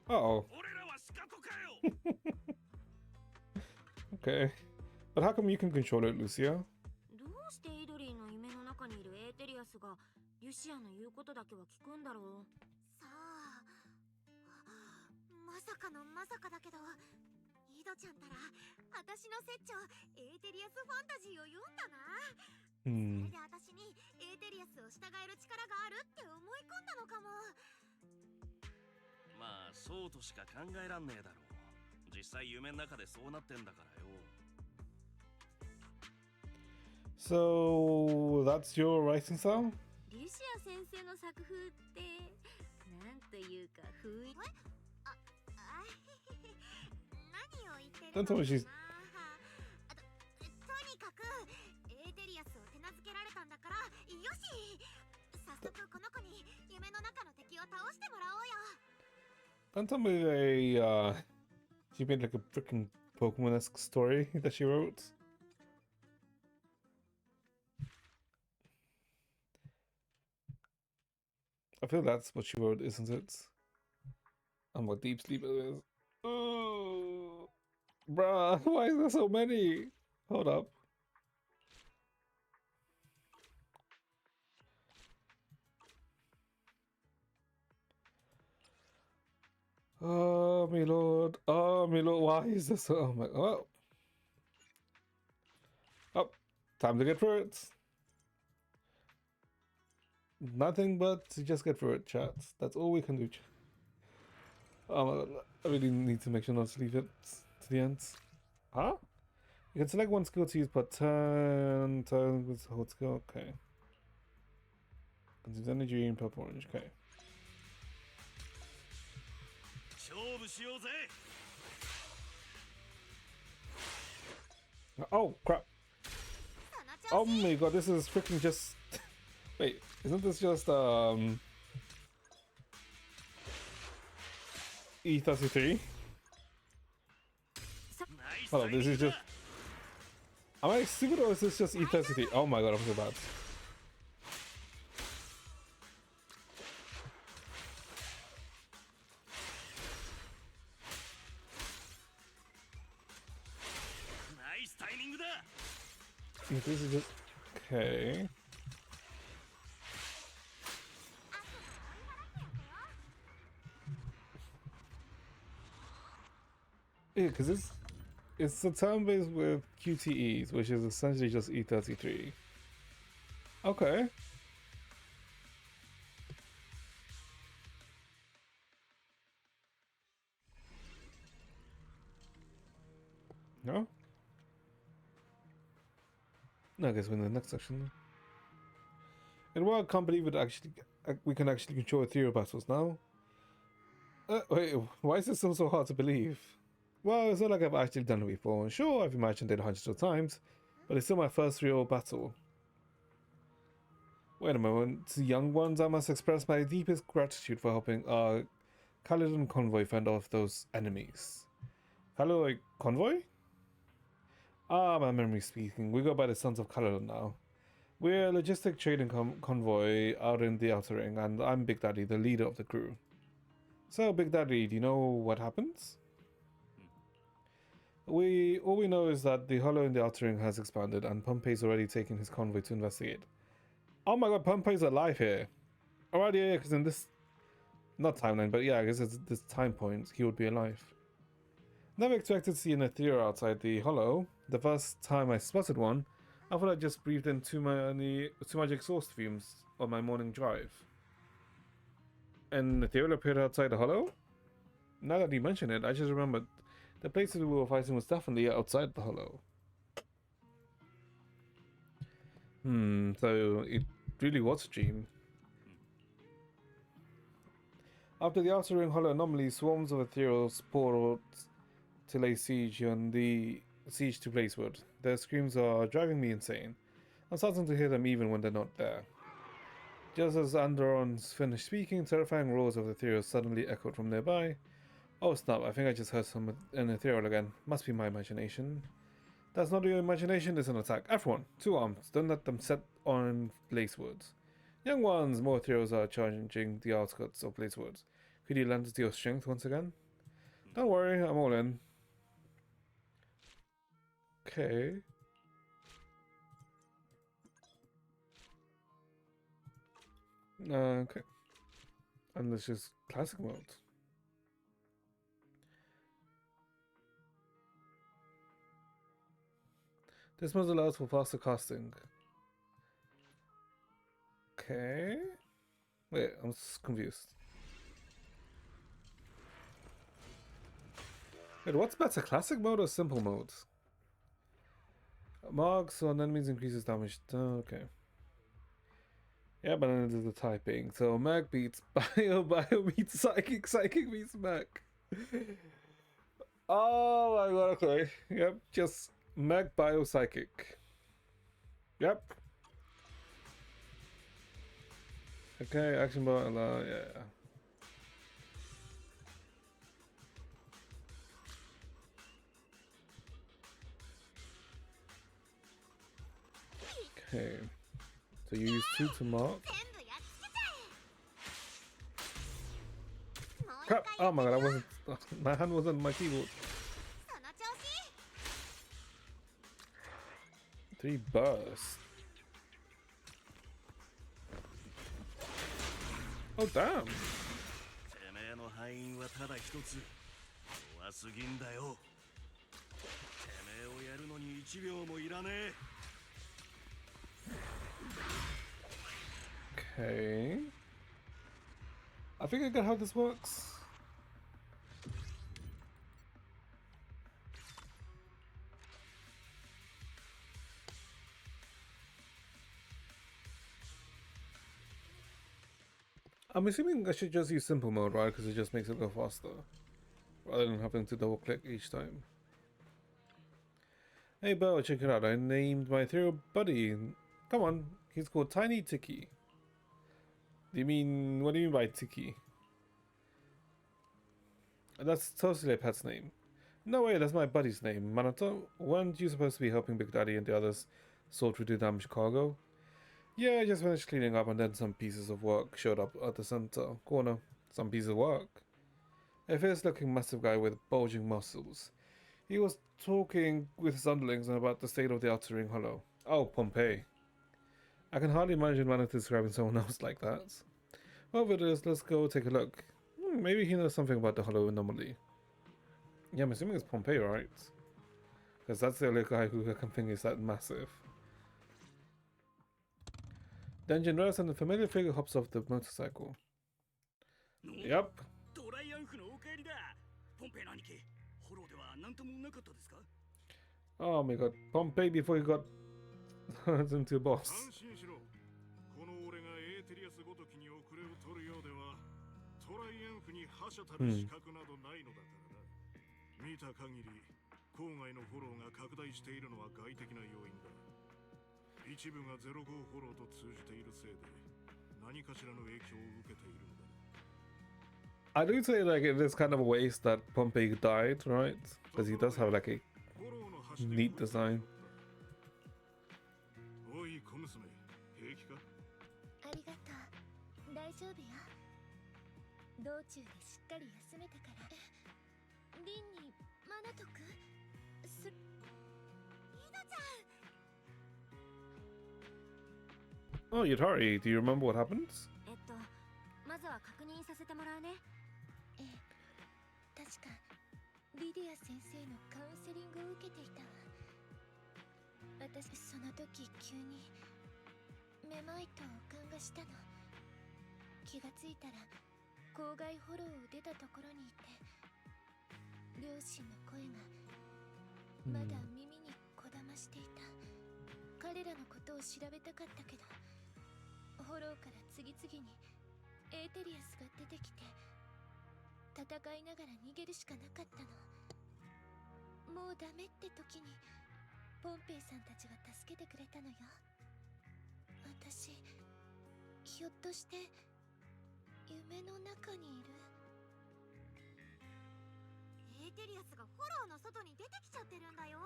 Speaker 1: Uh-oh.
Speaker 5: 俺らはシカトかよ。
Speaker 1: Okay. But how come you can control it, Lucia?
Speaker 4: どうしてイドリーの夢の中にいるエーテリアスがリュシアの言うことだけは聞くんだろう。
Speaker 3: さあ、まさかのまさかだけど、イドちゃんたら私の説長エーテリアスファンタジーを読んだな。それで私にエーテリアスを従える力があるって思い込んだのかも。
Speaker 5: まあそうとしか考えらんねえだろう。実際夢の中でそうなってんだからよ。
Speaker 1: So that's your writing style?
Speaker 4: リュシア先生の作風ってなんというか雰囲気
Speaker 3: 何を言ってる
Speaker 1: Don't
Speaker 3: の
Speaker 1: tell
Speaker 3: か
Speaker 1: me she's
Speaker 3: な。とにかくエーテリアスを手なずけられたんだからよし、早速この子に夢の中の敵を倒してもらおうよ。
Speaker 1: Don't tell me she made like a freaking Pokemon-esque story that she wrote. I feel that's what she wrote, isn't it? I'm what Deep Sleep is. Ooh, bruh, why is there so many? Hold up. Oh, my lord. Oh, my lord. Why is this so... Oh, my... Oh. Oh, time to get through it. Nothing but to just get through it, chat. That's all we can do. Oh my god. I really need to make sure not to leave it to the end. Huh? You can select one skill to use per turn with hold skill. Okay. Consumes energy in purple orange. Okay.
Speaker 5: 勝負しようぜ。
Speaker 1: Oh, crap.
Speaker 3: その
Speaker 1: Oh
Speaker 3: 調子。
Speaker 1: my god, this is freaking just... Wait, isn't this just, E33?
Speaker 5: ナイス
Speaker 1: Hold
Speaker 5: タ
Speaker 1: on,
Speaker 5: イミ
Speaker 1: this
Speaker 5: ン
Speaker 1: is
Speaker 5: グだ。
Speaker 1: just... Am I stupid or is this just E33? Oh my god, I'm so bad. Yeah, this is just... Okay. Yeah, because it's a turn based with QTEs, which is essentially just E33. Okay. No? No, I guess we're in the next section. And well, I can't believe it actually we can actually control ethereal battles now. Wait, why is this so hard to believe? Well, it's not like I've actually done it before. Sure, I've imagined it hundreds of times, but it's still my first real battle. Wait a moment, to young ones, I must express my deepest gratitude for helping our Caledon convoy fend off those enemies. Caledon convoy? Ah, my memory speaking. We go by the Sons of Caledon now. We're a logistic trading convoy out in the Outer Ring, and I'm Big Daddy, the leader of the crew. So, Big Daddy, do you know what happens? All we know is that the Hollow in the Outer Ring has expanded, and Pompey's already taken his convoy to investigate. Oh my god, Pompey's alive here! Alright, yeah, because in this... Not timeline, but yeah, I guess it's this time point, he would be alive. Never expected to see an ethereal outside the Hollow. The first time I spotted one, I thought I just breathed in too much exhaust fumes on my morning drive. An ethereal appeared outside the Hollow? Now that you mention it, I just remembered the place we were fighting was definitely outside the Hollow. So it really was a dream. After the Outer Ring Hollow anomaly, swarms of ethereals poured out to lay siege on the siege to Blazewood. Their screams are driving me insane. I'm starting to hear them even when they're not there. Just as Andron's finished speaking, terrifying roars of ethereals suddenly echoed from nearby. Oh snap, I think I just heard an ethereal again. Must be my imagination. That's not your imagination, it's an attack. Everyone, 2 arms, don't let them set on Blazewood. Young ones, more ethereals are charging the outskirts of Blazewood. Could you lend us your strength once again? Don't worry, I'm all in. Okay. Okay. And this is classic mode. This mode allows for faster casting. Okay. Wait, I'm confused. Wait, what's better, classic mode or simple mode? Marks on enemies increases damage. Oh, okay. Yeah, but then there's the typing. So Mag beats Bio, Bio beats Psychic, Psychic beats Mag. Oh my god, okay. Yep, just Mag, Bio, Psychic. Yep. Okay, action button, yeah. Okay. So you use 2 to mark.
Speaker 3: 全部やっつけちゃえ。もう一
Speaker 1: Crap!
Speaker 3: 回
Speaker 1: Oh my god, I wasn't. My hand was on my keyboard.
Speaker 3: その調子。
Speaker 1: 3 burst. Oh damn!
Speaker 5: てめえの敗因はただ一つ。怖すぎんだよ。てめえをやるのに1秒もいらねえ。
Speaker 1: Okay. I think I get how this works. I'm assuming I should just use simple mode, right? Because it just makes it go faster. Rather than having to double click each time. Hey Bo, check it out. I named my ethereal buddy. Come on, he's called Tiny Tiki. What do you mean by Tiki? That's totally a pet's name. No way, that's my buddy's name. Manato, weren't you supposed to be helping Big Daddy and the others sort through the damaged cargo? Yeah, I just finished cleaning up and then some pieces of work showed up at the center corner. Some pieces of work? A fierce-looking massive guy with bulging muscles. He was talking with his underlings about the state of the Outer Ring Hollow. Oh, Pompeii. I can hardly imagine Manato describing someone else like that. Whatever it is, let's go take a look. Maybe he knows something about the Hollow anomaly. Yeah, I'm assuming it's Pompeii, right? Because that's the only guy who I can think is that massive. The engine revs and the familiar figure hops off the motorcycle. Yep.
Speaker 5: トライアンフのお帰りだ。ポンペイの兄貴、ホローでは何ともなかったですか？
Speaker 1: Oh my god. Pompeii before he got turned into a boss.
Speaker 2: 安心しろ。この俺がエーテリアスごときに遅れを取るようでは、トライアンフに覇者たる資格などないのだからな。見た限り、郊外のフォローが拡大しているのは外的な要因だ。一部が05フォローと通じているせいで、何かしらの影響を受けているんだ。
Speaker 1: I do say like it is kind of a waste that Pompey died, right? Because he does have like a neat design.
Speaker 2: おい小娘、平気か？
Speaker 3: ありがとう。大丈夫よ。道中でしっかり休めたから。リンにマナトク？イドちゃん。
Speaker 1: Oh, Yutari, do you remember what happened?
Speaker 3: まずは確認させてもらうね。ええ、確かリディア先生のカウンセリングを受けていたわ。私その時急にめまいと悪感がしたの。気がついたら郊外フォローを出たところにいて、両親の声がまだ耳にこだましていた。彼らのことを調べたかったけど、フォローから次々にエーテリアスが出てきて、戦いながら逃げるしかなかったの。もうダメって時にポンペイさんたちが助けてくれたのよ。私、ひょっとして夢の中にいる？エーテリアスがフォローの外に出てきちゃってるんだよ。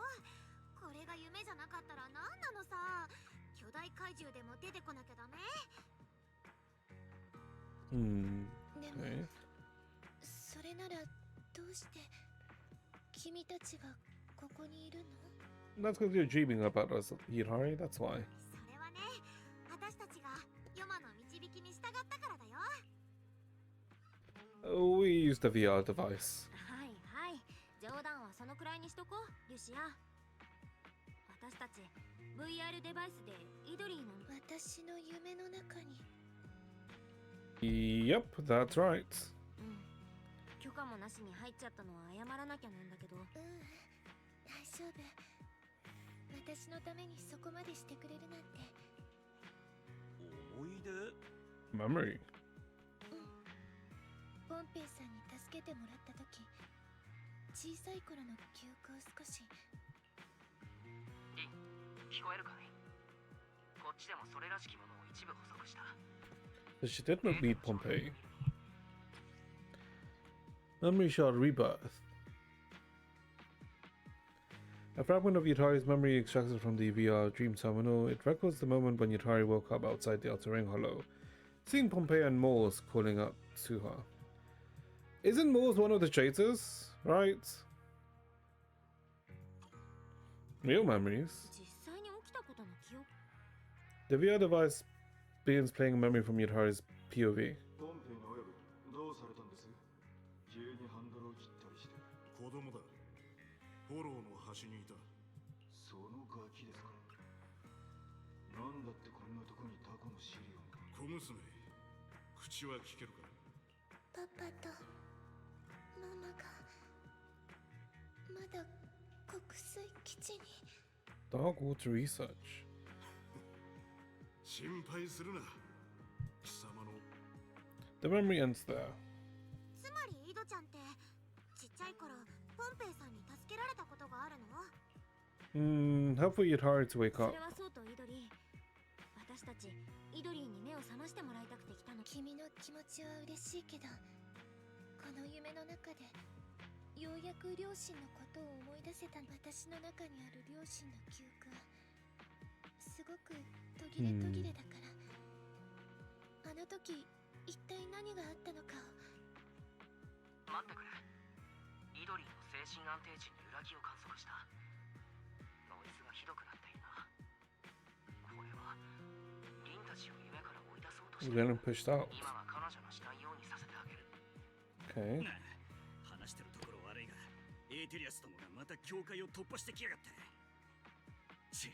Speaker 3: これが夢じゃなかったら何なのさ。巨大怪獣でも出てこなきゃダメ。でも、
Speaker 1: Okay.
Speaker 3: それならどうして君たちがここにいるの？
Speaker 1: That's because you're dreaming about us, Yutari, that's why.
Speaker 3: それはね、私たちがヨマの導きに従ったからだよ。
Speaker 1: We used the VR device.
Speaker 3: はいはい、冗談はそのくらいにしとこう、リュシア。私たち VR デバイスでイドリーの私の夢の中に。
Speaker 1: Yep, that's right.
Speaker 3: 巨
Speaker 6: 許可もなしに入っちゃったのは謝らなきゃなんだけど。
Speaker 7: 大丈夫。私のためにそこまでしてくれるなんて。
Speaker 5: 思い出？
Speaker 1: Memory.
Speaker 7: ポンペイさんに助けてもらった時、小さい頃の記憶を少し。
Speaker 8: リン、聞こえるかい？こっちでもそれらしきものを一部捕捉した。
Speaker 1: So she did not meet Pompey. Memory shard rebirth. A fragment of Yutari's memory extracted from the VR dream terminal. It records the moment when Yutari woke up outside the outer ring hollow, seeing Pompey and Morse calling up to her. Isn't Morse one of the traitors, right? Real memories.
Speaker 6: 実際に起きたことの記憶。
Speaker 1: The VR device begins playing a memory from Yutari's POV.
Speaker 2: ポンペイの親分、どうされたんです？急にハンドルを切ったりして。子供だ。フォローの端にいた。そのガキですか。なんだってこんなとこにタコのシリオンが。小娘、口は聞けるか？
Speaker 7: パパとママがまだ国水基地に。
Speaker 1: Darkwater Research.
Speaker 2: 心配するな。貴様の。
Speaker 1: The memory ends there.
Speaker 6: つまりイドちゃんってちっちゃい頃ポンペイさんに助けられたことがあるの？
Speaker 1: Help for Yutari to wake
Speaker 6: そ
Speaker 1: up.
Speaker 6: れはそうとイドリー、私たちイドリーに目を覚ましてもらいたくて来たの。
Speaker 7: 君の気持ちは嬉しいけど、この夢の中でようやく両親のことを思い出せた。私の中にある両親の記憶はすごく途切れ途切れだから、あの時一体何があったのかを。
Speaker 8: 待ってくれ。イドリーの精神安定値に揺らぎを観測した。ノイズがひどくなっているな。これはリンたちを夢から追い出そうとしてい
Speaker 1: We're
Speaker 8: る。
Speaker 1: getting pushed out.
Speaker 8: 今は彼女のしたいようにさせてあげる。
Speaker 1: Okay.
Speaker 5: 話してるところ悪いが、エーテリアスどもがまた境界を突破してきやがって。ち、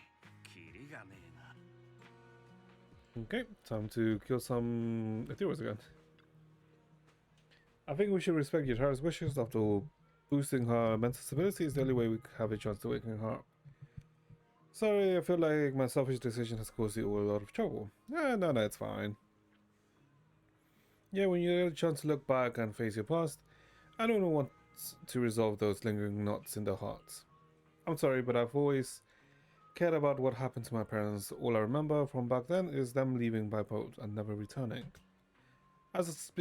Speaker 5: キリがねえな。
Speaker 1: Okay, time to kill some Ethereals again. I think we should respect Yutari's wishes. After all, boosting her mental stability is the only way we have a chance to waken her up. Sorry, I feel like my selfish decision has caused you all a lot of trouble. No, it's fine. Yeah, when you get a chance to look back and face your past, I don't want to resolve those lingering knots in their hearts. I'm sorry, but I've always cared about what happened to my parents. All I remember from back then is them leaving by boat and never returning. As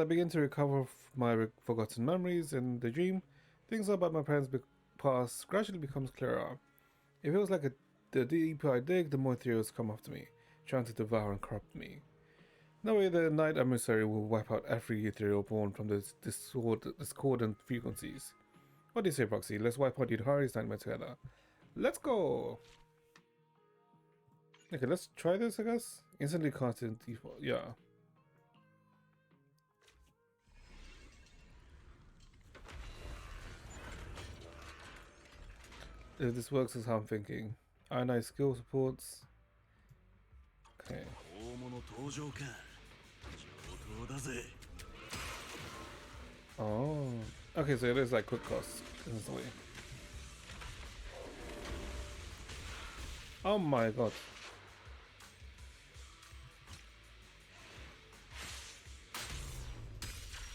Speaker 1: I begin to recover my forgotten memories in the dream, things about my parents' past gradually becomes clearer. It feels like the deeper I dig, the more ethereals come after me, trying to devour and corrupt me. No way the Night Emissary will wipe out every ethereal born from the discordant frequencies. What do you say, Proxy? Let's wipe out Yutari's nightmare together. Let's go! Okay, let's try this, I guess. Instantly cast in default. Yeah. If this works as how I'm thinking. Ionized skill supports. Okay.
Speaker 5: 大物登場か。上等だぜ。
Speaker 1: Oh. Okay, so it is like quick cost instantly. Oh my god.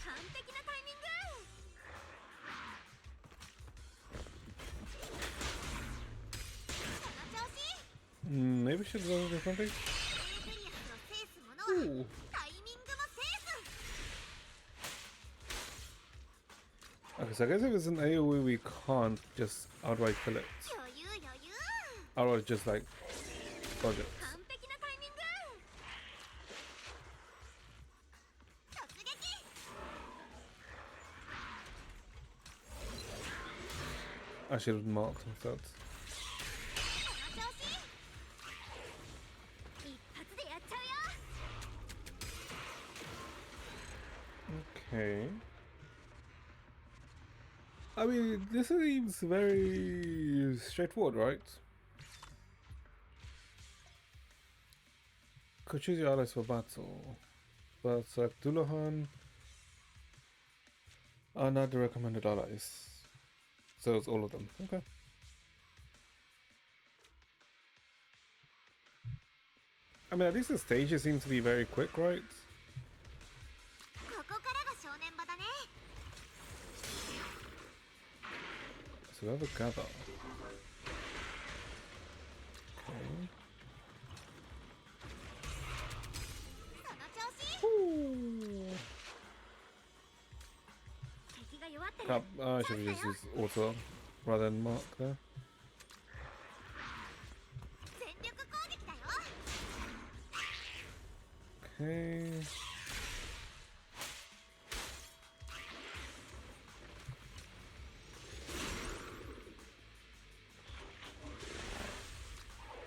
Speaker 6: 完璧なタイミング。 その調子。
Speaker 1: Maybe we should go or something?
Speaker 6: エーテリアスを制す者は
Speaker 1: Ooh.
Speaker 6: タイミングも制す。
Speaker 1: Okay, so I guess if it's an AoE, we can't just outright kill it.
Speaker 6: 余裕余裕。
Speaker 1: Outright just like dodge it.
Speaker 6: 完璧なタイミング。突撃。
Speaker 1: I should have marked instead.
Speaker 6: その調子。一発でやっちゃうよ。
Speaker 1: Okay. I mean, this seems very straightforward, right? Could choose your allies for battle. But select Dullahan. Are not the recommended allies. So it's all of them. Okay. I mean, at least the stages seem to be very quick, right?
Speaker 6: ここからが正念場だね。
Speaker 1: So we have a gather. Okay.
Speaker 6: その調子。
Speaker 1: Ooh.
Speaker 6: 敵が弱ってる。
Speaker 1: I should have just used auto rather than mark there.
Speaker 6: 全力攻撃だよ。
Speaker 1: Okay.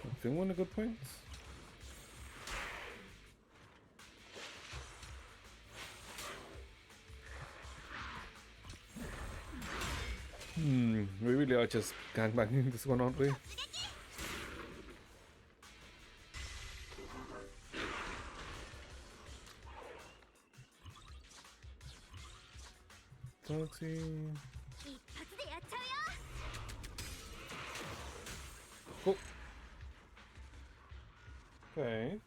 Speaker 1: I think one of the good points. We really are just gangbanging this one, aren't we? Thirty.
Speaker 6: 一発でやっちゃうよ。
Speaker 1: Oh. Okay.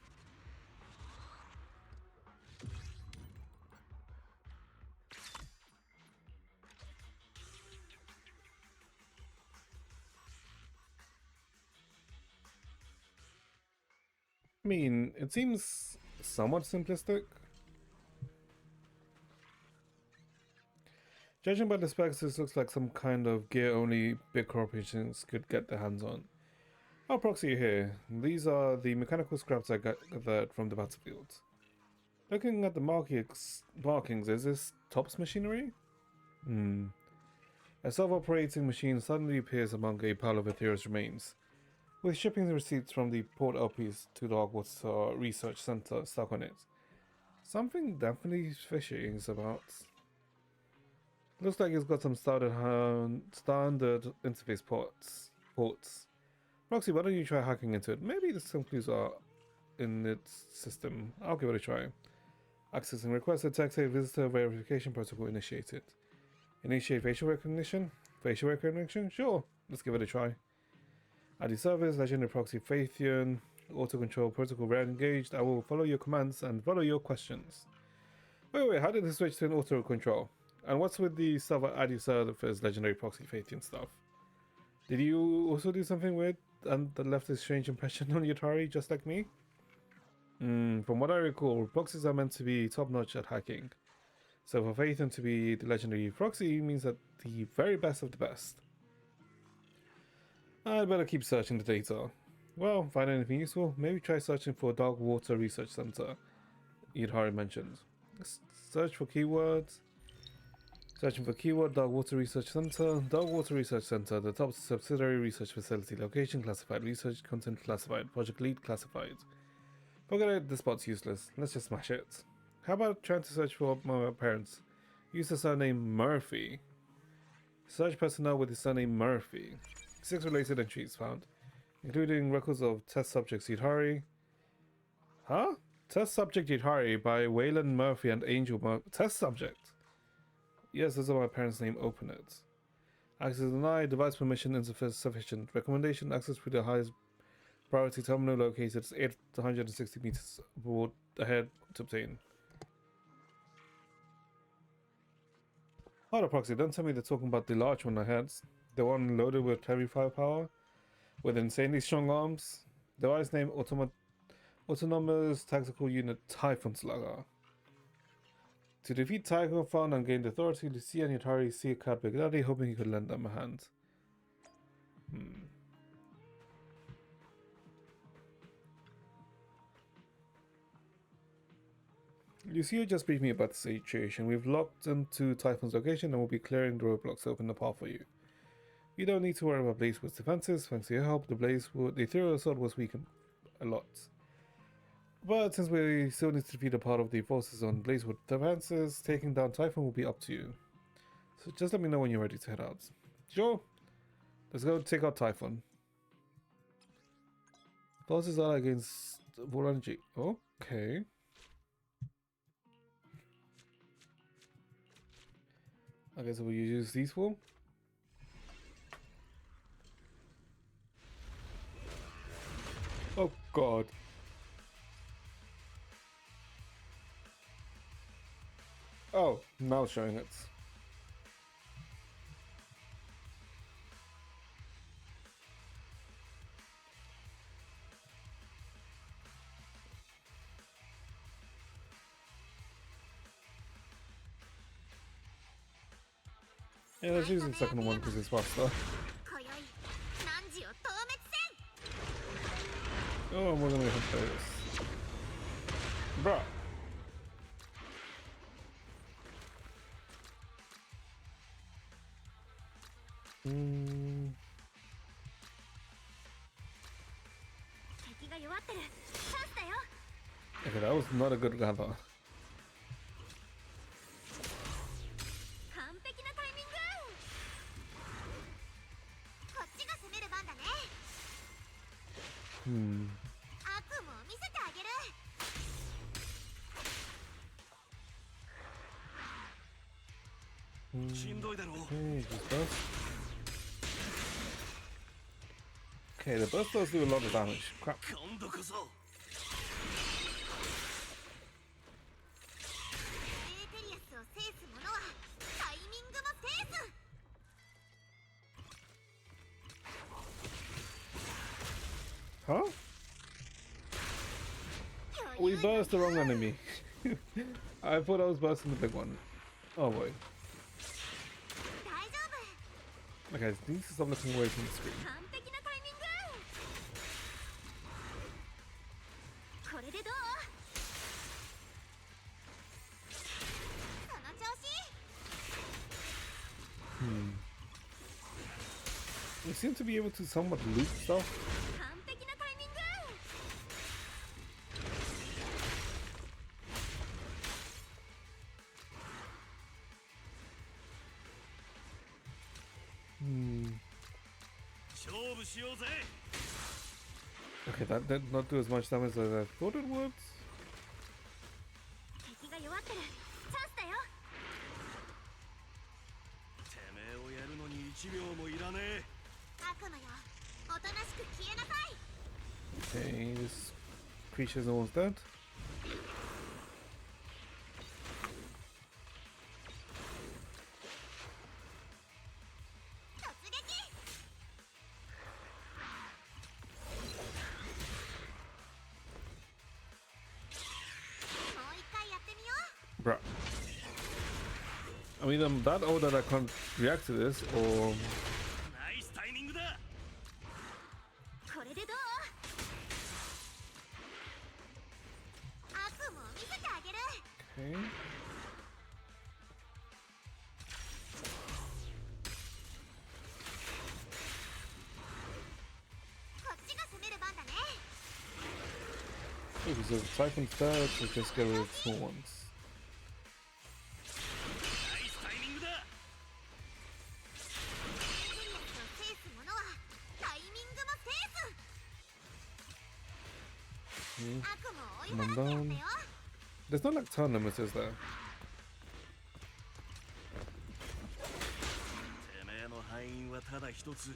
Speaker 1: I mean, it seems somewhat simplistic. Judging by the specs, this looks like some kind of gear only big corporations could get their hands on. I'll proxy you here. These are the mechanical scraps I gathered from the battlefield. Looking at the markings, is this TOPS machinery? A self-operating machine suddenly appears among a pile of Aetheria's remains, with shipping receipts from the port LPs to the Hogwarts Research Center stuck on it. Something definitely fishy is about. Looks like it's got some standard interface ports. Roxy, why don't you try hacking into it? Maybe some clues are in its system. I'll give it a try. Accessing requested text a visitor verification protocol initiated. Initiate facial recognition? Facial recognition? Sure, let's give it a try. ID service, legendary proxy Phaethian, auto control protocol rare engaged. I will follow your commands and follow your questions. Wait, how did this switch to an auto control? And what's with the stuff at ID service legendary proxy Phaethian stuff? Did you also do something weird and that left a strange impression on Yutari just like me? From what I recall, proxies are meant to be top-notch at hacking. So for Phaethian to be the legendary proxy means that the very best of the best. I'd better keep searching the data. Well, find anything useful? Maybe try searching for Dark Water Research Center, Yutari mentioned. Search for keywords. Searching for keyword Dark Water Research Center. Dark Water Research Center, the top subsidiary research facility. Location classified. Research content classified. Project lead classified. Forget it, this spot's useless. Let's just smash it. How about trying to search for my parents? Use the surname Murphy. Search personnel with the surname Murphy. 6 related entries found, including records of test subjects Yutari. Huh? Test subject Yutari by Waylon Murphy and Angel Murphy. Test subject? Yes, those are my parents' name. Open it. Access denied. Device permission insufficient. Recommendation: access to the highest priority terminal located 860 meters ahead to obtain. Hold up, proxy. Don't tell me they're talking about the large one ahead. The one loaded with heavy firepower, with insanely strong arms. Device name: Autonomous Tactical Unit Typhon Slugger. To defeat Typhon and gain the authority, Lucia and Yutari see a cat Big Daddy, hoping he could lend them a hand. Lucia just briefed me about the situation. We've locked into Typhon's location and we'll be clearing the roadblocks to open the path for you. You don't need to worry about Blazewood's defenses. Thanks to your help, the Ethereal Assault was weakened a lot. But since we still need to defeat a part of the forces on Blazewood defenses, taking down Typhon will be up to you. So just let me know when you're ready to head out. Sure. Let's go take out Typhon. Forces are against Volanji. Okay. I guess we'll use these for. Oh god. Oh, now it's showing it. Yeah, let's use the second one because it's faster.
Speaker 6: 今宵汝を討滅せん。
Speaker 1: Oh, we're gonna have to play this. Bruh. Mm,
Speaker 6: 敵が弱ってる。チャンスだよ。
Speaker 1: okay, that was not a good gather.
Speaker 6: 完璧なタイミング。こっちが攻める番だね。
Speaker 1: Hmm.
Speaker 6: 悪夢を見せてあげる。
Speaker 5: しんどいだろう。
Speaker 1: Okay, just burst. Okay, the burst does do a lot of damage. Crap.
Speaker 5: 今度こそ。
Speaker 6: エーテリアスを制す者はタイミングも制す。
Speaker 1: Huh? We burst the wrong enemy. I thought I was bursting the big one. Oh boy.
Speaker 6: 大丈夫。
Speaker 1: Okay, I need to stop looking away from the screen.
Speaker 6: 完璧なタイミング。これでどう？その調子。
Speaker 1: We seem to be able to somewhat loot stuff.
Speaker 6: 完璧なタイミング。
Speaker 5: 勝負しようぜ。
Speaker 1: Okay, that did not do as much damage as I thought it would.
Speaker 6: 敵が弱ってる。チャンスだよ。
Speaker 5: てめえをやるのに1秒もいらねえ。
Speaker 6: 悪魔よ、おとなしく消えなさい。
Speaker 1: Okay, this creature's almost dead.
Speaker 6: 突撃。 もう一回やってみよう。
Speaker 1: Bruh. I mean, I'm that old that I can't react to this, or
Speaker 5: ナイスタイミングだ。
Speaker 6: これでどう？悪夢を見せてあげる。
Speaker 1: okay.
Speaker 6: こっちが攻める番だね。
Speaker 1: Oh, because the Typhon's dead, so just get rid of the small ones.
Speaker 5: ナイスタイミングだ。
Speaker 6: エーテリアスを制す者はタイミングも制す。
Speaker 1: Hmm.
Speaker 6: 悪夢を追い払ってやったよ。
Speaker 1: There's not like turn limits, is there?
Speaker 5: てめえの敗因はただ一つ。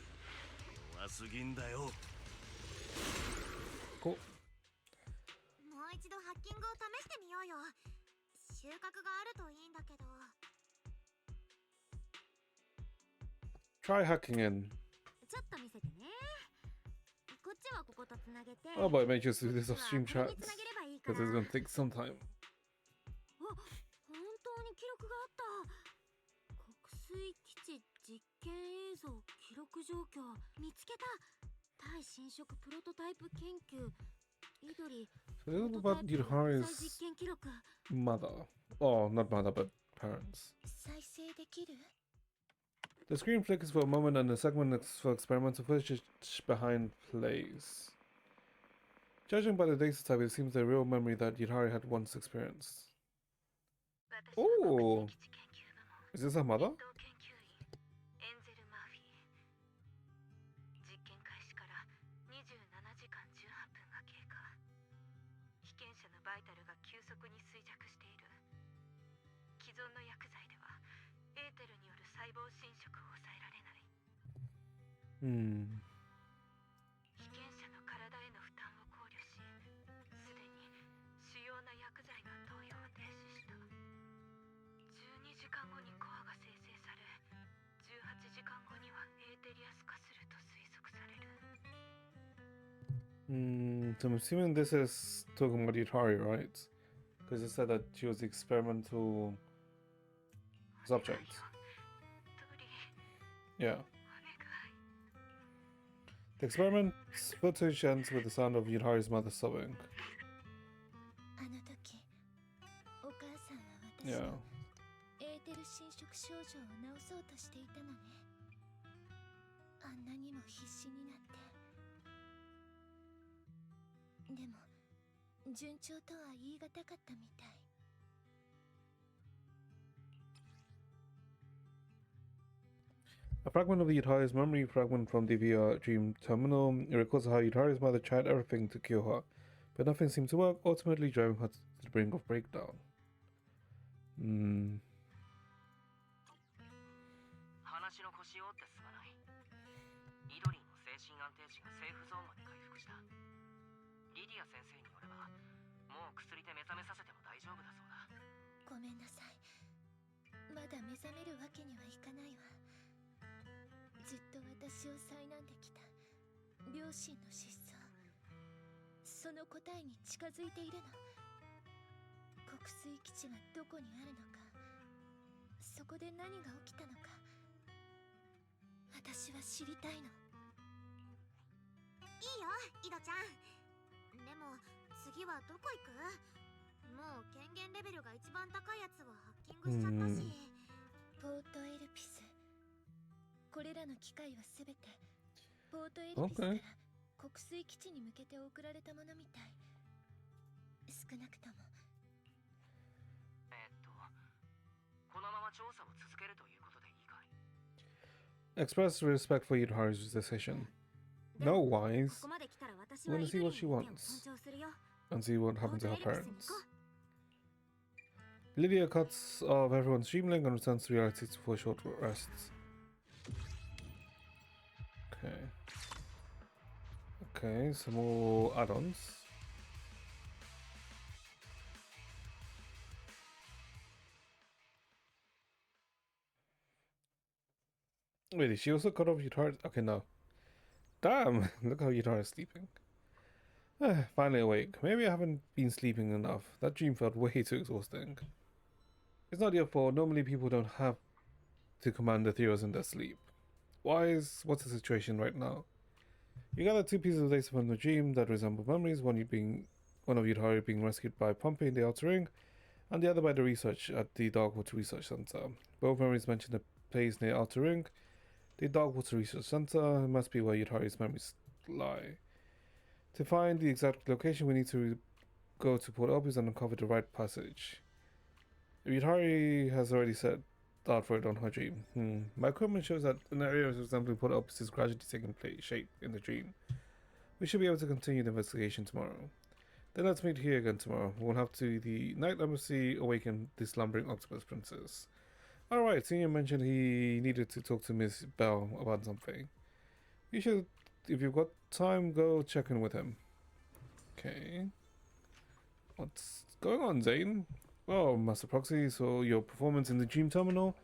Speaker 5: 弱すぎんだよ。
Speaker 1: Cool.
Speaker 6: もう一度ハッキングを試してみようよ。収穫があるといいんだけど。
Speaker 1: Try hacking in.
Speaker 6: ちょっと見せてね。こっちはこことつなげて。
Speaker 1: Oh boy, make sure to do this off stream
Speaker 6: これ
Speaker 1: chat
Speaker 6: につなげればいいか
Speaker 1: because
Speaker 6: ら。
Speaker 1: it's gonna take some time.
Speaker 6: あ、本当に記録があった。国水基地実験映像記録状況見つけた。対侵食プロトタイプ研究。イドリ
Speaker 1: So this is about Yudhari's
Speaker 6: 実験記録。
Speaker 1: mother. Oh, not mother, but parents.
Speaker 7: 再生できる？
Speaker 1: The screen flickers for a moment and the segment for experimental footage behind plays. Judging by the data type, it seems the real memory that Yudhari had once experienced. Oh! Is this her mother?
Speaker 6: エンゼル・マーフィー。実験開始から27時間18分が経過。被験者のバイタルが急速に衰弱している。既存の薬剤ではエーテルによる細胞侵食を抑えられない。
Speaker 1: Hmm.
Speaker 6: 被験者の体への負担を考慮し、すでに主要な薬剤の投与を停止した。12時間後にコアが生成され、18時間後にはエーテリアス化すると推測される。
Speaker 1: So I'm assuming this is talking about Yutari, right? Because it said that she was the experimental subject.
Speaker 6: トリ、
Speaker 1: Yeah.
Speaker 6: お願い。
Speaker 1: The experiment's footage ends with the sound of Yutari's mother sobbing.
Speaker 7: あの時お母さんは私
Speaker 1: Yeah.
Speaker 7: のエーテル侵食症状を治そうとしていたのね。あんなにも必死になって。でも順調とは言い難かったみたい。
Speaker 1: A fragment of Yutari's memory fragment from the VR dream terminal. It records how Yutari's mother tried everything to cure her, but nothing seemed to work, ultimately driving her to the brink of breakdown.
Speaker 8: 話の腰を折ってすまない。イドリーの精神安定値がセーフゾーンまで回復した。リディア先生によれば、もう薬で目覚めさせても大丈夫だそうだ。
Speaker 7: ごめんなさい。まだ目覚めるわけにはいかないわ。ずっと私を災難できた両親の失踪、その答えに近づいているの。国水基地がどこにあるのか、そこで何が起きたのか、私は知りたいの。
Speaker 3: いいよ、井戸ちゃん。でも次はどこ行く？もう権限レベルが一番高いやつをハッキングしちゃったし。
Speaker 7: ポートエルピス。これらの機械はすべてポートエルピスから国水基地に向けて送られたものみたい。少なくとも。
Speaker 8: このまま調査を続けるということでいいかい？
Speaker 1: Express respect for Yutari's decision. No wise.
Speaker 6: ここまで来たら私
Speaker 1: We
Speaker 6: は
Speaker 1: wanna
Speaker 6: イ
Speaker 1: see
Speaker 6: ドリー
Speaker 1: what she
Speaker 6: の意見を
Speaker 1: wants
Speaker 6: 尊重するよ。
Speaker 1: and see what
Speaker 6: ポ
Speaker 1: happened
Speaker 6: ート
Speaker 1: to
Speaker 6: エ
Speaker 1: her
Speaker 6: ルピスに
Speaker 1: parents.
Speaker 6: 行こう。
Speaker 1: Lydia cuts off everyone's stream link and returns to reality for short rests. Okay. Okay, some more add-ons. Wait, did she also cut off Yutari? Okay, no. Damn! Look how Yutari is sleeping. Finally awake. Maybe I haven't been sleeping enough. That dream felt way too exhausting. It's not your fault. Normally people don't have to command the Theros in their sleep. What's the situation right now? You gather two pieces of data from the dream that resemble memories, one of Yutari being rescued by Pompey in the Outer Ring, and the other by the research at the Darkwater Research Center. Both memories mention a place near Outer Ring. The Darkwater Research Center must be where Yutari's memories lie. To find the exact location, we need to go to Port Opus and uncover the right passage. Yutari has already set out for it on her dream. My equipment shows that an area resembling Port Opus is gradually taking shape in the dream. We should be able to continue the investigation tomorrow. Then let's meet here again tomorrow. We'll have to the Night Embassy awaken the slumbering octopus princess. Alright, Senior mentioned he needed to talk to Miss Bell about something. You should, if you've got time, go check in with him. Okay. What's going on, Zane? Oh, Master Proxy, so your performance in the Dream Terminal?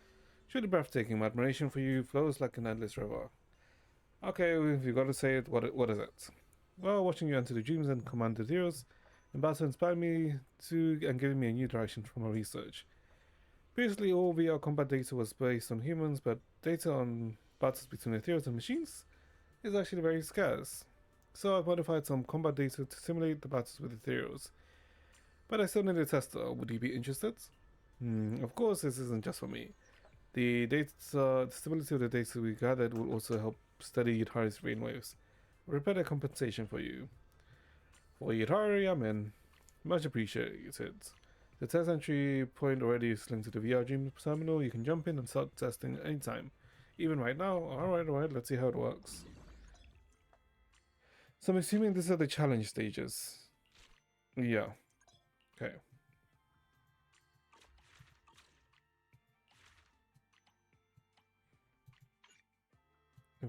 Speaker 1: Truly breathtaking. My admiration for you flows like an endless river. Okay, if you've got to say it, what is it? Well, watching you enter the dreams and command the Theros in battle inspired me to and giving me a new direction for my research. Previously, all VR combat data was based on humans, but data on battles between the Theros and machines is actually very scarce. So I've modified some combat data to simulate the battles with the Theros. But I still need a tester. Would you be interested? Of course, this isn't just for me. The stability of the data we gathered will also help study Yutari's brainwaves. I'll prepare a compensation for you. For Yutari, I'm in. Much appreciated. The test entry point already is linked to the VR Dream terminal. You can jump in and start testing anytime. Even right now. Alright, let's see how it works. So I'm assuming these are the challenge stages. Yeah. Okay.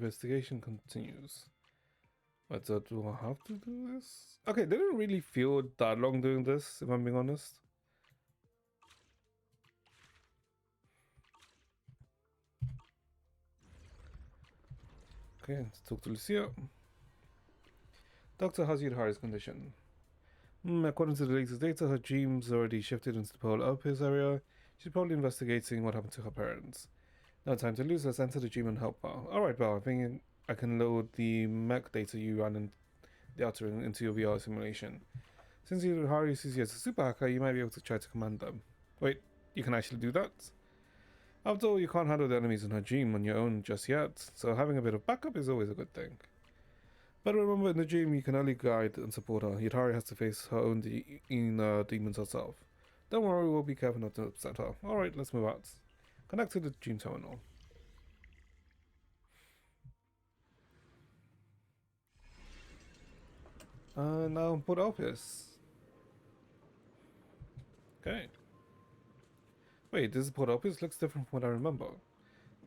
Speaker 1: Investigation continues. But do I have to do this? Okay, they didn't really feel that long doing this, if I'm being honest. Okay, let's talk to Lucia. Doctor, how's Yudhari's condition? According to the latest data, her dreams already shifted into the Pearl Opus area. She's probably investigating what happened to her parents. No time to lose, let's enter the dream and help her. Alright, Belle, I think I can load the mech data you ran in the outer into your VR simulation. Since Yudhari sees you as a super hacker, you might be able to try to command them. Wait, you can actually do that? After all, you can't handle the enemies in her dream on your own just yet, so having a bit of backup is always a good thing. But remember, in the dream, you can only guide and support her. Yudhari has to face her own demons herself. Don't worry, we'll be careful not to upset her. Alright, let's move out. Connect to the dream terminal. Now put Opus. Okay. Wait, this Port Opus looks different from what I remember.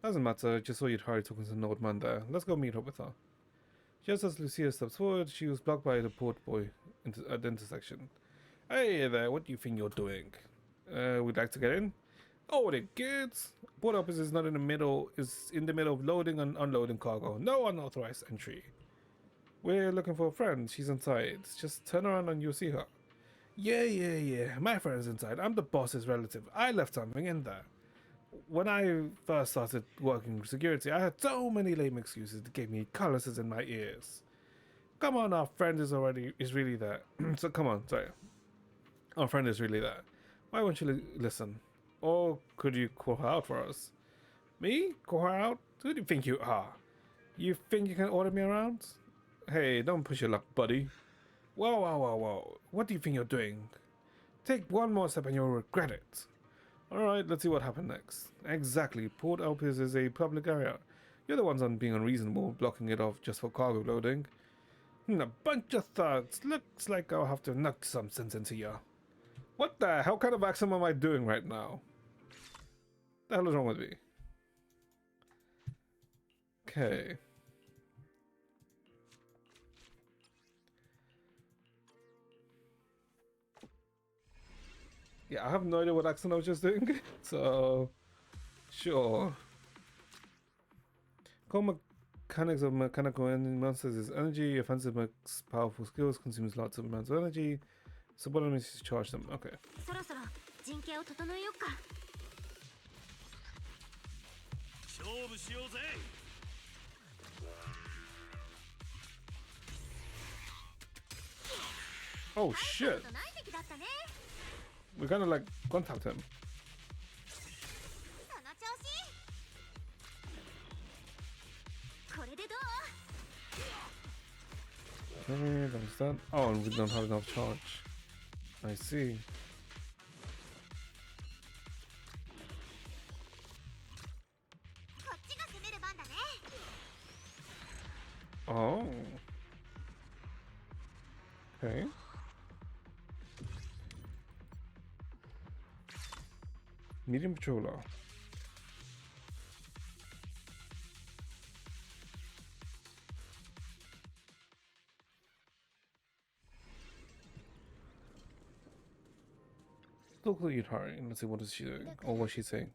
Speaker 1: Doesn't matter, I just saw Yudhari talking to an old man there. Let's go meet up with her. Just as Lucia steps forward, she was blocked by the port boy at the intersection. Hey there, what do you think you're doing? We'd like to get in? Oh, the kids! Port Opus is not in the middle, is in the middle of loading and unloading cargo. No unauthorized entry. We're looking for a friend. She's inside. Just turn around and you'll see her. Yeah. My friend's inside. I'm the boss's relative. I left something in there. When I first started working security, I had so many lame excuses that gave me calluses in my ears. Come on, our friend is really there. So come on, sorry. Our friend is really there. Why won't you listen? Or could you call her out for us? Me? Call her out? Who do you think you are? You think you can order me around? Hey, don't push your luck, buddy. Whoa. What do you think you're doing? Take one more step and you'll regret it. Alright, let's see what happened next. Exactly, Port Opus is a public area. You're the ones on being unreasonable, blocking it off just for cargo loading. A bunch of thugs. Looks like I'll have to knock some sense into you. What the hell kind of accent am I doing right now? The hell is wrong with me? Okay. Yeah, I have no idea what accent I was just doing, so sure. Core mechanics of mechanical monsters is energy. Offensive makes powerful skills, consumes lots of amounts of energy. Subordinate means to charge them. Okay.
Speaker 6: そろそろ陣形を整えようか。
Speaker 5: 勝負しようぜ。
Speaker 1: Oh shit!
Speaker 6: ことない敵だったね。
Speaker 1: We kind of like contact him.
Speaker 6: その調子。これでどう？
Speaker 1: Okay, understand. Oh, and we don't have enough charge. I see.
Speaker 6: こっちが攻める番だね。
Speaker 1: Oh. Okay. Medium patroller. Look at Yudhari. Let's see what is she doing or what she's saying.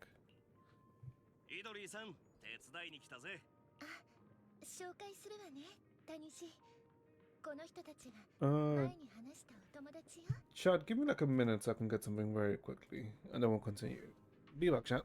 Speaker 5: イドリーさん、手伝いに来たぜ。
Speaker 7: 紹介するわね、タニシ。この人たちが
Speaker 1: Uh,
Speaker 7: 前に話したお友達よ。
Speaker 1: Chad, give me like a minute so I can get something very quickly, and then we'll continue. Be back, chat.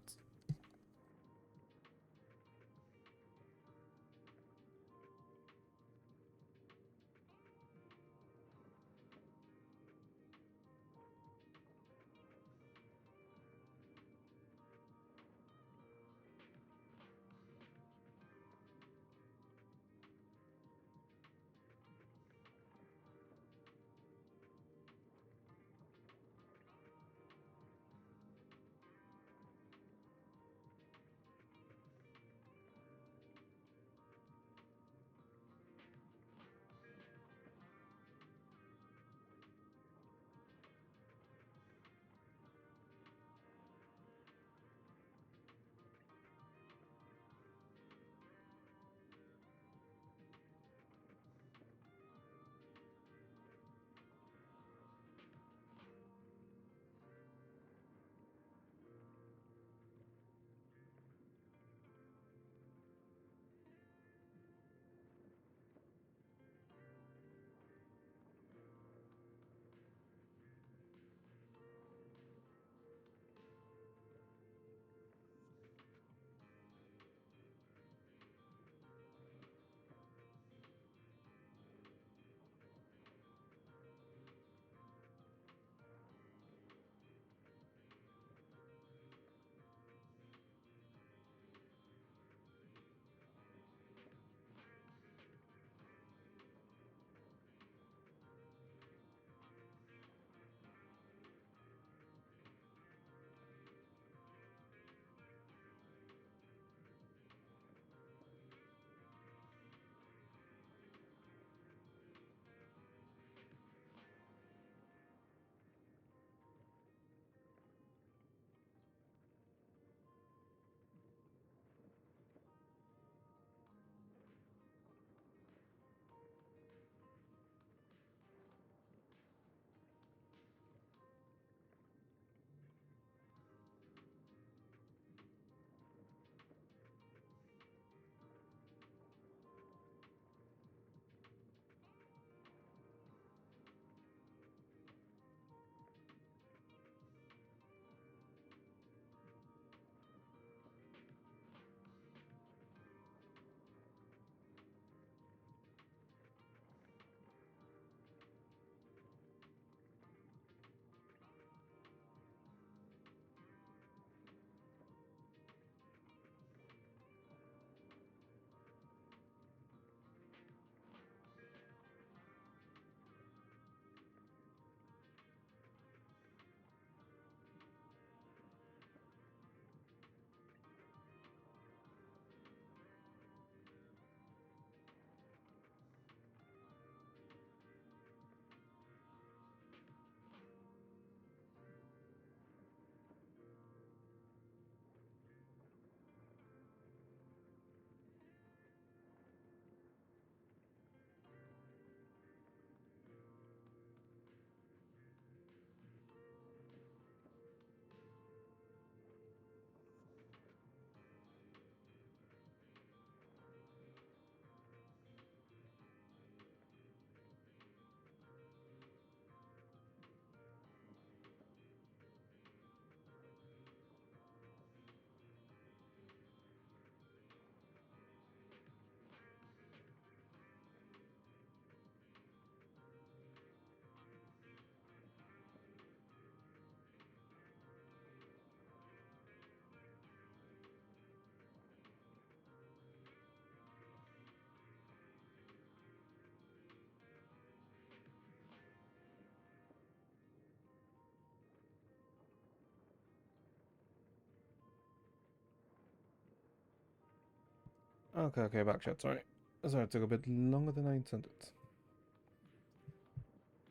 Speaker 1: Okay, backchat, sorry. Sorry, it took a bit longer than I intended.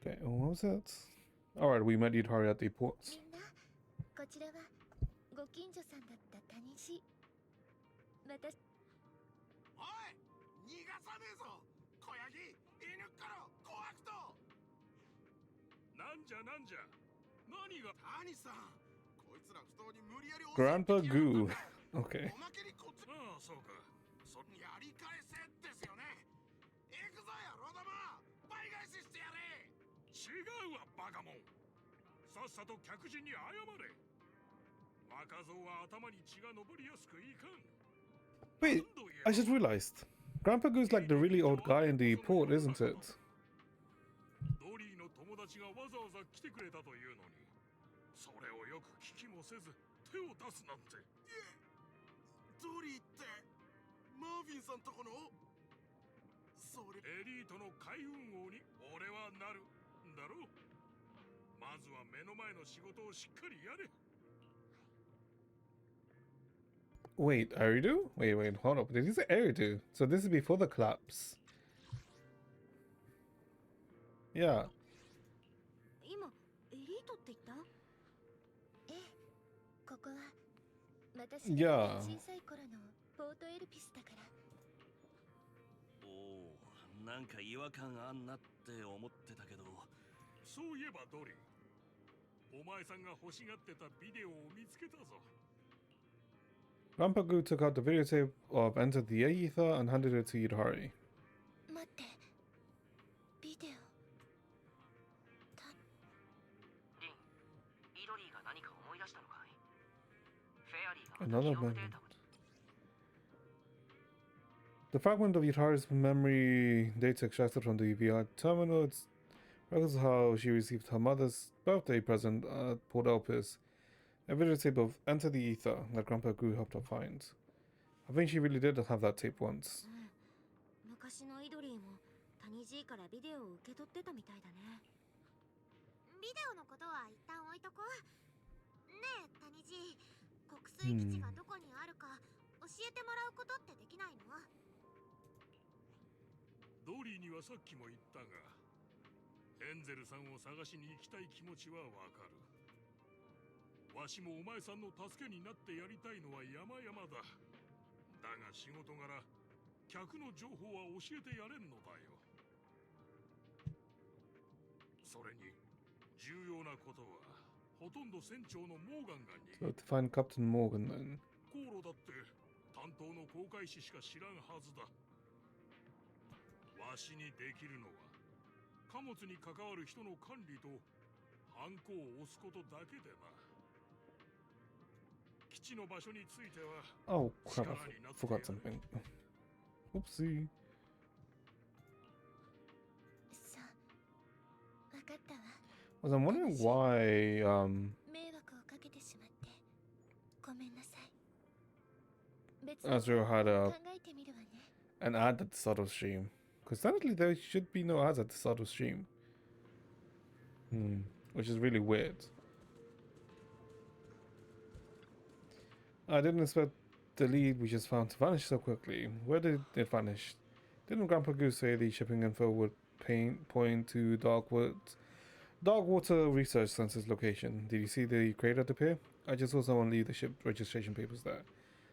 Speaker 1: Okay, what was it? Alright, we met Yudhari at the port.
Speaker 7: みんなこちらはご近所さんだった谷地。私
Speaker 2: おい逃がさねえぞ小ヤギ犬っから怖くとなんじゃ何が谷さんこいつら不当に無理やり
Speaker 1: Grandpa Goo. Okay.
Speaker 2: おまけにこっちああそうかそれやり返せですよね行くぞよロドマ倍返ししてやれ違うわバカモンさっさと客人に謝れ若造は頭に血が上りやすくいかん
Speaker 1: Wait, I just realized. Grandpa Goo's like the really old guy in the port, isn't it?
Speaker 2: ドリーの友達がわざわざ来てくれたというのにそれをよく聞きもせず手を出すなんてドリーってマーヴィンさんとこのそれエリートの海運王に俺はなるんだろうまずは目の前の仕事をしっかりやれ
Speaker 1: Wait, Eridu? Wait, hold up. Did he say Eridu? So this is before the collapse. Yeah.
Speaker 6: 今エリートって言った？
Speaker 7: ええここは私
Speaker 1: いや
Speaker 7: が小さい頃のポートエルピスだから
Speaker 5: おお、なんか違和感あんなって思ってたけど。
Speaker 2: そういえばドリーお前さんが欲しがってたビデオを見つけたぞ
Speaker 1: Grandpa Goo took out the videotape of Enter the Aether and handed it to Yudhari.
Speaker 7: 待ってビデオ
Speaker 8: リンイドリーが何か思い出したのかいフェアリーが
Speaker 1: Another
Speaker 8: 記憶
Speaker 1: moment.
Speaker 8: データを
Speaker 1: The fragment of Yudhari's memory data extracted from the VR terminal records how she received her mother's birthday present at Port Elpis. A videotape of Enter the Ether that Grandpa Goo helped her find. I think she really did have that tape once.
Speaker 6: 昔のイドリーも谷爺からビデオを受け取ってたみたいだね。
Speaker 7: ビデオのことは一旦置いとこうねえ谷爺国水基地がどこにあるか教えてもらうことってできないの
Speaker 2: ドリーにはさっきも言ったがエンゼルさんを探しに行きたい気持ちはわかるわしもお前さんの助けになってやりたいのは山々だだが仕事柄客の情報は教えてやれんのだよそれに重要なことはほとんど船長のモーガンが逃
Speaker 1: So
Speaker 2: げ
Speaker 1: to find Captain Morgan then.
Speaker 2: 航路だって担当の航海士しか知らんはずだわしにできるのは貨物に関わる人の管理とハンコを押すことだけでな基地の場所については
Speaker 1: Oh crap, I forgot something. Oopsie.
Speaker 7: さあ分かったわ
Speaker 1: Was I'm wondering why
Speaker 7: 迷惑をかけてしまってごめんなさい別に
Speaker 1: Azure had
Speaker 7: 考えてみるわね
Speaker 1: an ad at the start of stream. Because technically there should be no ads at the start of stream. Which is really weird. I didn't expect the lead we just found to vanish so quickly. Where did it vanish? Didn't Grandpa Goose say the shipping info would point to Darkwater Research Center's location? Did you see the crate appear? I just saw someone leave the ship registration papers there.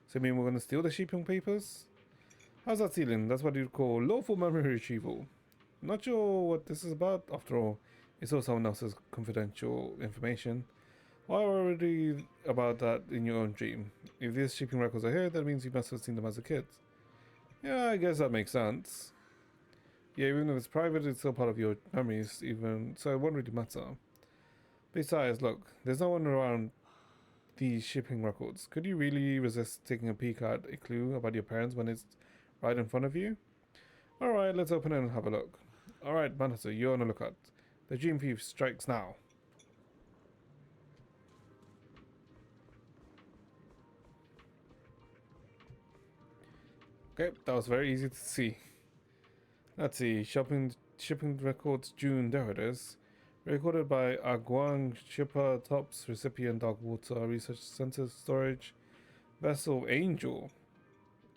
Speaker 1: So you mean we're gonna steal the shipping papers? How's that feeling? That's what you'd call lawful memory retrieval. Not sure what this is about. After all, it's all someone else's confidential information. Why worry about that in your own dream? If these shipping records are here, that means you must have seen them as a kid. Yeah, I guess that makes sense. Yeah, even if it's private, it's still part of your memories, even so it won't really matter. Besides, look, there's no one around these shipping records. Could you really resist taking a peek at a clue about your parents when it's right in front of you? Alright, let's open it and have a look. Alright, Manhasser, you're on a lookout. The Dream Thief strikes now. Okay, that was very easy to see. Let's see, shipping records June, there it is. Recorded by Aguang Shipper Tops Recipient Darkwater Research Center Storage Vessel Angel.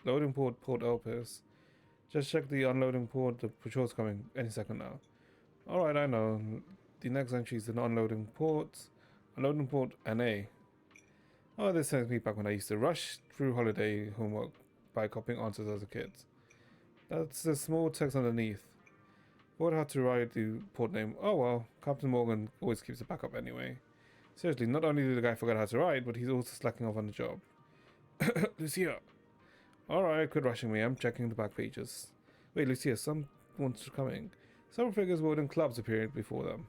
Speaker 1: Loading port, Port Elpis. Just check the unloading port. The patrol's coming any second now. Alright, I know. The next entry is an unloading port. Unloading port NA. Oh, this sends me back when I used to rush through holiday homework by copying answers as a kid. That's the small text underneath. Would have to write the port name. Oh well, Captain Morgan always keeps a backup anyway. Seriously, not only did the guy forget how to write, but he's also slacking off on the job. Lucia. Alright, quit rushing me. I'm checking the back pages. Wait, Lucia, someone's coming. Several figures wielding clubs appeared before them.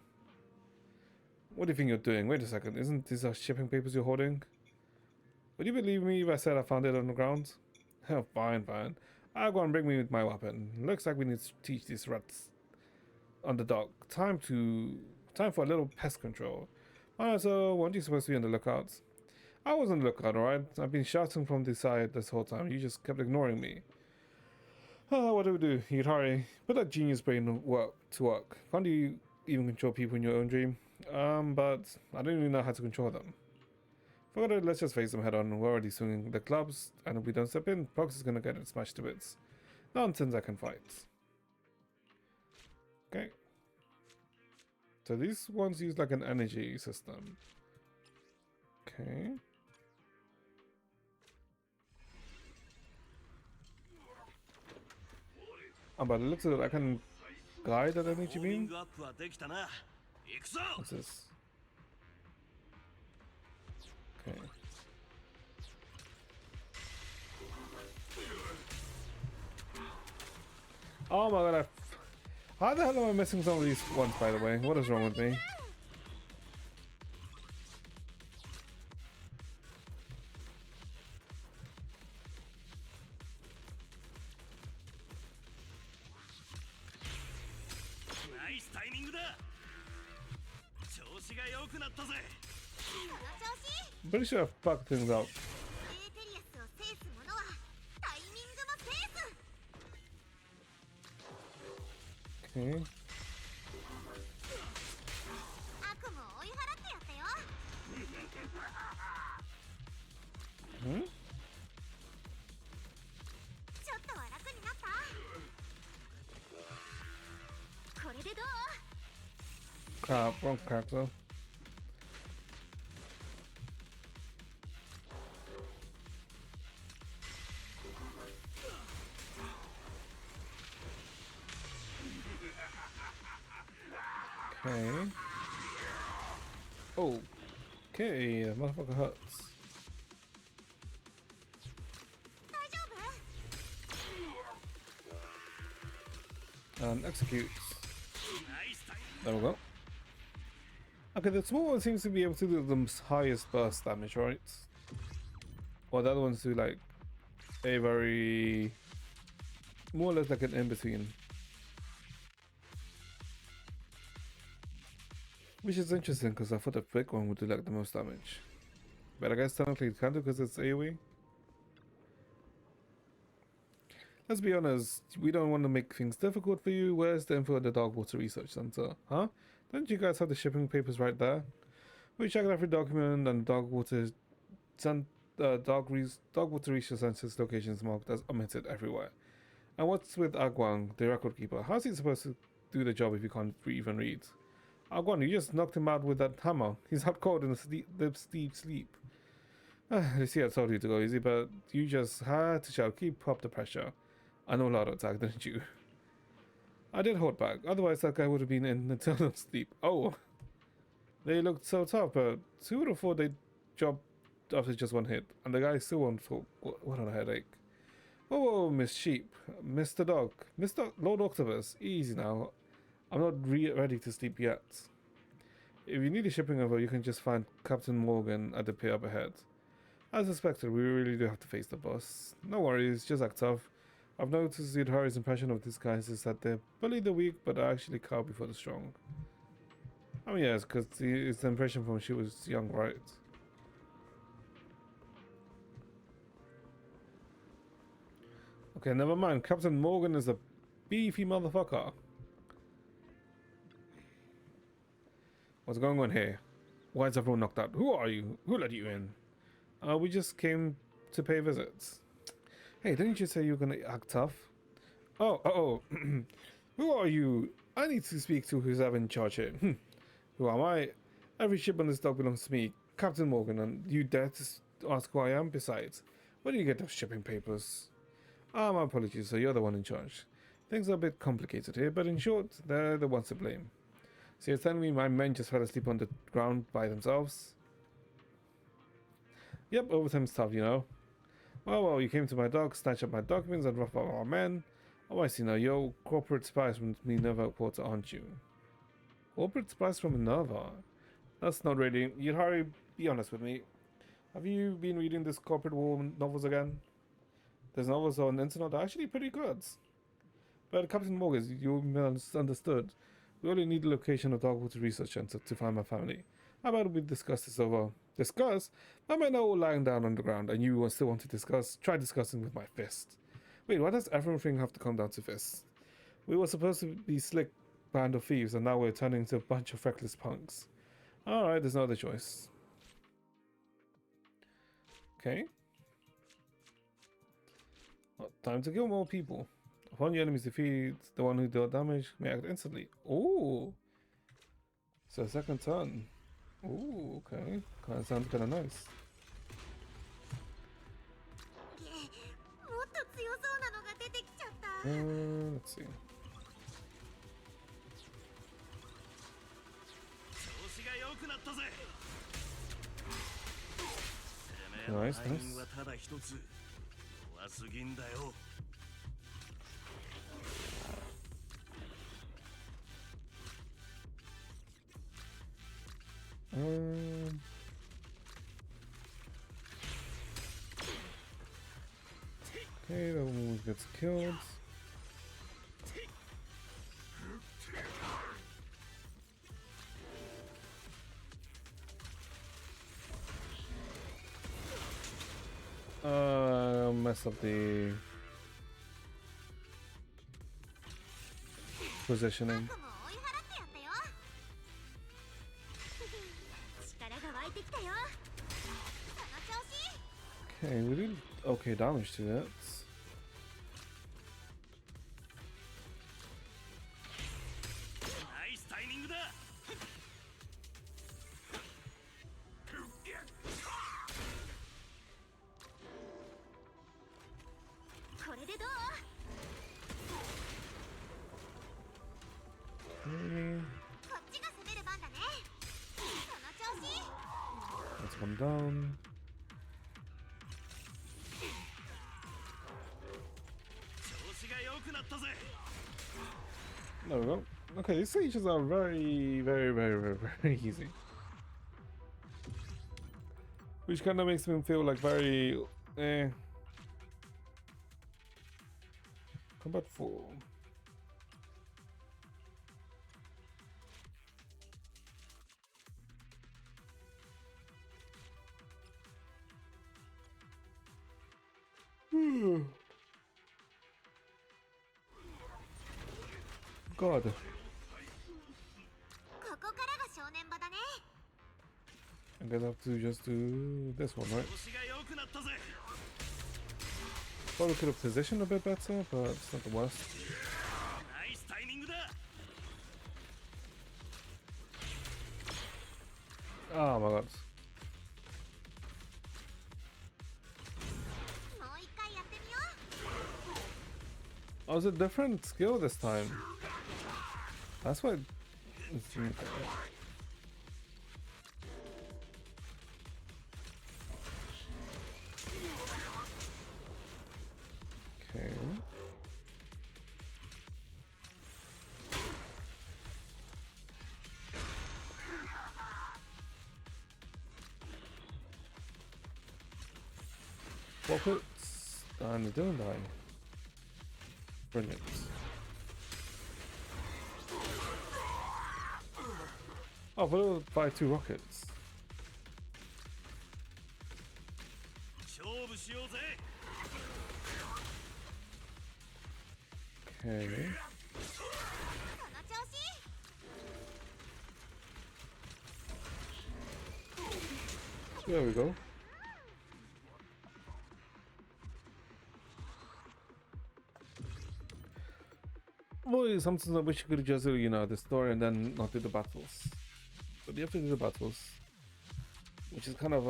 Speaker 1: What do you think you're doing? Wait a second, isn't these our shipping papers you're holding? Would you believe me if I said I found it on the ground? Oh, fine, fine. I'll go and bring me my weapon. Looks like we need to teach these rats on the dock. Time for a little pest control. Alright, so weren't you supposed to be on the lookout? I was on the lookout, alright? I've been shouting from the side this whole time. You just kept ignoring me. What do? You'd hurry. Put that genius brain to work. Can't you even control people in your own dream? But I don't even know how to control them. Forget it, let's just face them head on. We're already swinging the clubs, and if we don't step in, Prox is gonna get it smashed to bits. Nonsense, I can fight. Okay. So these ones use like an energy system. Okay. But it looks like I can guide that energy beam. What's this? Okay. Oh my god, how the hell am I missing some of these ones, by the way? What is wrong with me?
Speaker 5: Nice timing だ。調子が良くなったぜ。
Speaker 1: I'm pretty sure I fucked things up.
Speaker 3: エーテリアスを制す者はタイミングも制す。
Speaker 1: Okay.
Speaker 3: 悪夢を追い払ってやったよ。
Speaker 1: Hmm?
Speaker 3: ちょっとは楽になった。これでどう？
Speaker 1: Crap, wrong character. Okay. Oh. Okay, that motherfucker hurts.
Speaker 3: 大丈夫？
Speaker 1: And executes.
Speaker 5: Nice timing.
Speaker 1: There we go. Okay, the small one seems to be able to do the highest burst damage, right? While the other ones do like a very more or less like an in-between. Which is interesting because I thought the big one would do like the most damage. But I guess technically it can do because it's AoE. Let's be honest, we don't want to make things difficult for you. Where's the info at the Darkwater Research Center? Huh? Don't you guys have the shipping papers right there? We checked every document and Darkwater Research Center's locations marked as omitted everywhere. And what's with Agwang, the record keeper? How's he supposed to do the job if he can't even read? Agwang, you just knocked him out with that hammer. He's out cold in the deep sleep. You see, I told you to go easy, but you just had to shout, keep up the pressure. I know a lot of attack, didn't you? I did hold back, otherwise that guy would have been in eternal sleep. Oh, they looked so tough, but who would have thought they'd drop after just one hit? And the guy still won't talk. What a headache. Whoa, Miss Sheep, Mr. Dog, Mr. Lord Octopus, easy now. I'm not ready to sleep yet. If you need a shipping over, you can just find Captain Morgan at the pier up ahead. As suspected, we really do have to face the boss. No worries, just act tough. I've noticed Yudhari's impression of these guys is that they're bully the weak, but are actually cow before the strong. I mean, yes, because it's the impression from when she was young, right? Okay, never mind. Captain Morgan is a beefy motherfucker. What's going on here? Why is everyone knocked out? Who are you? Who let you in? We just came to pay visits. Hey, didn't you say you were gonna act tough? Oh. Who are you? I need to speak to who's ever in charge here. Who am I? Every ship on this dock belongs to me, Captain Morgan, and you dare to ask who I am? Besides, where do you get those shipping papers? Ah, my apologies, sir. You're the one in charge. Things are a bit complicated here, but in short, they're the ones to blame. So you're telling me my men just fell asleep on the ground by themselves? Yep, overtime stuff, you know. Well, you came to my dock, snatched up my documents, and roughed up our men. Oh, I see now. You're corporate spies from Minerva Quarter, aren't you? Corporate spies from Minerva? That's not really... You'd hurry, be honest with me. Have you been reading this corporate war novels again? These novels on the internet are actually pretty good. But Captain Morgan, you misunderstood. We only need the location of Dogwood's research center to find my family. How about we discuss this over? Discuss? My men are all lying down on the ground, and you still want to discuss? Try discussing with my fist. Wait, why does everything have to come down to fists? We were supposed to be slick band of thieves, and now we're turning into a bunch of reckless punks. Alright, there's no other choice. Okay. Well, time to kill more people. Upon your enemy's defeat, the one who dealt damage may act instantly. Ooh. So second turn. Ooh, okay. Kinda sounds kinda nice.
Speaker 6: もっと強そうなのが出てきちゃった。
Speaker 1: Let's see.
Speaker 5: 調子が良くなったぜ。
Speaker 1: Nice,
Speaker 5: タイミン
Speaker 1: nice.
Speaker 5: グはただ一つ。怖すぎんだよ。
Speaker 1: Okay, that one gets killed. Mess up the positioning.
Speaker 6: 僕も追い払ってやったよ。力が湧いてきたよ。その調子。
Speaker 1: Okay, we did okay damage to that.
Speaker 5: ナイスタイミングだ。
Speaker 6: これでどう？
Speaker 1: Okay,
Speaker 6: こっちが攻める番だね。その調子。
Speaker 1: let's come down.
Speaker 5: 調子が良くなったぜ。
Speaker 1: There we go. Okay, these stages are very easy. Which kind of makes me feel like very... Combat 4. God.
Speaker 6: ここからが正念場だね。
Speaker 1: I guess I have to just do this one, right?
Speaker 5: 調子が良くなったぜ。
Speaker 1: Probably could have positioned a bit better, but it's not the worst.
Speaker 5: ナイスタイミングだ。
Speaker 1: Oh my god.
Speaker 6: もう一回やってみよう。
Speaker 1: Oh, it's a different skill this time. That's why it's unique. Okay. Rockets, and they don't die. Brilliant. Oh, but it'll buy 2 rockets.
Speaker 5: 勝負しようぜ。
Speaker 1: Okay.
Speaker 6: その調子。
Speaker 1: So there we go. Really, sometimes I wish you could just do, you know, the story and then not do the battles. But you have to do the battles. Which is kind of,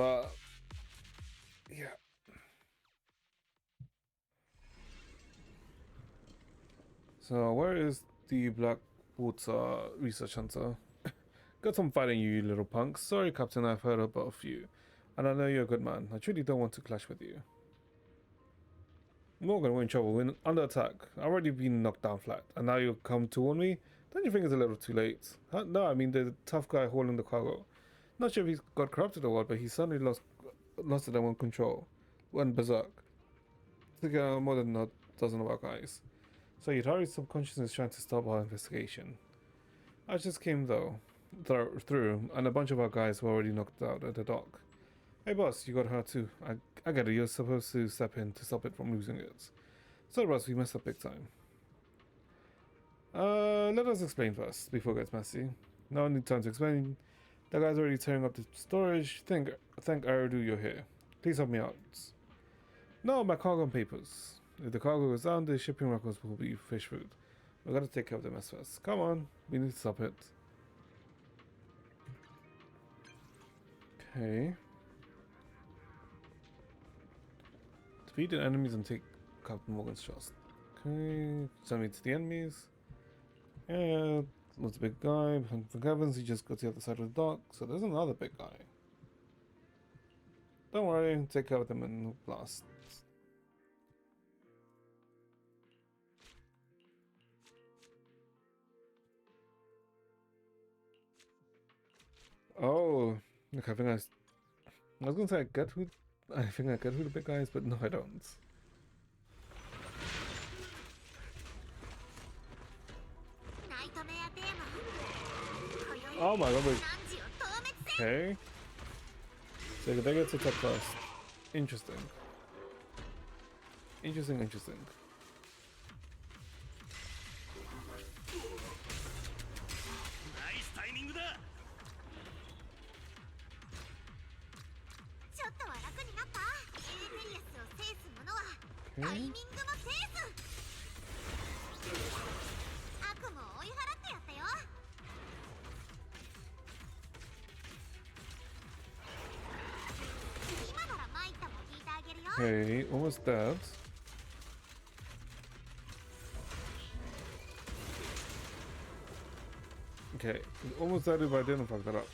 Speaker 1: yeah. So, where is the Blackwater Research Center? Got some fighting, you little punks. Sorry, Captain, I've heard about you. And I know you're a good man. I truly don't want to clash with you. Morgan, we're in trouble. We're under attack. I've already been knocked down flat. And now you'll come to warn me? Don't you think it's a little too late? Huh? No, I mean the tough guy hauling the cargo. Not sure if he's got corrupted or what, but he suddenly lost it under control. Went berserk. Took out more than a dozen of our guys. So Yutari's subconsciousness is trying to stop our investigation. I just came though, through, and a bunch of our guys were already knocked out at the dock. Hey boss, you got hurt too. I get it, you're supposed to step in to stop it from losing it. So boss, we messed up big time. Let us explain first, before it gets messy. No need time to explain. The guy's already tearing up the storage. Thank Aridu you're here. Please help me out. No, my cargo and papers. If the cargo goes down, the shipping records will be fish food. We gotta take care of the mess first. Come on, we need to stop it. Okay. Defeat the enemies and take Captain Morgan's trust. Okay, send me to the enemies. Yeah, lots of big guy. For heavens, he just got to the other side of the dock. So there's another big guy. Don't worry, take care of them in blast. Oh, look, I think I was gonna say I think I get who the big guy is, but no, I don't. Oh my god, wait. Okay. So they get to attack first. Interesting. Interesting.
Speaker 5: Nice timing だ。
Speaker 3: ちょっとは楽になった。エーテリアスを制す者はタイミングも制す。悪夢を追い払ってやったよ。今ならマイタも聞いてあげるよ。
Speaker 1: Okay, almost dead. Okay, almost dead if I didn't fuck that up.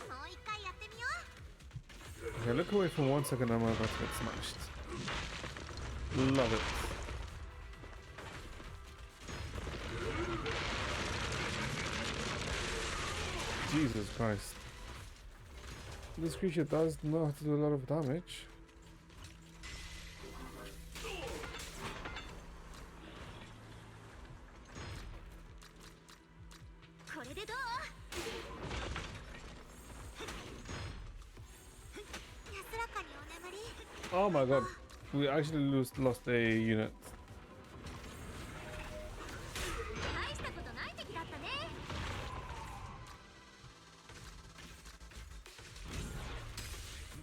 Speaker 3: もう一回やってみよう。
Speaker 1: Okay, look away from 1 second, I'm about to get smashed. Love it. Jesus Christ. This creature does know how to do a lot of damage. Oh my god, we actually lost a unit.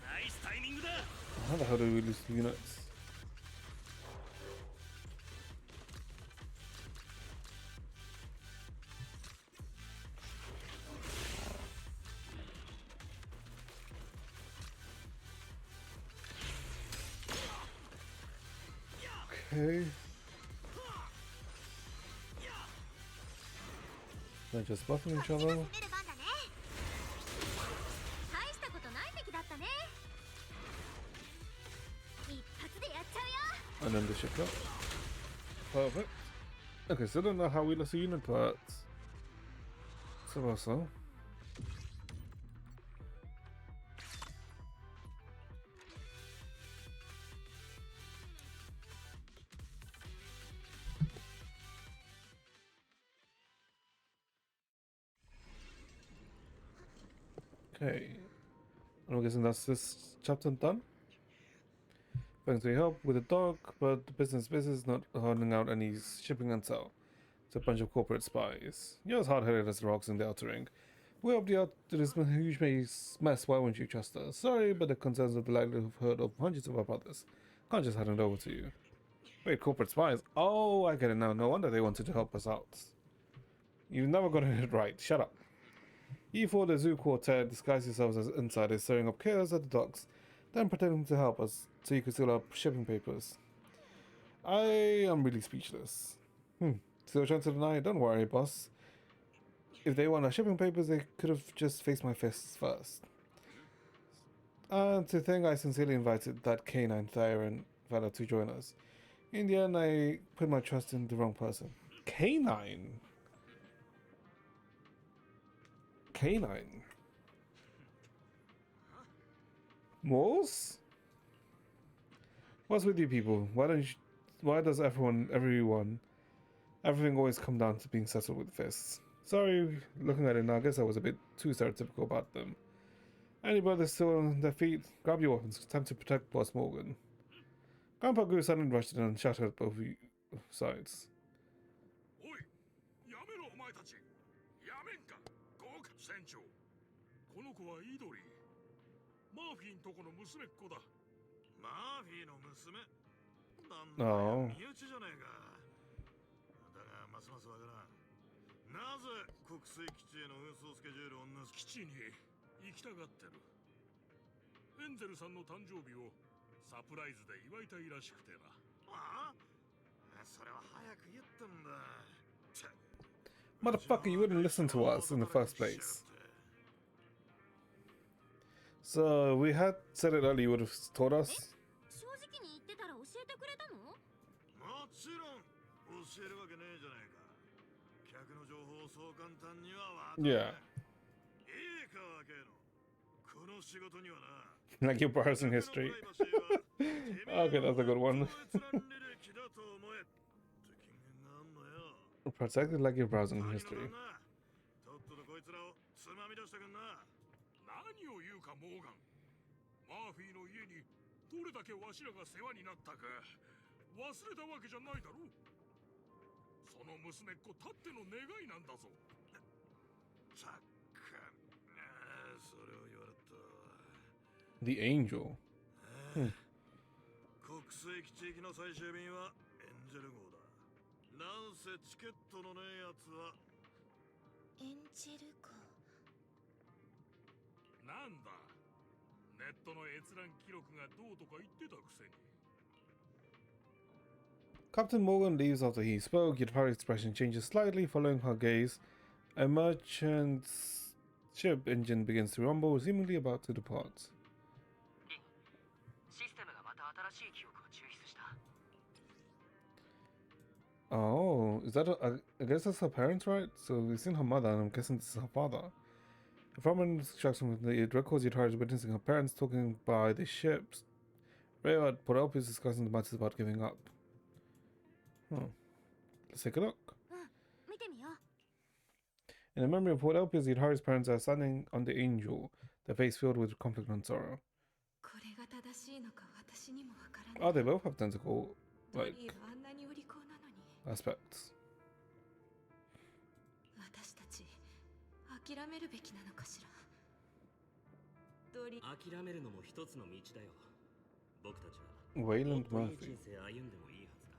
Speaker 5: Nice timing だ。
Speaker 1: How the hell do we lose units? Okay. They're just buffing each other. And then the ship up. Perfect. Okay, so I don't know how we lost a unit, but so also. Okay, I'm guessing that's this chapter done. Thanks for your help with the dog, but the business is not holding out any shipping until it's a bunch of corporate spies. You're as hard-headed as the rocks in the Outer Ring. We're up the out to this huge mess. Why won't you trust us? Sorry, but the concerns of the likelihood of hundreds of our brothers Can't just hand it over to you. Wait, corporate spies? Oh, I get it now. No wonder they wanted to help us out. You've never gotten it right. Shut up. You four the zoo quartet disguise yourselves as insiders, stirring up chaos at the docks, then pretending to help us so you can steal our shipping papers. I am really speechless. Still trying to deny it? Don't worry, boss. If they want our shipping papers, they could have just faced my fists first. And to think I sincerely invited that canine Thyran fella to join us. In the end, I put my trust in the wrong person. Canine? Canine? Moles? What's with you people? Why does everything always come down to being settled with fists? Sorry, looking at it now, I guess I was a bit too stereotypical about them. Any brothers still on their feet? Grab your weapons. It's time to protect Boss Morgan. Grandpa grew suddenly rushed in and shouted at both sides.
Speaker 2: おい、やめろお前たち。やめんか。豪華船長。この子はイドリー。マーフィーんとこの娘っ子だ。マーフィーの娘？なんだよ、身内じゃねえか。だがますますわからん。なぜ国水基地への運送スケジュールを基地に行きたがってる。エンゼルさんの誕生日をサプライズで祝いたいらしくてな。ああ、それは早く言ってんだ。
Speaker 1: Motherfucker, you wouldn't listen to us in the first place. So we had said it earlier, you would have told us.
Speaker 6: 正直に言ってたら教えてくれたの？
Speaker 2: もちろん教えるわけねえじゃないか。客の情報をそう簡単には渡せない。
Speaker 1: Yeah.
Speaker 2: いいかわけの。この仕事にはな。
Speaker 1: Like your browsing history. Okay, that's a good one. Protected like your browsing history.
Speaker 2: とっととこいつらをつまみ出してくんな。何を言うかモーガン。マーフィーの家にどれだけわしらが世話になったか忘れたわけじゃないだろう。その娘っ子たっての願いなんだぞ。たっか、それを言われた。
Speaker 1: The Angel.
Speaker 2: 国水基地行きの最終便はエンジェル号だ。なんせチケットのねえやつは
Speaker 7: エンジェル号。
Speaker 2: なんだ。ネットの閲覧記録がどうとか言ってたくせに。
Speaker 1: Captain Morgan leaves after he spoke. Yutari's expression changes slightly following her gaze. A merchant's ship engine begins to rumble, seemingly about to depart.
Speaker 8: システムがまた新しい記憶を抽出した。
Speaker 1: Oh, is that? I guess that's her parents, right? So we've seen her mother, and I'm guessing this is her father. From an instruction, it records Yutari's witnessing her parents talking by the ships. Rayard Porelp is discussing the matters about giving up. Oh, let's take a look.
Speaker 6: 見てみよう。
Speaker 1: In the memory of Porelpius, Yutari's parents are standing on the Angel, their face filled with conflict and sorrow.
Speaker 6: これが正しいのか私にもわからない。
Speaker 1: Oh, they both have tentacle,
Speaker 6: ド
Speaker 1: like,
Speaker 6: リーはあんなに売り子なのに。
Speaker 1: aspects.
Speaker 6: 私たち諦めるべきなのかしら。ドリー。
Speaker 9: 諦めるのも一つの道だよ。僕たちは
Speaker 1: Wayland
Speaker 9: もっといい
Speaker 1: Murphy.
Speaker 9: 人生歩んでもいいはずだ。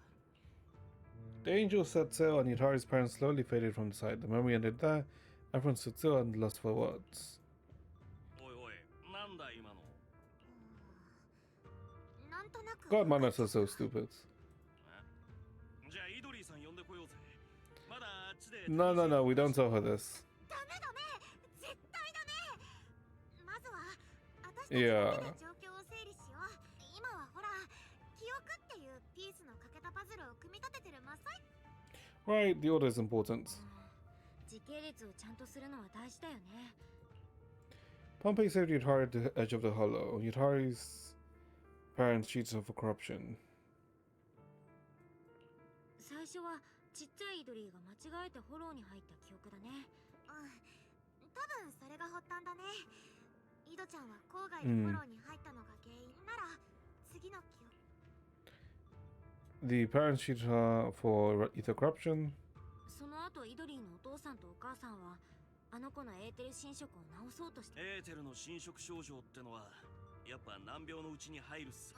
Speaker 1: The Angel set sail, and Yutari's parents slowly faded from the sight. The memory ended there. Everyone stood still and lost for words.
Speaker 5: おいおい、なんだ今の。
Speaker 6: なんとなく。
Speaker 1: God, manners are so stupid.
Speaker 5: じゃあイドリーさん呼んでこようぜ。まだあっちで。
Speaker 1: No, no, no, we don't tell her this.
Speaker 6: ダメダメ、絶対ダメ。まずは私たち
Speaker 1: いや
Speaker 6: だけで状況を整理しよう。今はほら、記憶っていうピースの欠けたパズルを組み立ててる真っ最。
Speaker 1: Right, the order is important.
Speaker 6: 時系列をちゃんとするのは大事だよね。
Speaker 1: Pompey saved Yutari at the edge of the hollow. Yutari's parents cheated her for corruption.
Speaker 6: 最初はちっちゃいイドリーが間違えてフォローに入った記憶だね。多分それが発端だね。イドちゃんは郊外でフォローに入ったのが原因なら、次の記憶。
Speaker 1: The parents cheated her for either corruption.
Speaker 6: その後イドリーのお父さんとお母さんはあの子のエーテル侵食を治そうとして。
Speaker 5: エーテルの侵食症状ってのはやっぱ難病のうちに入るっす。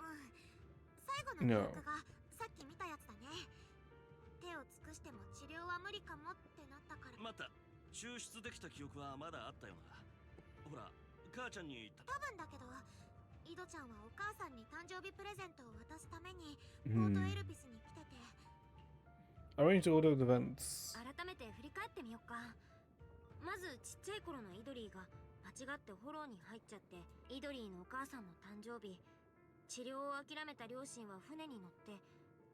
Speaker 6: 最後の記憶がさっき見たやつだね。手を尽くしても治療は無理かもってなったから。
Speaker 5: また抽出できた記憶はまだあったよな。ほら母ちゃんに
Speaker 6: 多分だけど、井戸ちゃんはお母さんに誕生日プレゼントを渡すためにポートエルピスに来てて。
Speaker 1: Arrange order of events.
Speaker 6: 改めて振り返ってみよっか。まずちっちゃい頃のイドリーが間違ってフォローに入っちゃって、イドリーのお母さんの誕生日、治療を諦めた両親は船に乗って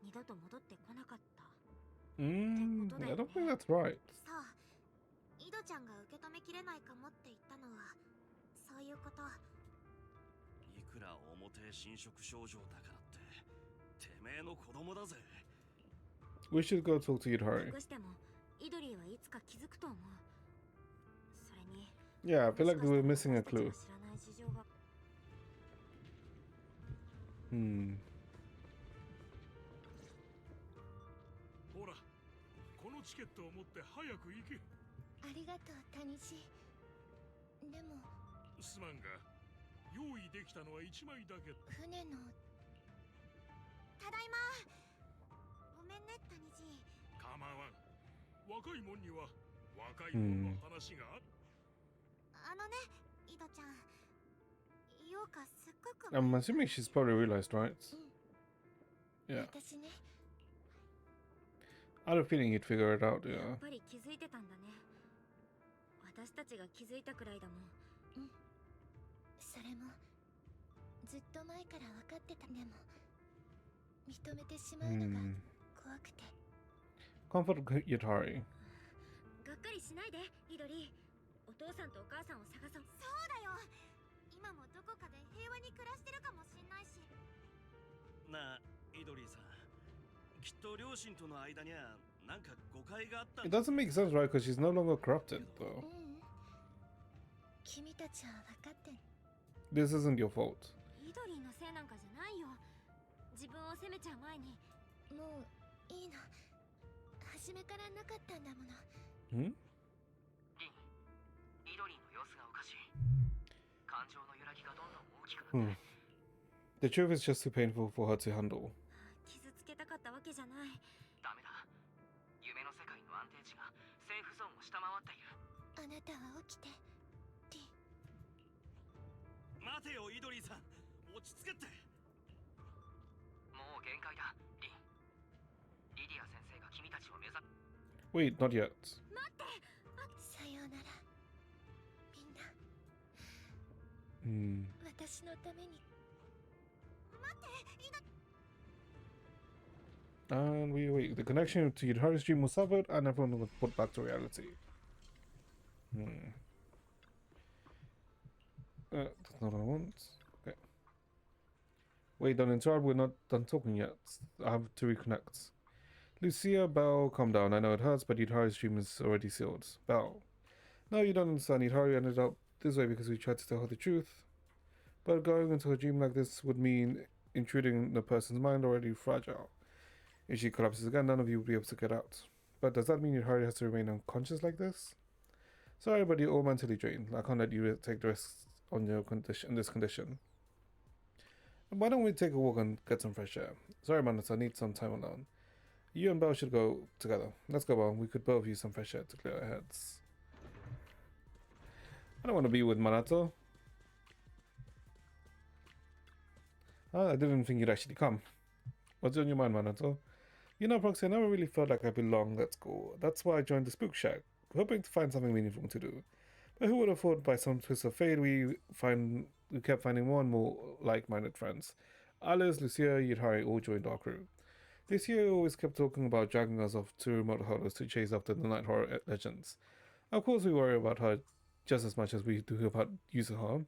Speaker 6: 二度と戻ってこなかった。
Speaker 1: I don't think that's right.
Speaker 6: そう、井戸ちゃんが受け止めきれないかもって言ったのはそういうこと。
Speaker 5: いくら表侵食症状だからっててめえの子供だぜ。
Speaker 1: We should go talk to Yudhari.
Speaker 6: 隠してもイドリーはいつか気づくと思う。それに
Speaker 1: Yeah, I feel like we're missing a clue.
Speaker 6: 知らない事情が。
Speaker 2: ほら、このチケットを持って早く行け。
Speaker 7: ありがとうタニシ。でも
Speaker 2: すまんが、用意できたのは1枚だけ。
Speaker 7: 船の。
Speaker 6: ただいま。ごめんねタニジ。
Speaker 2: 構わん。若いもんには若いもんの話がある。
Speaker 6: あのね、井戸ちゃん。ようかすっごく。
Speaker 1: I'm assuming she's probably realized, right? Yeah.
Speaker 7: 私ね。
Speaker 1: I had a feeling he'd figure it out,
Speaker 6: や
Speaker 1: yeah.
Speaker 6: っぱり気づいてたんだね。私たちが気づいたくらいだもん。
Speaker 7: それもずっと前から分かってた。でも認めてしまうのが怖くて。
Speaker 1: Comfort Yudhari.
Speaker 6: がっかりしないで、イドリー。お父さんとお母さんを探そう。そうだよ。今もどこかで平和に暮らしてるかもしんないし。
Speaker 5: なあイドリーさん、きっと両親との間にはなんか誤解があった。
Speaker 1: It doesn't make sense, right? Because she's no longer corrupted, though.
Speaker 7: 君たちは分かってん。
Speaker 1: This isn't your fault.
Speaker 6: イドリーのせいなんかじゃないよ。自分を責めちゃう前に。
Speaker 7: もういいの。初めからなかったんだもの。
Speaker 8: リン、イドリーの様子がおかしい。感情の揺らぎがどんどん大きくなって。
Speaker 1: The truth is just too painful for her to handle.
Speaker 6: 傷つけたかったわけじゃない。
Speaker 8: ダメだ。夢の世界の安定値がセーフゾーンを下回っている。
Speaker 7: あなたは起きて。
Speaker 5: 待てよイドリーさん、落ち着けって。
Speaker 8: もう限界だ、リン。リディア先生が君たちを目指す。
Speaker 1: Wait, not yet.
Speaker 6: 待って。
Speaker 7: さようなら。みんな。私のために。
Speaker 6: 待って、イド。
Speaker 1: And wait, the connection to Yudhari's dream was severed and everyone was put back to reality. That's not what I want. Okay. Wait, don't interrupt, we're not done talking yet. I have to reconnect. Lucia, Belle, calm down. I know it hurts, but Yudhari's dream is already sealed. Belle. No, you don't understand. Yudhari ended up this way because we tried to tell her the truth. But going into a dream like this would mean intruding in a person's mind already fragile. If she collapses again, none of you will be able to get out. But does that mean Yudhari has to remain unconscious like this? Sorry, but you're all mentally drained. I can't let you take the risks on your condition in this condition. Why don't we take a walk and get some fresh air? Sorry, Manus, I need some time alone. You and Belle should go together. Let's go, Belle. We could both use some fresh air to clear our heads. I don't want to be with Manato. I didn't think you'd actually come. What's on your mind, Manato? You know, Proxy, I never really felt like I belonged at school. That's why I joined the Spook Shack, hoping to find something meaningful to do. But who would have thought by some twist of fate we kept finding more and more like-minded friends. Alice, Lucia, Yudhari all joined our crew. Lucia always kept talking about dragging us off to remote hollows to chase after the night horror legends. Of course we worry about her just as much as we do about Yuzuha.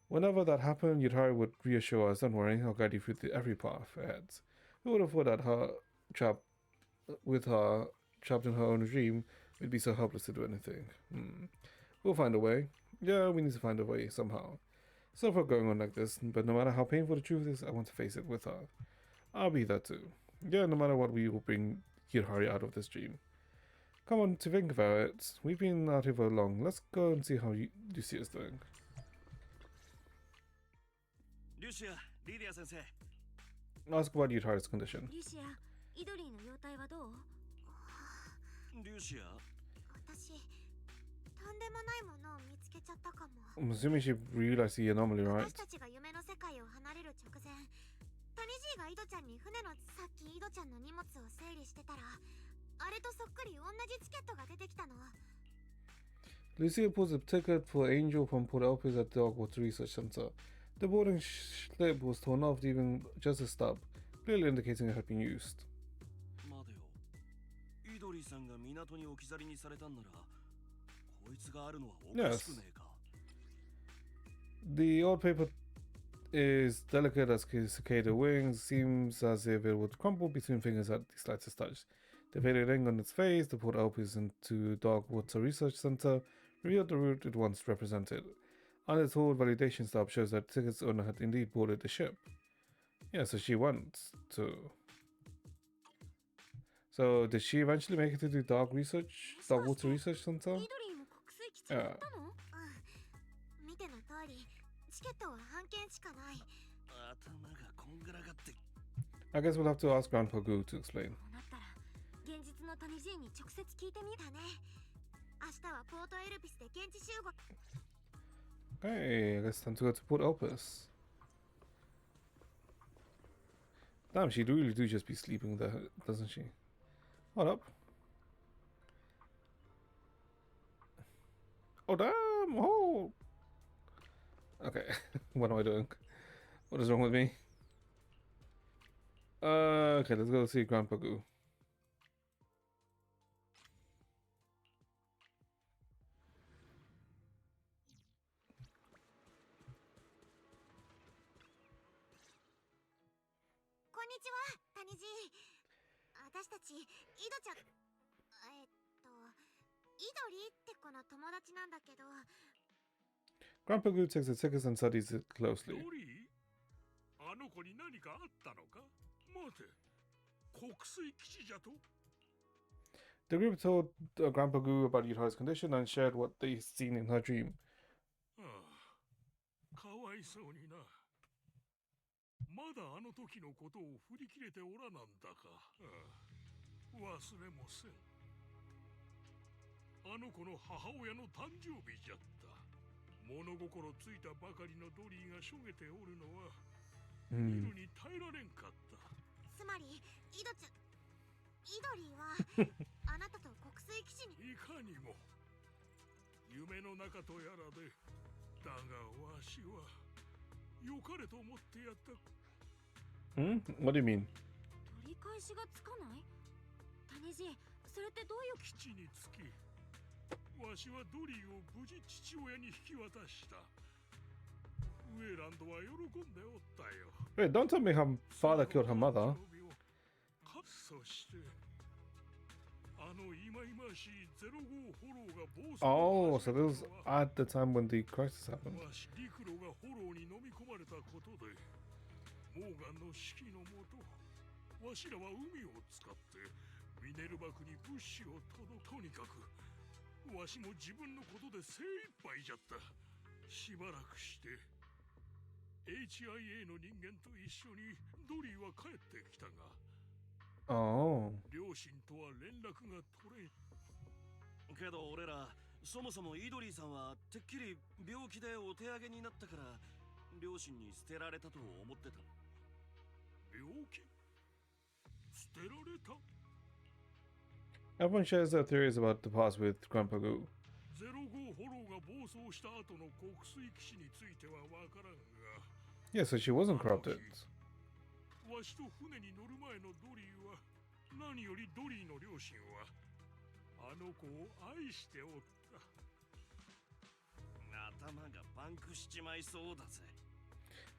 Speaker 1: Whenever that happened, Yudhari would reassure us, don't worry, I'll guide you through every path ahead. Who would have thought that her trapped in her own dream, we'd be so helpless to do anything. We'll find a way. Yeah, we need to find a way somehow. So for going on like this, but no matter how painful the truth is, I want to face it with her. I'll be there too. Yeah, no matter what, we will bring Yudhari out of this dream. Come on, to think about it, we've been out here for long. Let's go and see how Lucia is doing.
Speaker 5: リュシア、リディア先生、
Speaker 1: Ask about Yutari's condition.
Speaker 6: リシア、イドリーの容体はどう？
Speaker 5: リュシア、
Speaker 7: 私とんでもないものを見つけちゃったかも。
Speaker 1: I'm assuming she realized the anomaly, right?
Speaker 7: 私たちが夢の世界を離れる直前、タニジーがイドちゃんに船のさっきイドちゃんの荷物を整理してたら、あれとそっくり同じチケットが出てきたの。
Speaker 1: Lucia pulls a ticket for Angel from Port Elpis at Dogwater Research Center. The boarding slip was torn off, leaving just a stub, clearly indicating it had been used.
Speaker 5: 待てよ。イドリーさんが港に置き去りにされたんなら、こいつがあるのはおかしくねえか。
Speaker 1: The old paper is delicate as cicada wings, seems as if it would crumble between fingers at the slightest touch. The faded ring on its face, the Port Elpis into Dogwater Research Center, revealed the route it once represented. Untold validation stub shows that ticket's owner had indeed boarded the ship. Yeah, so she went to. So did she eventually make it to the Dogwater Research Center?
Speaker 6: イドリーも国粋基地に行ったの？
Speaker 7: 見ての通り、チケットは半券しかない。
Speaker 5: 頭がこんがらがって。
Speaker 1: I guess we'll have to ask Grandpa Goo to explain.
Speaker 6: こうなったら現実のタニジーに直接聞いてみたね。
Speaker 7: 明日はポートエルピスで現地集合。
Speaker 1: Okay, I guess time to go to Port Elpis. Damn, she really do just be sleeping there, doesn't she? Hold up. Oh damn! Oh. Okay, what am I doing? What is wrong with me? Okay, let's go see Grandpa Goo.
Speaker 7: こんにちは、タニジー。私たち、イドちゃん、イドリーって子の友達なんだけど。
Speaker 1: Grandpa Goo takes the tickets and studies it closely.
Speaker 2: ドリー、あの子に何かあったのか？待て、国粋基地じゃと？
Speaker 1: The group told Grandpa Goo about Yutari's condition and shared what they'd seen in her dream.
Speaker 2: ああ、かわいそうにな。まだあの時のことを振り切れておらなんだか。忘れもせん。あの子の母親の誕生日じゃった。物心ついたばかりのドリーがしょげておるのは、見るに耐えられんかった。
Speaker 7: つまり、イドリーはあなたと国粋基地に。
Speaker 2: いかにも。夢の中とやらで。だがわしは良かれと思ってやった。
Speaker 1: What do you mean?
Speaker 6: 取り返しがつかない？タニジー、それってどういう？
Speaker 2: 基地につき、わしはドリーを無事父親に引き渡した。ウェランドは喜んでおったよ。
Speaker 1: Wait, don't tell me her father killed her mother.
Speaker 2: そしてあの忌々しい05フォローが暴走。
Speaker 1: Oh, so this was at the time when the crisis happened.
Speaker 2: わし陸路がフォローに飲み込まれたことで、モーガンの指揮のもと、わしらは海を使ってミネルバクに物資を届く。とにかくわしも自分のことで精一杯じゃった。しばらくして HIA の人間と一緒にドリーは帰ってきたが、
Speaker 1: Oh.
Speaker 2: 両親とは連絡が取れん。
Speaker 5: けど俺らそもそもイドリーさんはてっきり病気でお手上げになったから両親に捨てられたと思ってた。
Speaker 2: 病気？捨てられた？
Speaker 1: Everyone shares their theories about the past with Grandpa Goo.
Speaker 2: 05フォローが暴走した後の国粋騎士についてはわからんが。
Speaker 1: Yeah, so she wasn't corrupted.
Speaker 2: わしと船に乗る前のドリーは、何よりドリーの両親はあの子を愛しておった。
Speaker 5: 頭がパンクしちまいそうだぜ。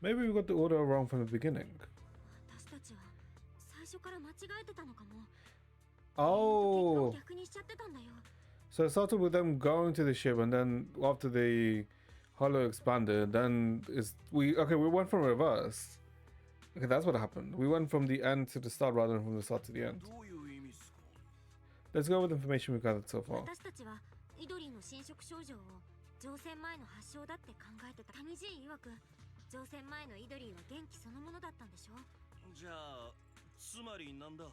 Speaker 1: Maybe we got the order wrong from the beginning.
Speaker 6: 私たちは最初から間違えてたのかも。
Speaker 1: Oh.
Speaker 6: 逆にしちゃってたんだよ。
Speaker 1: So it started with them going to the ship, and then after the hollow expanded, then we went from reverse. Okay, that's what happened. We went from the end to the start rather than from the start to the end.
Speaker 5: どういう意味っすか？
Speaker 1: Let's go with the information we've gathered so far.
Speaker 6: 私たちはイドリーの侵食症状を乗船前の発症だって考えてた。タニジー曰く乗船前のイドリーは元気そのものだったんでしょ。
Speaker 5: じゃあつまりなんだ。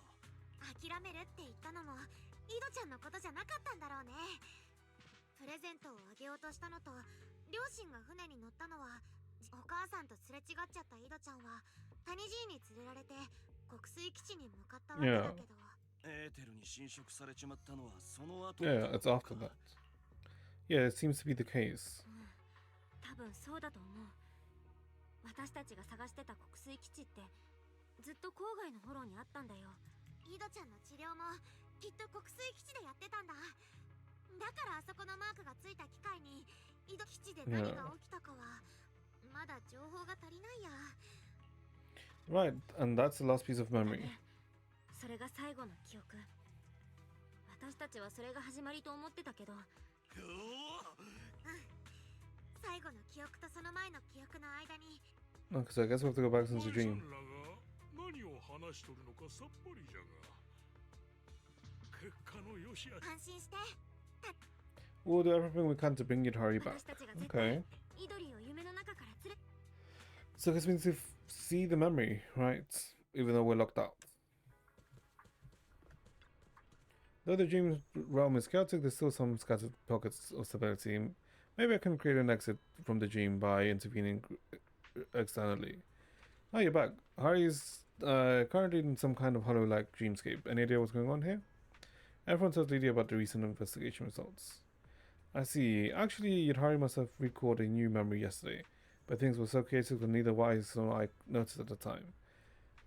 Speaker 6: 諦めるって言ったのもイドちゃんのことじゃなかったんだろうね。プレゼントをあげようとしたのと両親が船に乗ったのはお母さんとすれ違っちゃったイドちゃんは谷爺に連れられて国水基地に向かったわけだけど、
Speaker 5: エーテルに侵食されちまったのはその後。
Speaker 1: Yeah, it's after that. Yeah, it seems to be the case.
Speaker 6: 多分そうだと思う。私たちが探してた国水基地ってずっと郊外のフォローにあったんだよ。イドちゃんの治療もきっと国水基地でやってたんだ。だからあそこのマークがついた機械にイド基地で何が起きたかはまだ情報が足りないや。
Speaker 1: Right, and that's the last piece of memory.
Speaker 6: それが最後の記憶。私たちはそれが始まりと思ってたけど、最後の記憶とその前の記憶の間に
Speaker 1: Okay, so I guess we have to go back into the dream.
Speaker 2: 何を話しとるのかさっぱりじゃが、結果の良し悪し。
Speaker 6: 安心して。
Speaker 1: We'll do everything we can to bring Yutari back.
Speaker 6: 私たちが絶対
Speaker 1: Okay.
Speaker 6: イドリーを夢の中から連れ
Speaker 1: So this means to see the memory, right? Even though we're locked out. Though the dream realm is chaotic, there's still some scattered pockets of stability. Maybe I can create an exit from the dream by intervening externally. Oh, you're back. Harry's currently in some kind of hollow-like dreamscape. Any idea what's going on here? Everyone tells Lydia about the recent investigation results. I see. Actually, Yutari must have recalled a new memory yesterday, but things were so chaotic that neither Wise nor I noticed at the time.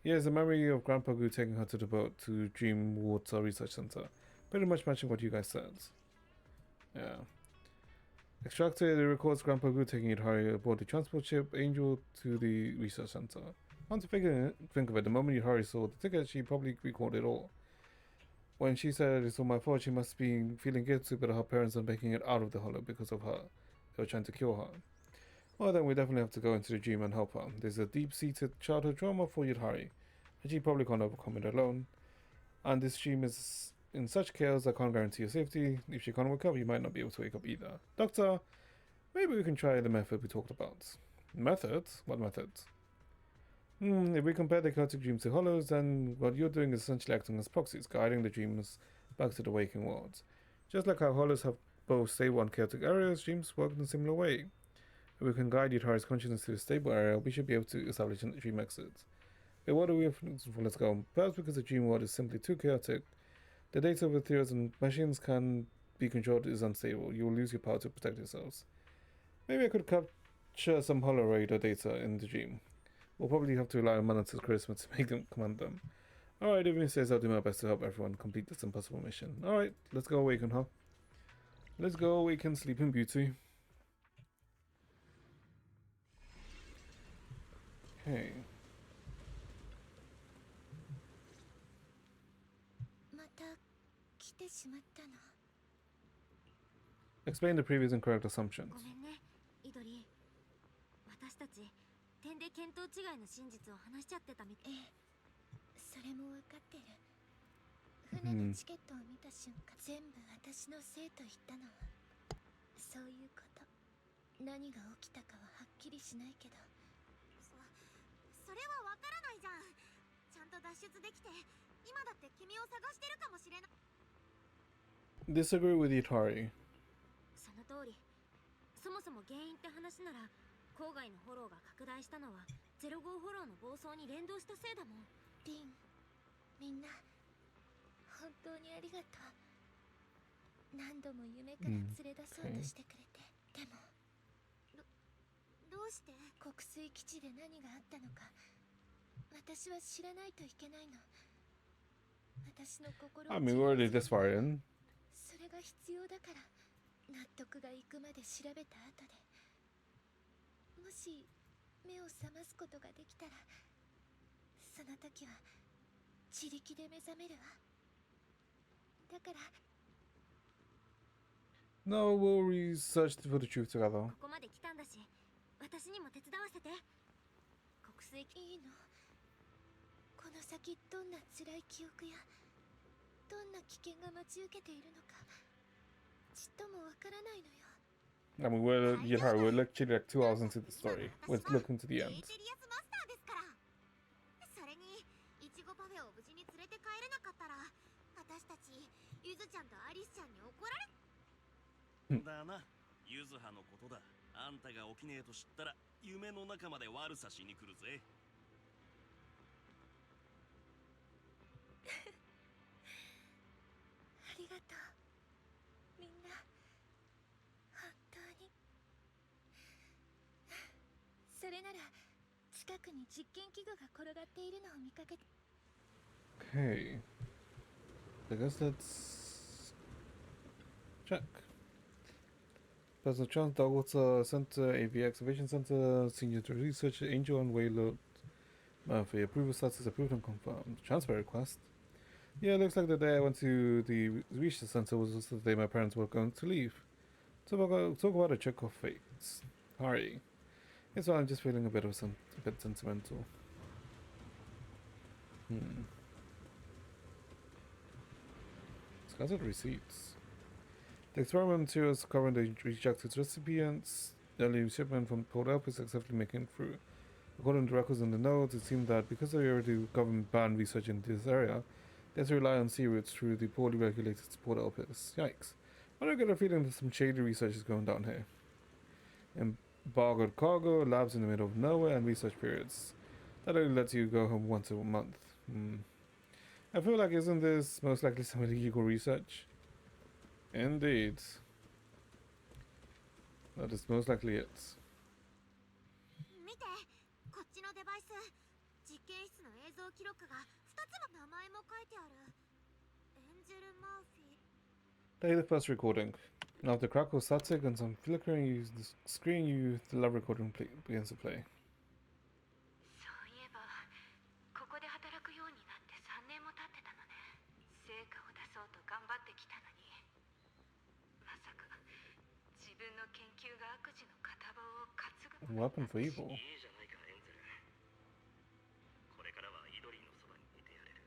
Speaker 1: Here's a memory of Grandpa Goo taking her to the boat to Dream Water Research Center. Pretty much matching what you guys said. Yeah. Extracted, it records Grandpa Goo taking Yutari aboard the transport ship Angel to the research center. Come to think of it, the moment Yutari saw the ticket, she probably recalled it all. When she said it's all my fault, she must be feeling guilty about her parents not making it out of the hollow because of her. They were trying to kill her. Well, then we definitely have to go into the dream and help her. There's a deep-seated childhood trauma for Yutari, and she probably can't overcome it alone. And this dream is in such chaos, I can't guarantee your safety. If she can't wake up, you might not be able to wake up either. Doctor, maybe we can try the method we talked about. Method? What method? If we compare the chaotic dreams to hollows, then what you're doing is essentially acting as proxies, guiding the dreamers back to the waking world. Just like how hollows have both stable and chaotic areas, dreams work in a similar way. If we can guide Yutari's consciousness to a stable area, we should be able to establish a dream exit. Okay, what do we have? Let's go. Perhaps because the dream world is simply too chaotic, the data of ethereals and machines can be controlled is unstable. You will lose your power to protect yourselves. Maybe I could capture some hollow radar data in the dream. We'll probably have to rely on Mana's charisma to make them command them. Alright, even says I'll do my best to help everyone complete this impossible mission. Alright, let's go awaken her. Let's go awaken Sleeping Beauty. Okay.
Speaker 7: また来てしまったの。
Speaker 1: Explain the previous incorrect assumptions.
Speaker 6: ごめんね、イドリー。私たち点で見当違いの真実を話しちゃってたみたい。
Speaker 7: それも分かってる。船のチケットを見た瞬間、全部私のせいと言ったのはそういうこと。何が起きたかははっきりしないけど、
Speaker 6: それは分からないじゃん。ちゃんと脱出できて今だって君を探してるかもしれない。
Speaker 1: Disagree with Yutari.
Speaker 6: その通り。そもそも原因って話なら郊外のフォローが拡大したのは05フォローの暴走に連動したせいだもん。
Speaker 7: リン、みんな本当にありがとう。何度も夢から連れ出そうとしてくれて、でも
Speaker 6: どうして
Speaker 7: 国水基地で何があったのか私は知らないといけないの。私の心を
Speaker 1: I mean, we're already this far in.
Speaker 7: それが必要だから納得がいくまで調べた後で、もし目を覚ますことができたらその時は自力で目覚めるわ。だから
Speaker 1: No, we'll research for the truth together.
Speaker 6: ここまで来たんだし私にも手伝わせて。国水
Speaker 7: いいの。この先どんな辛い記憶やどんな危険が待ち受けているのかちっともわからないのよ。
Speaker 1: I mean, we're literally like 2 hours into the story. Let's look into the end.
Speaker 6: エイテリアスマスターですから。それにれなかったら私たちゆずちゃんとアリスちゃんに怒られ
Speaker 5: だな、ゆずはのことだ。あんたが起きねえと知ったら夢の中まで悪さしに来るぜ。
Speaker 7: ありがとうみんな本当に。それなら近くに実験器具が転がっているのを見かけて。
Speaker 1: Okay. I guess let's check. Personal Chance, Dogwater Center, AV Excavation Center, Senior Researcher, Angel and Wayload. For your approval status approved and confirmed. Transfer request. Yeah, it looks like the day I went to the research center was also the day my parents were going to leave. Talk about a check of fates. Sorry. It's all I'm just feeling a bit sentimental. Scattered receipts. The experiment materials covering the rejected recipients, the early shipment from Port Elp is successfully making it through. According to records in the notes, it seemed that because of the government banned research in this area, they had to rely on sea routes through the poorly regulated Port Elpis. Yikes. Why do I get a feeling that some shady research is going down here? Embargoed cargo, labs in the middle of nowhere, and research periods. That only lets you go home once a month. I feel like, isn't this most likely some illegal research? Indeed. That is most likely it.
Speaker 6: 見て、こっちのデバイス、実験室の映像記録が2つも名前も書いてある。エンジェル・マーフィー。
Speaker 1: Play the first recording. After crackle static and some flickering, use the screen, the live recording begins to play.
Speaker 10: そういえば、ここで働くようになって3年も経ってたのね。成果を出そうと頑張ってきたのに、まさか自分の研究が悪事の片棒を担ぐ。
Speaker 1: Weapon for evil.
Speaker 9: いいじゃないかエンゼル。これからはイドリーのそばにいてやれる。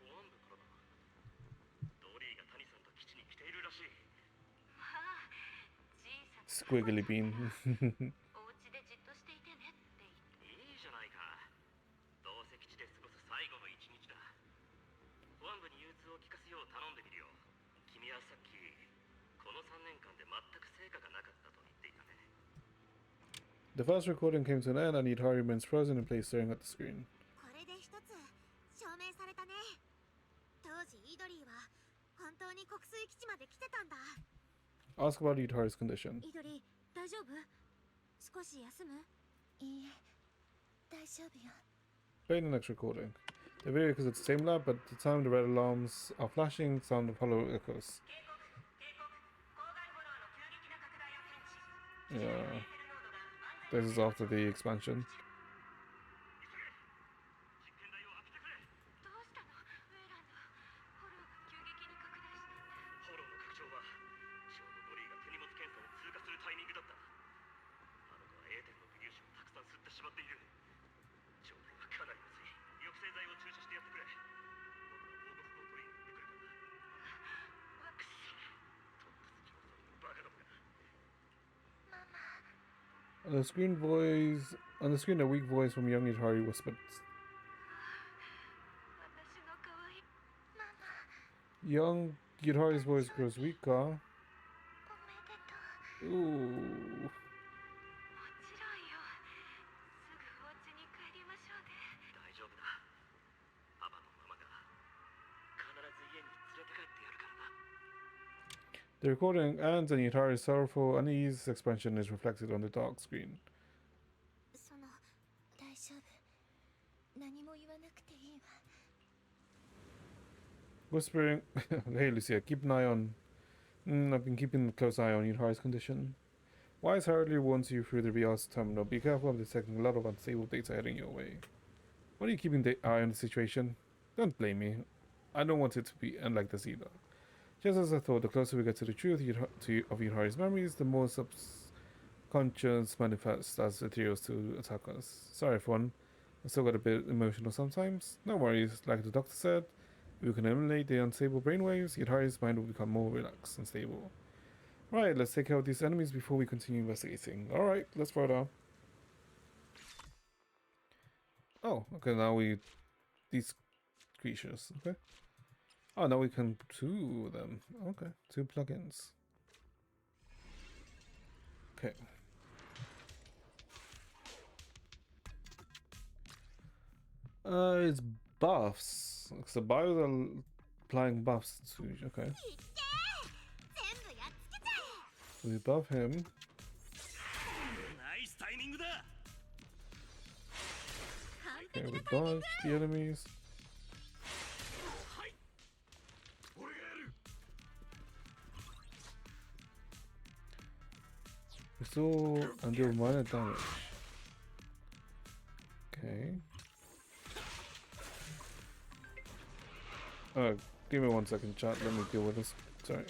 Speaker 9: 保安部からだ。ドリーが谷さんと基地に来ているらしい。
Speaker 10: まあ、じいさん。
Speaker 1: Squiggly bean.
Speaker 10: お家でじっとしていてねって言って。
Speaker 9: いいじゃないか。どうせ基地で過ごす最後の一日だ。保安部に融通を聞かせよう頼んでみるよ。君はさっきこの3年間で全く成果がなかったと言っていたね。
Speaker 1: The first recording came to an end and Itari remains frozen in place staring at the screen.
Speaker 6: これで一つ証明されたね。当時イドリーは本当に国水基地まで来てたんだ。
Speaker 1: Ask about Itari's condition.
Speaker 6: イドリー、大丈夫？少し休む？いいえ、大丈夫よ。
Speaker 1: Play the next recording. The video because it's the same lab, but at the time the red alarms are flashing, sound of hollow echoes. Yeah. This is after the expansion.
Speaker 10: どうしたの？ウェランド。フォローが急激に拡大したんだ。
Speaker 9: ホローの拡張はちょうどドリーが手荷物検査を通過するタイミングだった。あの子は A 点の微粒子をたくさん吸ってしまっている。状態はかなりまずい。抑制剤を注射してやってくれ。僕は報告を取りに行ってくれたんだ。
Speaker 10: ワクス。
Speaker 9: トップス上層のバカどもが。
Speaker 1: On the screen, a weak voice from young Itari whispered.
Speaker 10: 私の可愛い。
Speaker 1: Young Itari's voice grows weaker.
Speaker 10: おめでとう。
Speaker 1: Ooh.
Speaker 10: もちろんよ。すぐお家に帰りましょうね。
Speaker 9: 大丈夫だ。パパとママが必ず家に連れて帰ってやるからな。
Speaker 1: The recording ends and Itari's sorrowful, uneasy expression is reflected on the dark screen.
Speaker 7: その、大丈夫。何も言わなくていいわ。
Speaker 1: Whispering, hey Lucia, keep an eye on. I've been keeping a close eye on Itari's condition. Wise hurriedly warns you through the VR terminal. Be careful of detecting a lot of unstable data heading your way. Why are you keeping the eye on the situation? Don't blame me. I don't want it to be end like this either. Just as I thought, the closer we get to the truth of Itari's memories, the more subconscious manifests as materials to attack us. Sorry, everyone. I still got a bit emotional sometimes. No worries, like the doctor said, if we can eliminate the unstable brainwaves, Itari's mind will become more relaxed and stable. Right, let's take care of these enemies before we continue investigating. Alright, let's throw down. Oh, okay, now these creatures. Okay. Oh, now we can 2 them. Okay, 2 plugins. Okay. It's buffs. So bios are applying buffs to. Okay. So we buff him.
Speaker 5: ナイスタイミングだ。
Speaker 1: Okay, we dodge the enemies.
Speaker 2: はい俺がやる
Speaker 1: Restore and deal minor damage. Okay. Give me 1 second, chat. Let me deal with this. Sorry.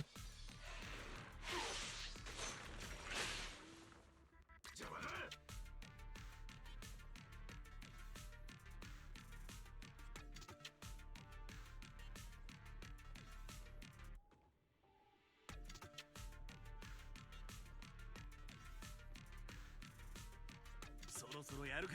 Speaker 2: 邪魔だ
Speaker 5: そろそろやるか。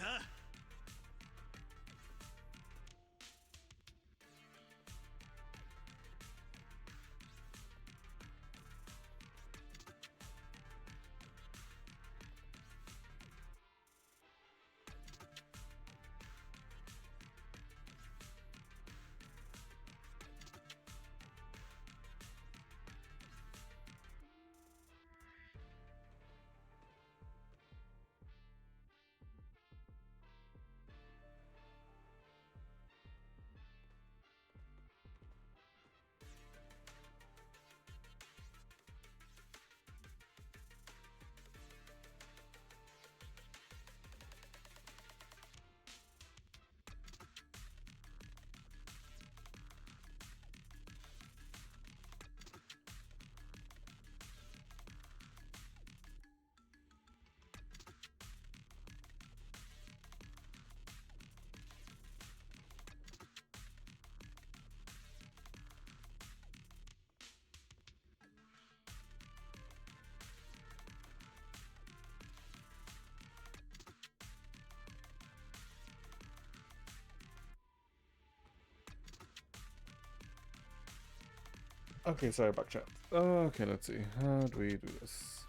Speaker 1: Okay, sorry about chat. Okay, let's see. How do we do this?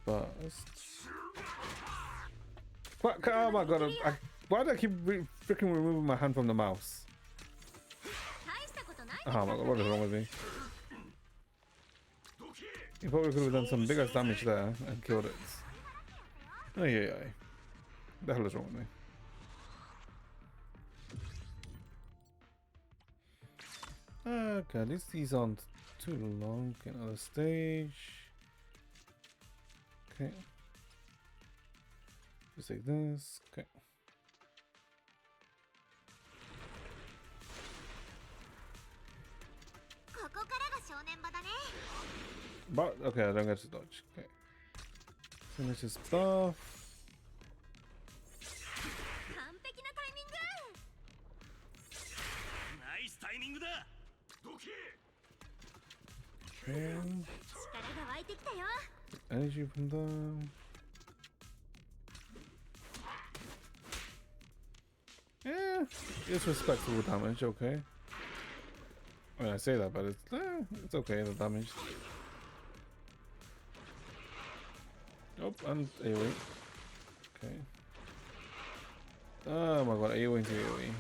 Speaker 1: Burst. What? Oh my god! Why do I keep freaking removing my hand from the mouse? Oh my god! What is wrong with me? You probably could have done some bigger damage there and killed it. Oh yeah, yeah. The hell is wrong with me? Okay, at least these aren't too long. Okay, another stage. Okay. Just like this. Okay. But okay, I don't get to dodge. Okay. So let's just buff.
Speaker 6: 完璧なタイミング。
Speaker 5: ナイスタイミングだ。
Speaker 2: どけ
Speaker 1: Okay.
Speaker 6: 力が湧いてきたよ。
Speaker 1: Energy from them. Yeah, it's respectable damage. Okay. I mean, I say that, but it's okay. The damage. Oh, and AoE. Okay. Oh my god, AoE into AoE.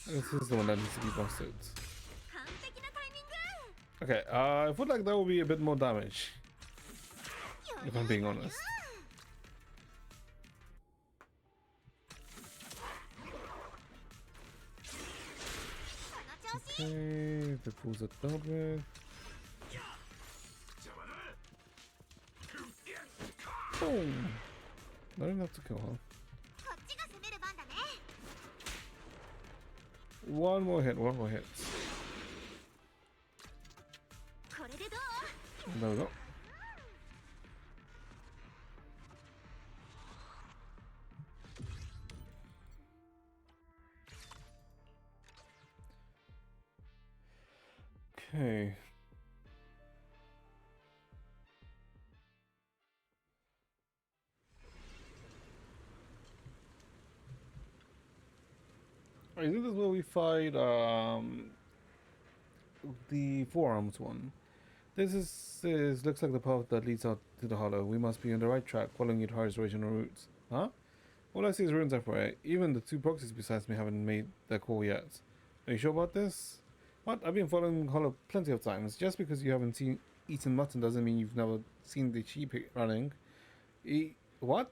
Speaker 1: This is the one that needs to be busted. Okay, I feel like that will be a bit more damage. If I'm being honest. Okay, the fools are dealt with. Boom! I don't have to kill her. One more hit, one more hit. There we go. Okay. I think this is where we fight the forearms one. This looks like the path that leads out to the hollow. We must be on the right track, following Yutari's original routes. Huh? All I see is ruins everywhere. Even the two proxies besides me haven't made their call yet. Are you sure about this? What? I've been following Hollow plenty of times. Just because you haven't eaten mutton doesn't mean you've never seen the sheep running. What?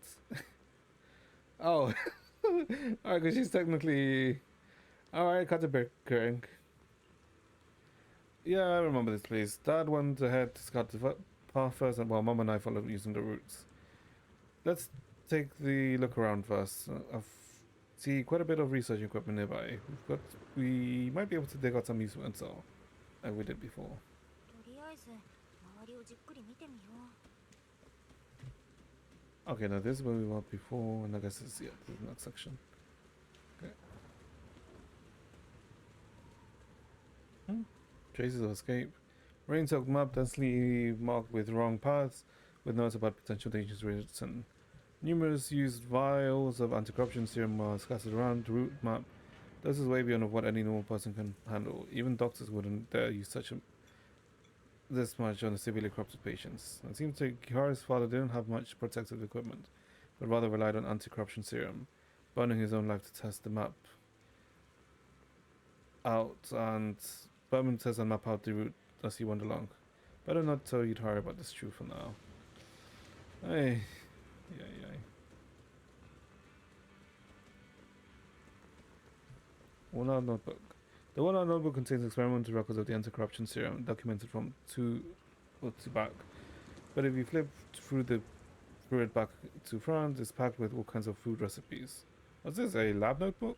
Speaker 1: Oh. Alright, because she's technically... Alright, cut a bit, Kering. Yeah, I remember this place. Dad went ahead to scout the path first, and while Mom and I followed using the routes. Let's take the look around first. I see quite a bit of research equipment nearby. We might be able to dig out some useful intel, like we did before.
Speaker 6: とりあえず周りをじっくり見てみよう。
Speaker 1: Okay, now this is where we were before, and I guess it's the next section. Okay. Traces of escape. Rain-soaked map densely marked with wrong paths, with notes about potential dangers written. Numerous used vials of anti-corruption serum are scattered around the route map. This is way beyond what any normal person can handle. Even doctors wouldn't dare use this much on a severely corrupted patients. It seems like Kihara's father didn't have much protective equipment, but rather relied on anti-corruption serum, burning his own life to test the map out, and Berman says and map out the route as he went along. Better not tell Yutari about this truth for now. Hey. Yeah. One-hour notebook. The one-hour notebook contains experimental records of the anti-corruption serum documented from two back. But if you flip through it back to front, it's packed with all kinds of food recipes. What's this, a lab notebook?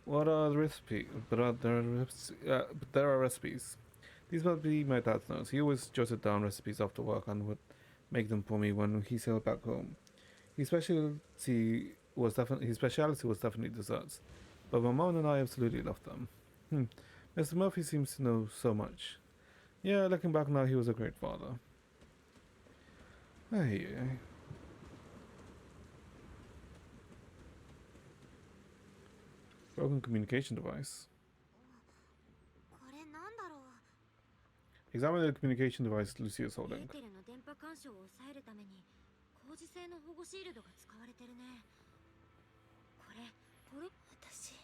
Speaker 1: What are the recipes? But there are recipes. These must be my dad's notes. He always jotted down recipes after work and would make them for me when he sailed back home. His specialty was definitely desserts, but my mom and I absolutely loved them. Mr. Murphy seems to know so much. Yeah, looking back now, he was a great father. Hey. Broken communication device.
Speaker 6: これなんだろう。
Speaker 1: Examine the communication device Lucia is
Speaker 6: エ
Speaker 1: holding.
Speaker 6: ーテルの電波干渉を抑えるために工事製の保護シールドが使われてるね。これ
Speaker 7: 私、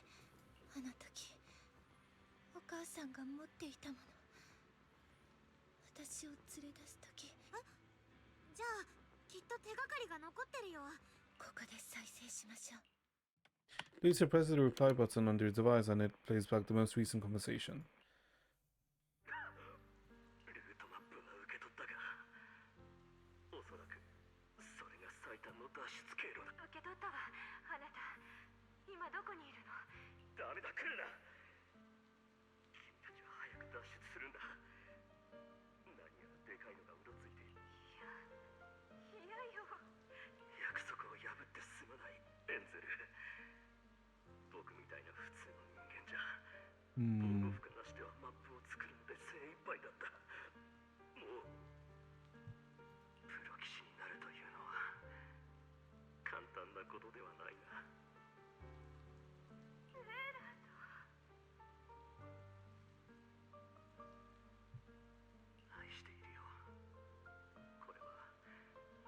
Speaker 7: あの時お母さんが持っていたもの、私を連れ出す時。
Speaker 6: じゃあきっと手がかりが残ってるよ。
Speaker 7: ここで再生しましょう。
Speaker 1: Lucia presses the reply button on the device and it plays back the most recent conversation.
Speaker 9: ルートマップは受け取ったが、おそらくそれが最短の脱出経路だ。
Speaker 10: 受け取ったわ。あなた今どこにいるの？
Speaker 9: ダメだ、来るな。君たちは早く脱出するんだ。何やらでかいのがうろついている。
Speaker 10: いやよ。
Speaker 9: 約束を破ってすまない、エンゼル。僕みたいな普通の人間じゃ防護服なしではマップを作るので精一杯だった。もうプロ騎士になるというのは簡単なことではないな。愛しているよ。これは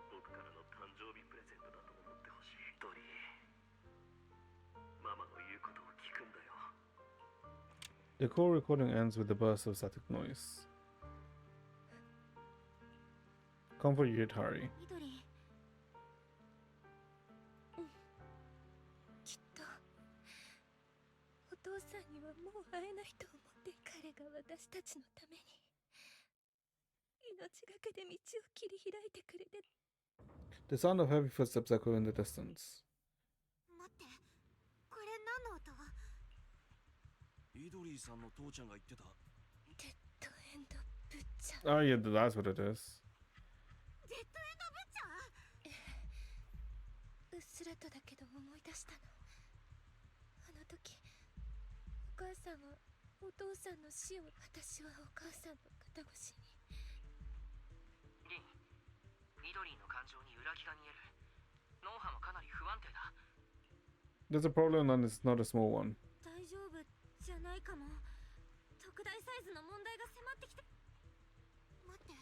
Speaker 9: 僕からの誕生日プレゼントだと思ってほしい。ドリー、ママの言うことを聞くんだよ。
Speaker 1: The call recording ends with a burst of static noise. Comfort Yutari.
Speaker 6: 緑。
Speaker 7: きっとお父さんにはもう会えないと思って彼が私たちのために命がけで道を切り開いてくれて。
Speaker 1: The sound of heavy footsteps echo in the distance.
Speaker 6: 待って、これ何の音？
Speaker 5: イドリーさんの父ちゃんが言ってた。
Speaker 7: デッドエンドブッチャー。
Speaker 1: Oh yeah, that's what it is.
Speaker 6: デッドエンドブッチャー？
Speaker 7: うっすらとだけど思い出したの。あの時お母さんはお父さんの死を、私はお母さんの肩越しに。
Speaker 8: リン、ミドリーの感情に裏切が見える。脳波もかなり不安定だ。
Speaker 1: There's a problem and it's not a small one.
Speaker 6: 大大サイズの問題が迫ってきて。待って、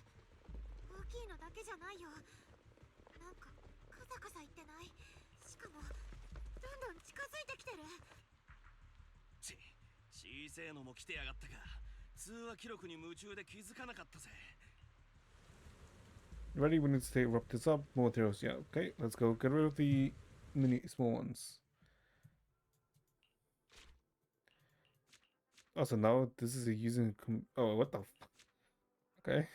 Speaker 6: 大きいのだけじゃないよ。なんかカサカサいってない？しかもどんどん近づいてきてる。
Speaker 5: 小せえのも来てやがったか。通話記録に夢中で気づかなかったぜ。
Speaker 1: Ready when it's to erupt this up. More materials. Yeah, okay. Let's go. Get rid of the mini small ones. Oh, so now this is a using. Oh, what the fuck? Okay.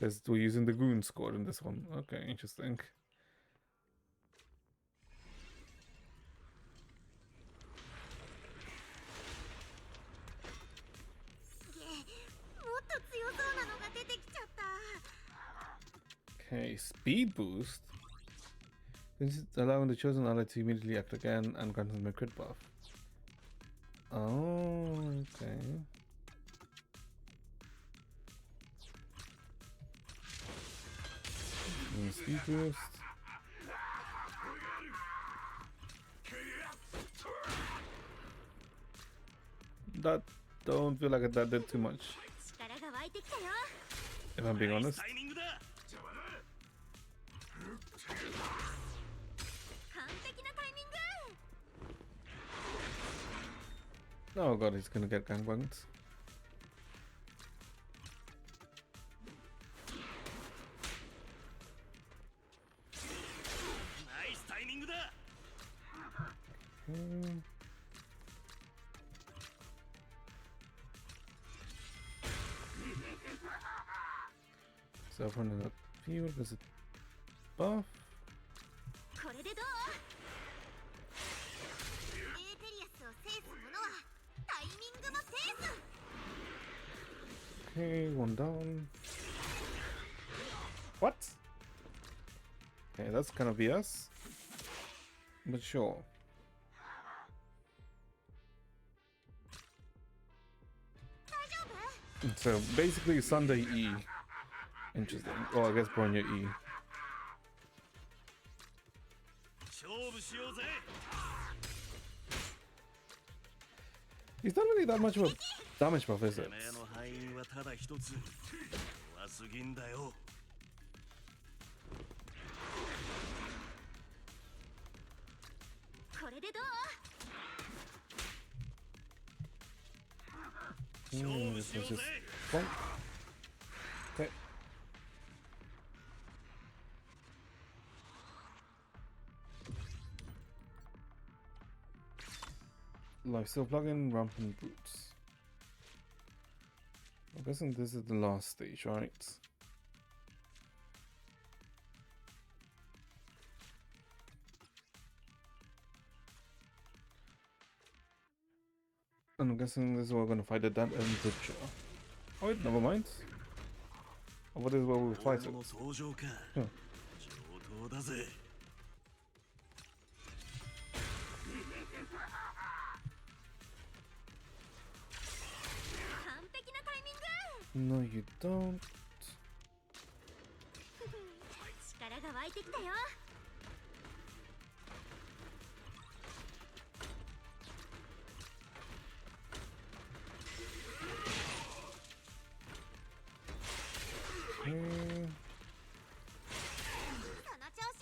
Speaker 1: We're using the goon squad in this one. Okay, interesting.
Speaker 6: もっと強そうなのが出てきちゃった。
Speaker 1: Okay, speed boost. This is allowing the chosen ally to immediately act again and grant them a crit buff. Oh, okay. Speed boost. That don't feel like that did too much,
Speaker 6: 力が湧いてきたよ。
Speaker 1: if I'm being honest.
Speaker 5: タイミングだ。
Speaker 6: 完璧なタイミング。
Speaker 1: Oh god, he's gonna get gangbanged.
Speaker 5: ナイスタイミングだ。
Speaker 1: Hmm. So running up field, does it buff?
Speaker 6: これでどう？エーテリアスを制す者はタイミングも制す。
Speaker 1: Okay, one down. What? Okay, that's kind of BS. But sure. So basically Sunday E. Interesting. Oh, I guess Bronya E.
Speaker 5: 勝負しようぜ。
Speaker 1: He's not really that much of a damage buff, is
Speaker 5: て
Speaker 1: it?
Speaker 5: めえの敗因はただ一つ。怖すぎんだよ。
Speaker 6: これでどう？
Speaker 1: This was just bonk. Okay. Lifesteal plugin, rampant boots. I'm guessing this is the last stage, right? I'm guessing this is where we're gonna fight the Dad and the Butcher. Oh wait, never mind. Oh, what is where we'll fight it?
Speaker 5: の登場か。
Speaker 1: Huh.
Speaker 5: 上等だぜ。
Speaker 6: 完璧なタイミング。
Speaker 1: No, you don't.
Speaker 6: 力が湧いてきたよ。
Speaker 1: Okay.
Speaker 6: その調子。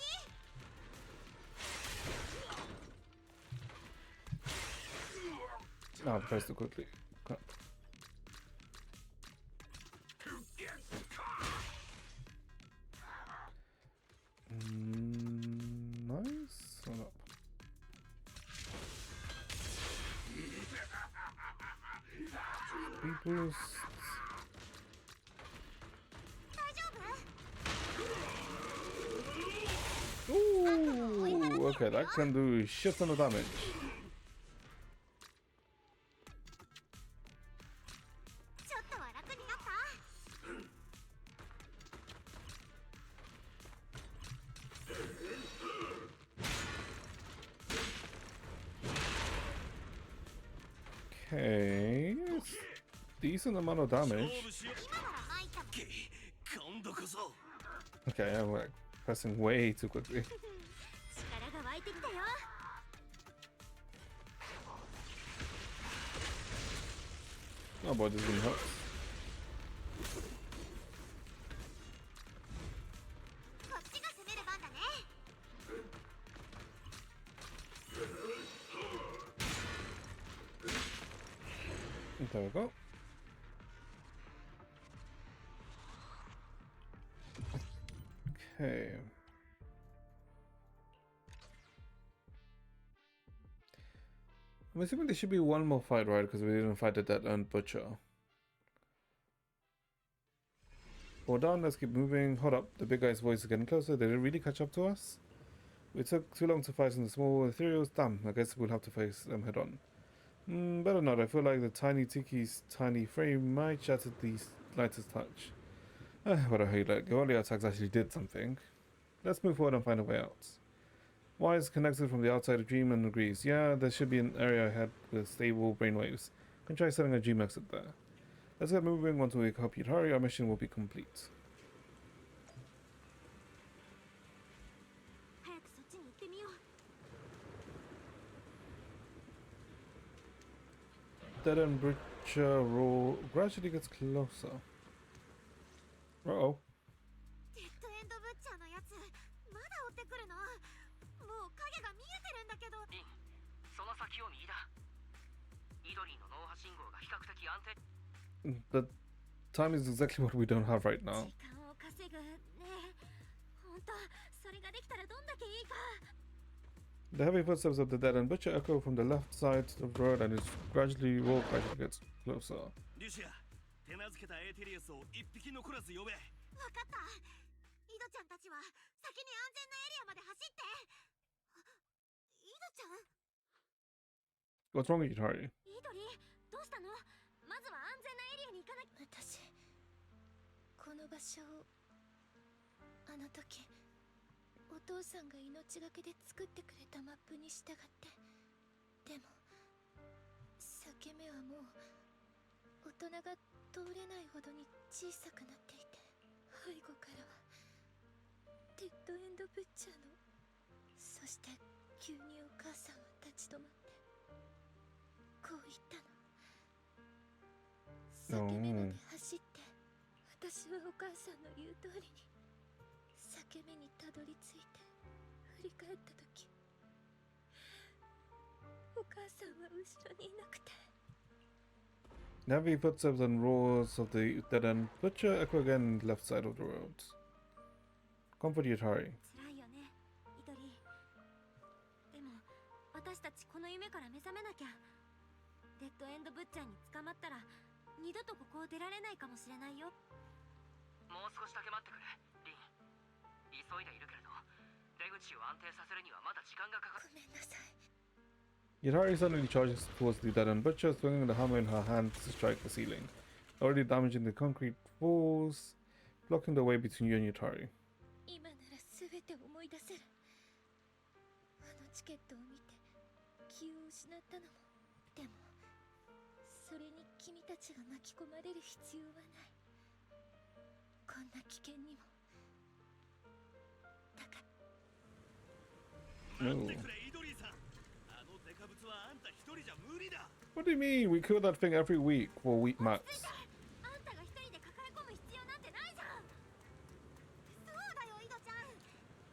Speaker 1: Ah, press too quickly. Crap. Nice. Hold up. Speed boost.
Speaker 6: 大丈夫？
Speaker 1: Ooh, okay, that can do a shit ton of damage.
Speaker 6: ちょっとは楽になった？
Speaker 1: Okay, it's decent amount of
Speaker 5: 勝
Speaker 1: damage.
Speaker 5: 負しよう。
Speaker 6: 今なら参ったもん。
Speaker 5: 今度こそ。
Speaker 1: Okay, I'm like pressing way too quickly.
Speaker 6: 力が湧いてきたよ。
Speaker 1: Oh boy, this really helps. There we go. Okay. I'm assuming there should be one more fight, right? Because we didn't fight the Dead-End Butcher. Hold down, let's keep moving. Hold up, the big guy's voice is getting closer. Did it really catch up to us? We took too long to fight in the small ethereals. Damn, I guess we'll have to face them head on. Better not. I feel like the tiny Tiki's tiny frame might shatter the lightest touch. What a hate like. If only our attacks actually did something. Let's move forward and find a way out. Wise connected from the outside of Dream and agrees. Yeah, there should be an area ahead with stable brainwaves. Can try setting a Dream exit there. Let's get moving. Once we help you hurry, our mission will be complete. Dead-End Butcher roll gradually gets closer. Uh-oh.
Speaker 6: デッドエンドブッチャーのやつまだ追ってくるの？もう影が見えてるんだけど。
Speaker 8: リン、その先を右だ。イドリーの脳波信号が比較的安定。
Speaker 1: The time is exactly what we don't have right now.
Speaker 6: 時間を稼ぐね。本当、それができたらどんだけいいか。
Speaker 1: The heavy footsteps of the Dead-End Butcher echo from the left side of the road and its gradually gets closer.
Speaker 5: リュシア、手なずけたエーテリアスを一匹残らず呼べ。
Speaker 6: わかった。イドちゃんたちは先に安全なエリアまで走って。イドちゃん？
Speaker 1: What's wrong with you, Tari?
Speaker 6: イドリー、どうしたの？まずは安全なエリアに行かなきゃ。私、この場所をあの時お父さんが命がけで作ってくれたマップに従って。でも裂け目はもう大人が通れないほどに小さくなっていて、背後からはデッドエンドブッチャーの。そして急にお母さんは立ち止まってこう言ったの。裂け目まで走って、私はお母さんの言う通りに裂け目にたどり着いて振り返った時、お母さんは後ろにいなくて。
Speaker 1: The heavy footsteps and roars of the Dead-End Butcher echo again on the left side of the road. Comfort you, Tari.
Speaker 6: 辛いよね、イドリー。でも私たちこの夢から目覚めなきゃ。デッドエンドブッチャーに捕まったら二度とここを出られないかもしれないよ。
Speaker 8: もう少しだけ待ってくれ、リン。急いでいるけれど、出口を安定させるにはまだ時間がかかる。
Speaker 6: ごめんなさい。
Speaker 1: Yatari suddenly charges towards the Dead-End Butcher, swinging the hammer in her hand to strike the ceiling, already damaging the concrete walls, blocking the way between you and Yatari.
Speaker 6: 今なら全て思い出せる。あのチケットを見て気を失ったのも。でもそれに君たちが巻き込まれる必要はない。こんな危険にも。だから。
Speaker 5: 待ってくれ、イドリーさん。あのデカブツはあんた一人じゃ無理だ。
Speaker 1: What do you mean? We kill that thing every week for week mats.
Speaker 6: あんたが一人で抱え込む必要なんてないじゃん。そうだよ、イドちゃん。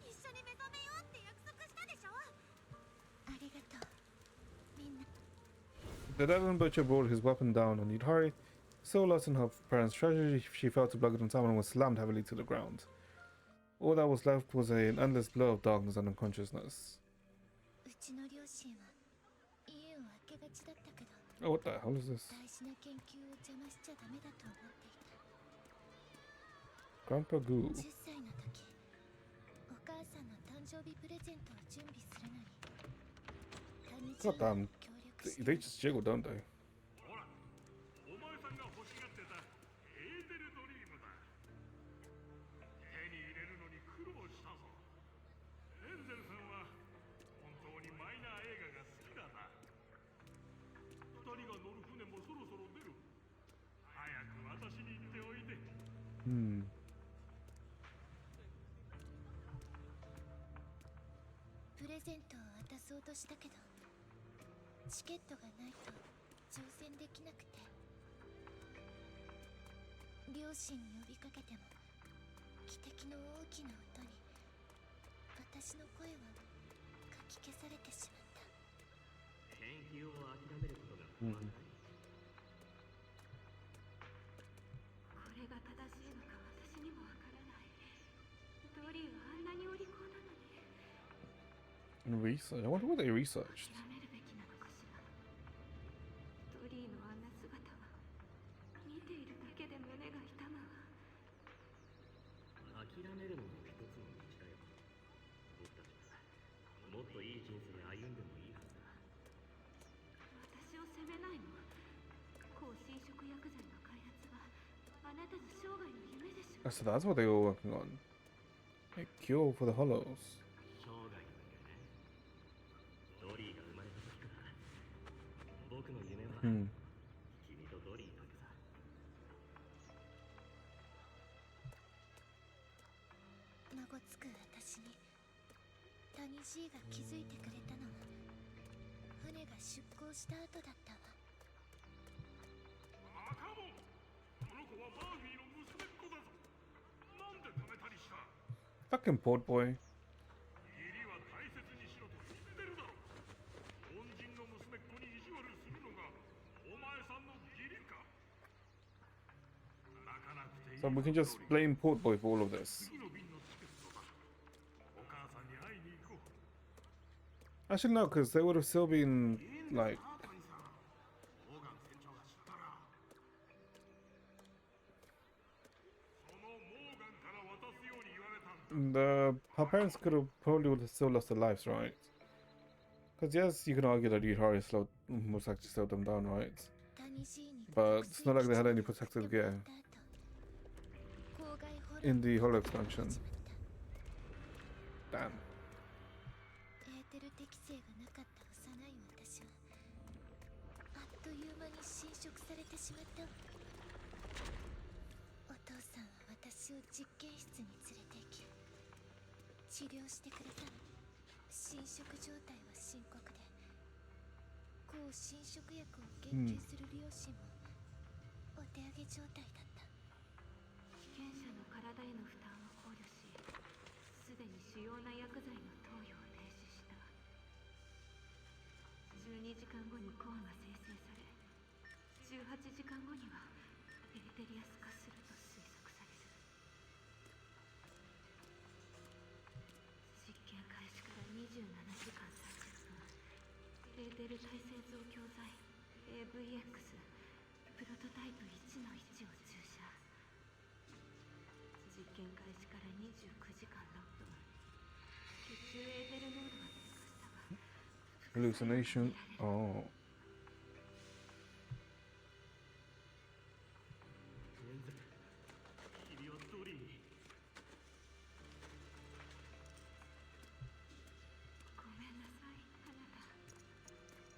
Speaker 6: 一緒に目覚めようって約束したでしょ。ありがとう、みんな。
Speaker 1: The Dead-End Butcher brought his weapon down on Yatari. So lost in her parents' treasure, she fell to blood and time and was slammed heavily to the ground. All that was left was an endless blur of darkness and unconsciousness.
Speaker 6: うちの両親は家を空けがちだったけど。
Speaker 1: Oh, what the hell is this?
Speaker 6: 大事な研究を邪魔しちゃダメだと思っていた。
Speaker 1: Grandpa Goo.
Speaker 6: 10歳の時、お母さんの誕生日プレゼントを準備するのに他
Speaker 1: God
Speaker 6: 日
Speaker 1: damn.
Speaker 6: 協力して。
Speaker 1: They just jiggle, don't they?
Speaker 2: ほら、お前さんが欲しがってたエーテルドリームだ。手に入れるのに苦労したぞ。エンゼルさんは本当にマイナー映画が好きだな。二人が乗る船もそろそろ出る。早く私に言っておいで。
Speaker 6: プレゼントを渡そうとしたけど、チケットがないと乗船できなくて。
Speaker 7: 両親に呼びかけても汽笛の大きな音に私の声はかき消されてしまった。
Speaker 9: 研究を諦めることが不満だ。
Speaker 10: これが正しいのか私にもわからない。ドリーはあんなにお利口なのに。
Speaker 1: Research. I wonder what they researched.
Speaker 10: 諦めるべきなのかしら。ドリーのあんな姿は見ているだけで胸が痛むわ。
Speaker 9: 諦めるのも一つの道だよ。僕たちはもっといい人生歩んでもいいはずだ。
Speaker 10: 私を責めないの？抗侵食薬剤の開発はあなたの生涯の夢でしょ。
Speaker 1: So that's what they were working on. A cure for the hollows.
Speaker 9: 生涯の夢。ドリーが生まれた時から僕の夢は君とドリーだけさ。
Speaker 7: 孫つく私にタニジーが気づいてくれたのは船が出港した後だったわ。
Speaker 2: 赤門、この子はバーフィーの娘っ子だぞ。なんで止めたりした？
Speaker 1: Fucking port boy.
Speaker 2: 義理は大切にしろと言ってるだろ。恩人の娘っ子に意地悪するのがお前さんの義理か？泣かなくていい。
Speaker 1: So we can just blame port boy for all of this.
Speaker 2: 次の便のチケットだ。お母さんに会いに行こう。
Speaker 1: Actually, no, because they would have still been like.
Speaker 2: モーガン船長が知ったら、そのモーガンから渡すように言われたんだ。
Speaker 1: Her parents could have probably would have still lost their lives, right? Because yes, you can argue that Yutari most actually slowed them down, right?
Speaker 7: タニジーに
Speaker 1: But it's not like they had any protective gear
Speaker 7: 郊外ホロ
Speaker 1: in the hollow expansion. Damn.
Speaker 7: エーテル適性がなかった幼い私はあっという間に侵食されてしまったわ。お父さんは私を実験室に連れて行き治療してくれたの。侵食状態は深刻で抗侵食薬を研究する両親もお手上げ状態だった。
Speaker 10: 被験者の体への負担を考慮し、すでに主要な薬剤の投与を停止した。12時間後にコアが生成され、18時間後にはエーテリアス化すると推測される。実験開始から27時間30分、エーテル体製造教材 AVX プロトタイプ1の1を注射。実験開始から29時間6分、血中エーテル濃度は低下したが
Speaker 1: Hallucination. Oh.
Speaker 9: 君はドリーに。
Speaker 10: ごめんなさい、あなた。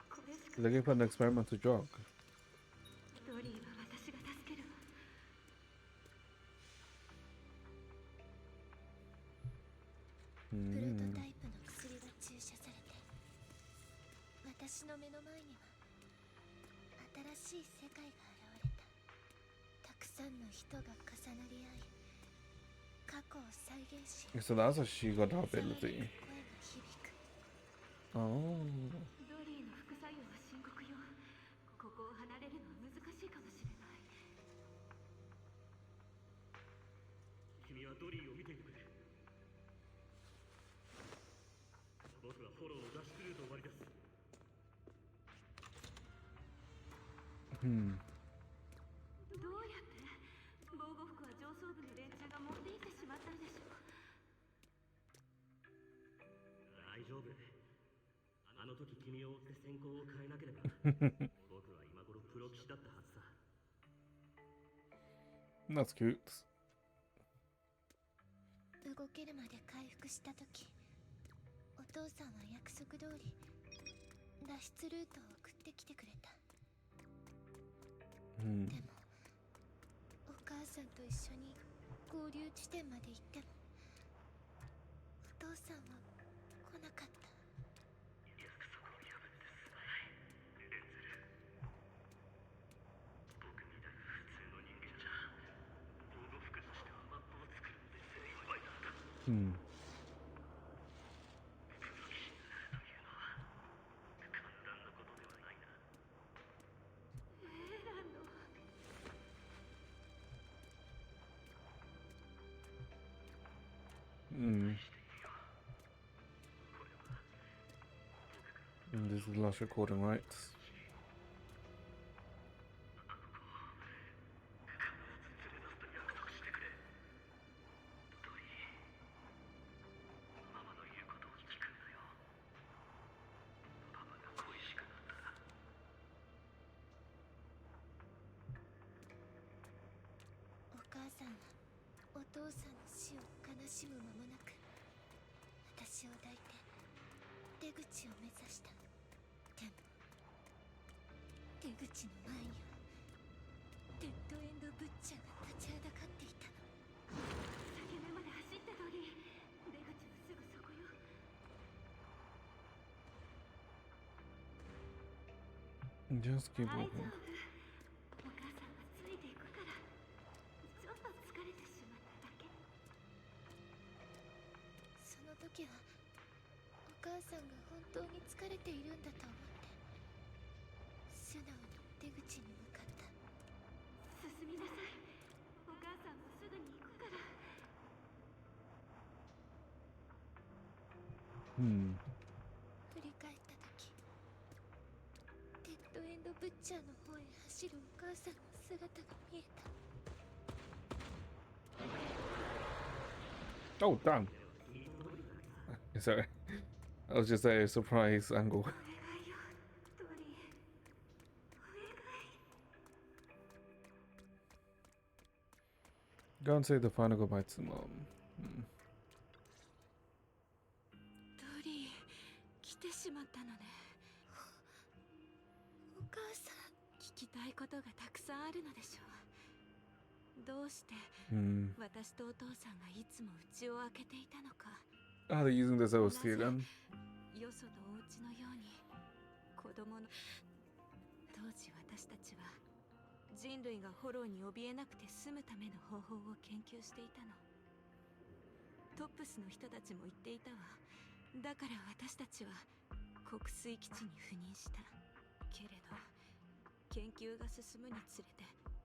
Speaker 10: これしか
Speaker 1: They gave her an experimental drug.
Speaker 10: ドリーは私が助けるわ。
Speaker 7: プロトタイプの薬が注射されて私の目の前には新しい世界が現れた。たくさんの人が重なり合い過去を再現し
Speaker 1: So that's how she got her
Speaker 7: 騒がれ
Speaker 1: ability.
Speaker 7: る声が響く。
Speaker 1: Oh.
Speaker 10: ドリーの副作用は深刻よ。ここを離れるのは難しいかもしれない。
Speaker 9: 君はドリーを見ていてくれ。僕はフォローを脱出ルートを割り出す。
Speaker 10: どうやって防護服は上層部の連中が持っていってしまったんでしょう。
Speaker 9: 大丈夫。あの時君を追って専攻を変えなければ僕は今頃プロ棋士だったはずさ。
Speaker 1: That's cute.
Speaker 7: 動けるまで回復した時お父さんは約束通り脱出ルートを送ってきてくれた。でもお母さんと一緒に合流地点まで行ってもお父さんは来なかった。
Speaker 9: 約束を破ってすまないレンゼル。僕みたいな普通の人間じゃ
Speaker 1: Hmm.
Speaker 6: エランの
Speaker 1: Hmm. And this is the last recording, right?
Speaker 9: ママの言うことを聞くんだよ。パパが恋しくなったら。
Speaker 7: お母さんはお父さんの死を悲しむ間もなく私を抱いて出口を目指した。でも出口の前にはデッドエンドブッチャーが立ちはだかっていたの。
Speaker 6: 裂け目まで走った通り出口はすぐそこよ。
Speaker 1: Just keep
Speaker 6: 大丈
Speaker 1: walking.
Speaker 6: 夫。お母さんがついていくから。ちょっと疲れてしまっただけ。
Speaker 7: その時はお母さんが本当に疲れているんだと思って素直に出口に向かった。
Speaker 6: 進みなさい。お母さんもすぐに行くから。
Speaker 1: Hmm.
Speaker 7: 振り返った時デッドエンドブッチャーの方へ走るお母さんの姿が見えた。
Speaker 1: Oh, damn. Sorry. I was just a surprise angle.
Speaker 6: お願いよ、ドリー。お願い。
Speaker 1: Go and say the final goodbye to mom. Hmm.
Speaker 6: ドリー、来てしまったのね。
Speaker 7: お母さん。
Speaker 6: 聞きたいことがたくさんあるのでしょう。どうして
Speaker 1: Hmm.
Speaker 6: 私とお父さんがいつも家を開けていたのか。
Speaker 1: Ah, they're using this OST again.
Speaker 6: よそのお家のように子供の当時私たちは人類がフォローに怯えなくて済むための方法を研究していたの。トップスの人たちも言っていたわ。だから私たちは国水基地に赴任した。けれど研究が進むにつれて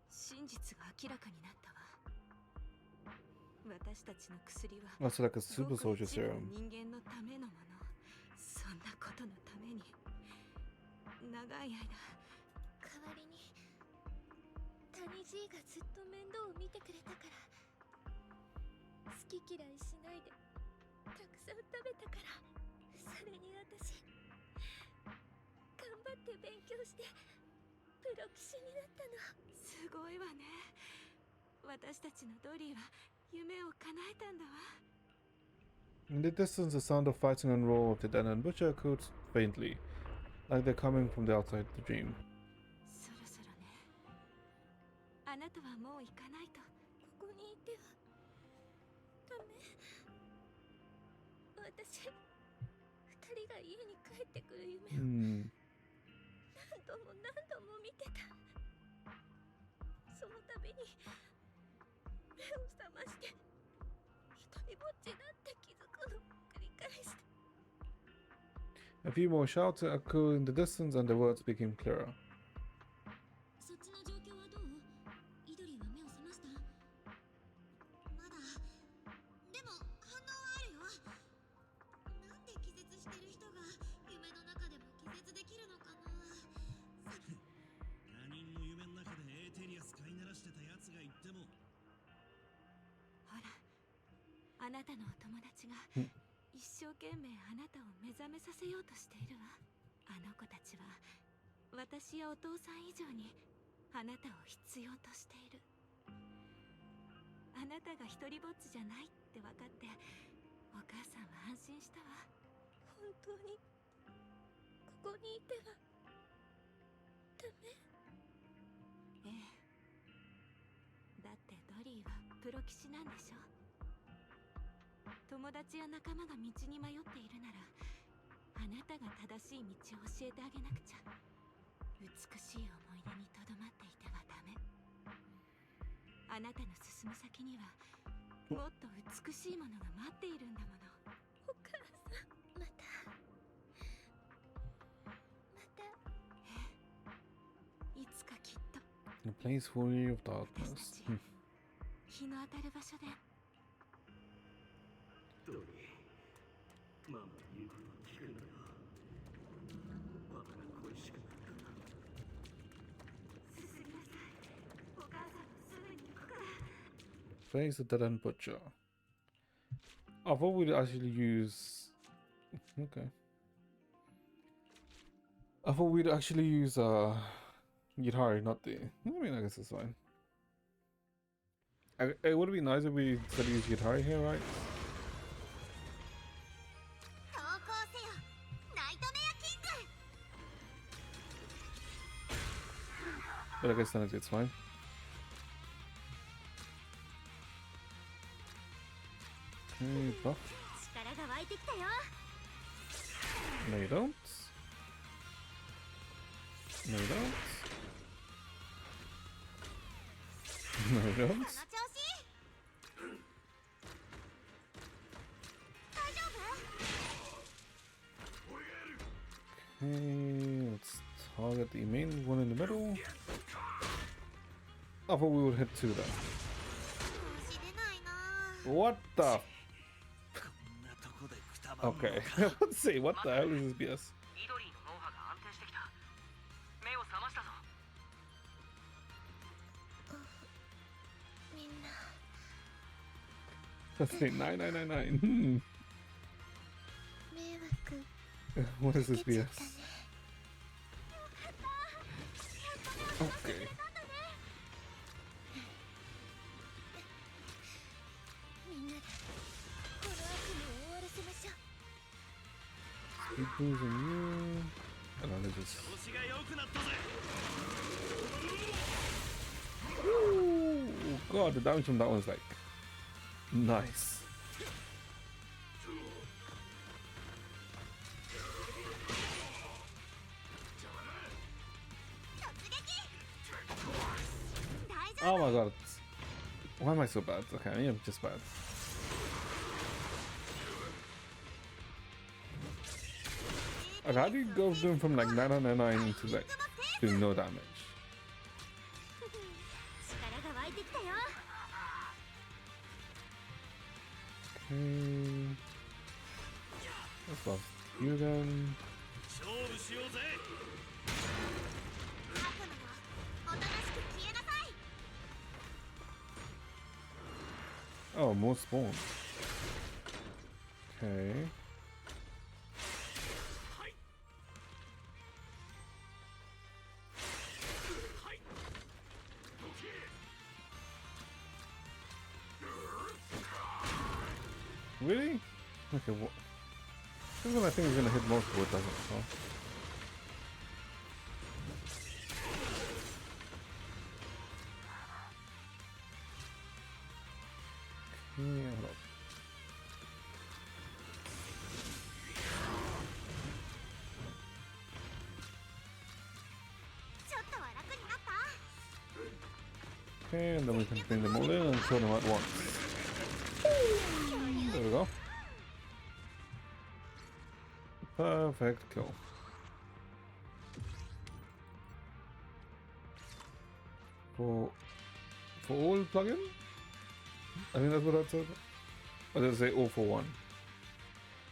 Speaker 6: 真実が明らかになったわ。私たちの薬は
Speaker 1: Oh, so like a super
Speaker 6: ごく
Speaker 1: soldier
Speaker 6: 一部の
Speaker 1: serum.
Speaker 6: 人間のためのもの。そんなことのために長い間
Speaker 7: 代わりに谷じいがずっと面倒を見てくれたから好き嫌いしないでたくさん食べたから。それに私頑張って勉強してプロ棋士になったの。
Speaker 6: すごいわね。私たちのドリーは夢を叶えたんだわ。
Speaker 1: In the distance, the sound of fighting and roar of the dead and butcher echoed faintly, like they're coming from the outside the dream.
Speaker 6: そろそろね。あなたはもう行かないと。
Speaker 7: ここにいてはダメ。私二人が家に帰ってくる夢を
Speaker 1: Hmm.
Speaker 7: 何度も何度も見てた。その度に目を覚まして一人ぼっちだって気づくのを繰り返した。
Speaker 1: A few more shouts echoed in the distance, and the words became clearer.
Speaker 4: そっちの状況はどう？イドリーは目を覚ました？
Speaker 3: まだ。でも反応はあるよ。なんで気絶してる人が夢の中でも気絶できるのかな。
Speaker 2: 他人の夢の中でエーテリアス飼いならしてたやつが言っても。
Speaker 6: ほら、あなたのお友達が
Speaker 1: うん
Speaker 6: 一生懸命あなたを目覚めさせようとしているわ。あの子たちは私やお父さん以上にあなたを必要としている。あなたが一人ぼっちじゃないって分かってお母さんは安心したわ。
Speaker 7: 本当にここにいてはダメ。
Speaker 6: ええ。だってドリーはプロ棋士なんでしょ。友達や仲間が道に迷っているならあなたが正しい道を教えてあげなくちゃ。美しい思い出にとどまっていてはダメ。あなたの進む先にはもっと美しいものが待っているんだもの。
Speaker 7: お母さん、また
Speaker 6: いつかきっと
Speaker 1: In a place full of
Speaker 6: 私た
Speaker 1: darkness.
Speaker 6: ち日の当たる場所で。
Speaker 9: ドリー、ママの言うことを聞くのよ。パパが恋しくなったら
Speaker 6: 進みなさい。お母さんもすぐに行くから。
Speaker 1: Face the dead end butcher. I thought we'd actually use. Okay. I thought we'd actually use Yidhari, not the. I mean, I guess it's fine. It would be nice if we instead use Yidhari here, right?
Speaker 3: 投稿せよナイトメアキング
Speaker 1: But I guess then it's fine. Okay, buff.
Speaker 6: 力が湧いてきたよ。
Speaker 1: No, you don't. No, you don't. No, you
Speaker 3: そ
Speaker 1: don't.
Speaker 3: の調子大丈夫
Speaker 1: Okay, let's target the main one in the middle. I thought we would hit two there.
Speaker 3: 調子出ないな
Speaker 1: What the?
Speaker 5: こんなとこでくたばんのか
Speaker 1: Okay, let's see. What the hell is this BS?
Speaker 8: イドリーの脳波が安定してきた。目を覚ましたぞ。
Speaker 7: みんな
Speaker 1: Let's see. 9999.
Speaker 7: 迷惑
Speaker 1: What is
Speaker 7: か
Speaker 1: this
Speaker 7: けちゃ
Speaker 1: BS?
Speaker 7: ったね。
Speaker 1: Okay.
Speaker 7: みんなでこの悪夢を終わらせましょう。
Speaker 1: Speed boost on you. And then just.
Speaker 5: 調子が良くなったぜ。
Speaker 1: Ooh, God, the damage from that one's like nice. Oh my God. Why am I so bad? Okay, I am just bad. Like, how do you go from like 999 to like doing no damage?
Speaker 6: 力が湧いてきたよ。
Speaker 1: Okay. Let's buff you then.
Speaker 5: 勝負しようぜ。
Speaker 3: 悪夢よおとなしく消えなさい
Speaker 1: Oh, more spawn. Okay. Really? Okay, what? This one I think is gonna hit multiple, it doesn't, so. Okay, hold up.
Speaker 3: ちょっとは楽になった
Speaker 1: Okay, and then we can bring them all in and kill them at once. There we go. Perfect kill. For all plugin? I think that's what I said. Or did I say all for one?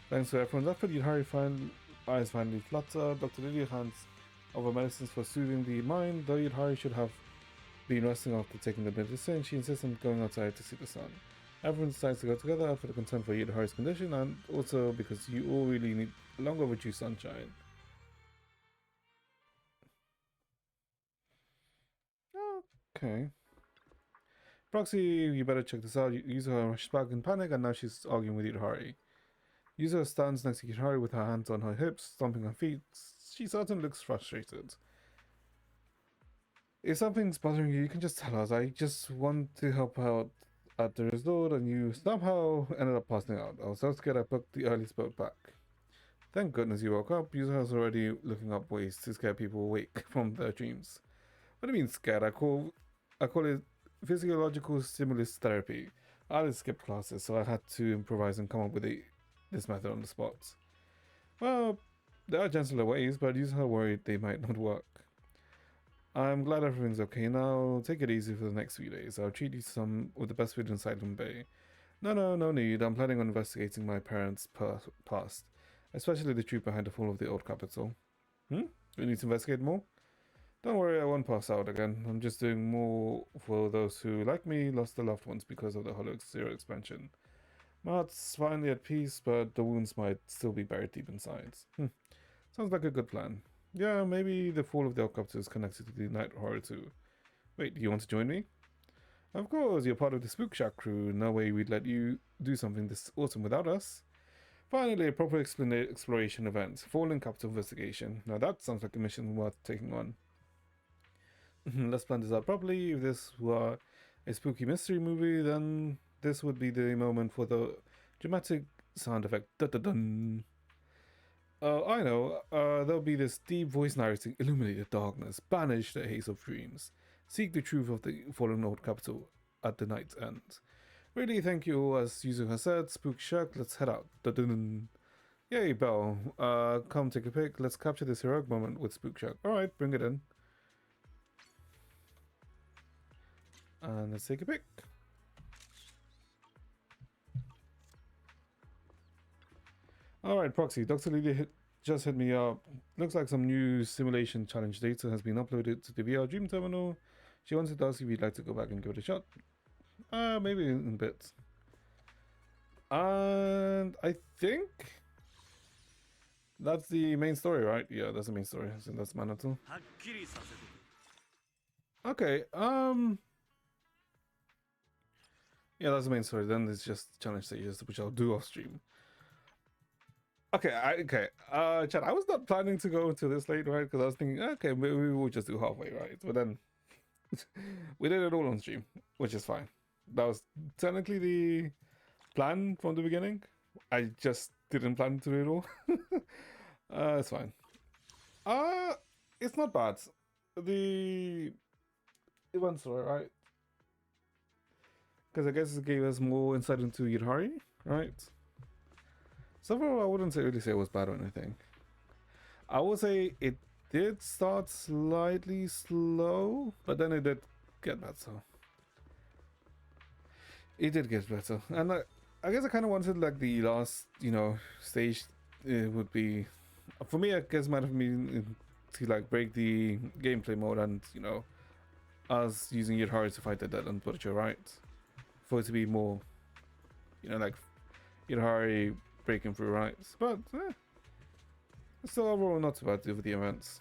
Speaker 1: Thanks to everyone's effort, Yidhari eyes finally flutter. Dr. Lydia hands over medicines for soothing the mind. Though Yidhari should have been resting after taking the medicine, she insists on going outside to see the sun. Everyone decides to go together for the concern for Yidhari's condition and also because you all really need long overdue sunshine. Okay. Proxy, you better check this out. Yuzuha rushes back in panic and now she's arguing with Yidhari. Yuzuha stands next to Yidhari with her hands on her hips, stomping her feet. She certainly looks frustrated. If something's bothering you, you can just tell us. I just want to help out at the resort and you somehow ended up passing out. I was so scared I booked the earliest boat back. Thank goodness you woke up. Yuzuha's already looking up ways to scare people awake from their dreams. What do you mean scared? I call it physiological stimulus therapy. I had to skip classes, so I had to improvise and come up with this method on the spot. Well, there are gentler ways, but users are worried they might not work. I'm glad everything's okay now. Take it easy for the next few days. I'll treat you some with the best food in Silent Bay. No need. I'm planning on investigating my parents' past, especially the truth behind the fall of the old capital. We need to investigate more? Don't worry, I won't pass out again. I'm just doing more for those who, like me, lost their loved ones because of the Hollow Zero expansion. My heart's finally at peace, but the wounds might still be buried deep inside. Sounds like a good plan. Yeah, maybe the fall of the Octopus is connected to the Night Horror too. Wait, do you want to join me? Of course, you're part of the Spook Shack crew. No way we'd let you do something this awesome without us. Finally, a proper exploration event. Fallen Capital Investigation. Now that sounds like a mission worth taking on. Let's plan this out properly. If this were a spooky mystery movie, then this would be the moment for the dramatic sound effect. Dun-dun-dun. I know. There'll be this deep voice narrating, illuminate the darkness, banish the haze of dreams, seek the truth of the fallen old capital at the night's end. Really, thank you, as Yuzu has said. Spook Shack, let's head out. Dun-dun-dun. Yay, Belle. Come take a pic. Let's capture this heroic moment with Spook Shack. Alright, bring it in. And let's take a pic. Alright, Proxy. Dr. Lily just hit me up. Looks like some new simulation challenge data has been uploaded to the VR Dream Terminal. She wanted to ask if you'd like to go back and give it a shot. Maybe in a bit. And I think that's the main story, right? Yeah, that's the main story. So that's Manato. Okay, yeah, that's the main story. Then it's just challenge stages, which I'll do off stream. Okay, Chad, I was not planning to go to this late, right? Because I was thinking, okay, maybe we'll just do halfway, right? But then we did it all on stream, which is fine. That was technically the plan from the beginning. I just didn't plan to do it all. It's fine. It's not bad. The event story, right? Because I guess it gave us more insight into Yudhari, right? So far, I wouldn't really say it was bad or anything. I would say it did start slightly slow, but then it did get better. It did get better, and I guess I kind of wanted like the last, stage. It would be, for me, I guess might have been to like break the gameplay mode and us using Yudhari to fight the Deadland Butcher, right? For it to be more, like Yudhari breaking through, right? But still overall not too bad with the events.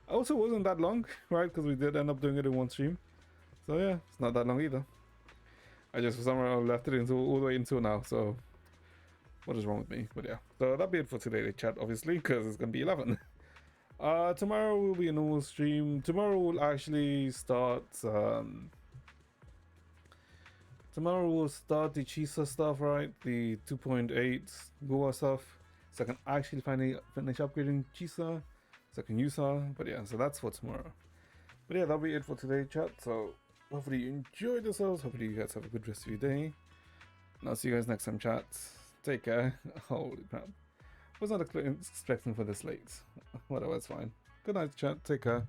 Speaker 1: Also wasn't that long, right? Because we did end up doing it in one stream. So yeah, it's not that long either. I just for some reason left it all the way until now. So what is wrong with me? But yeah, so that'll be it for today, chat. Obviously, because it's gonna be 11. Tomorrow will be a normal stream. Tomorrow we'll actually start. Tomorrow we'll start the Chisa stuff, right? The 2.8 Goa stuff. So I can actually finish upgrading Chisa. So I can use her. But yeah, so that's for tomorrow. But yeah, that'll be it for today, chat. So hopefully you enjoyed yourselves. Hopefully you guys have a good rest of your day. And I'll see you guys next time, chat. Take care. Holy crap. Was not expecting for this late. Whatever, it's fine. Good night, chat. Take care.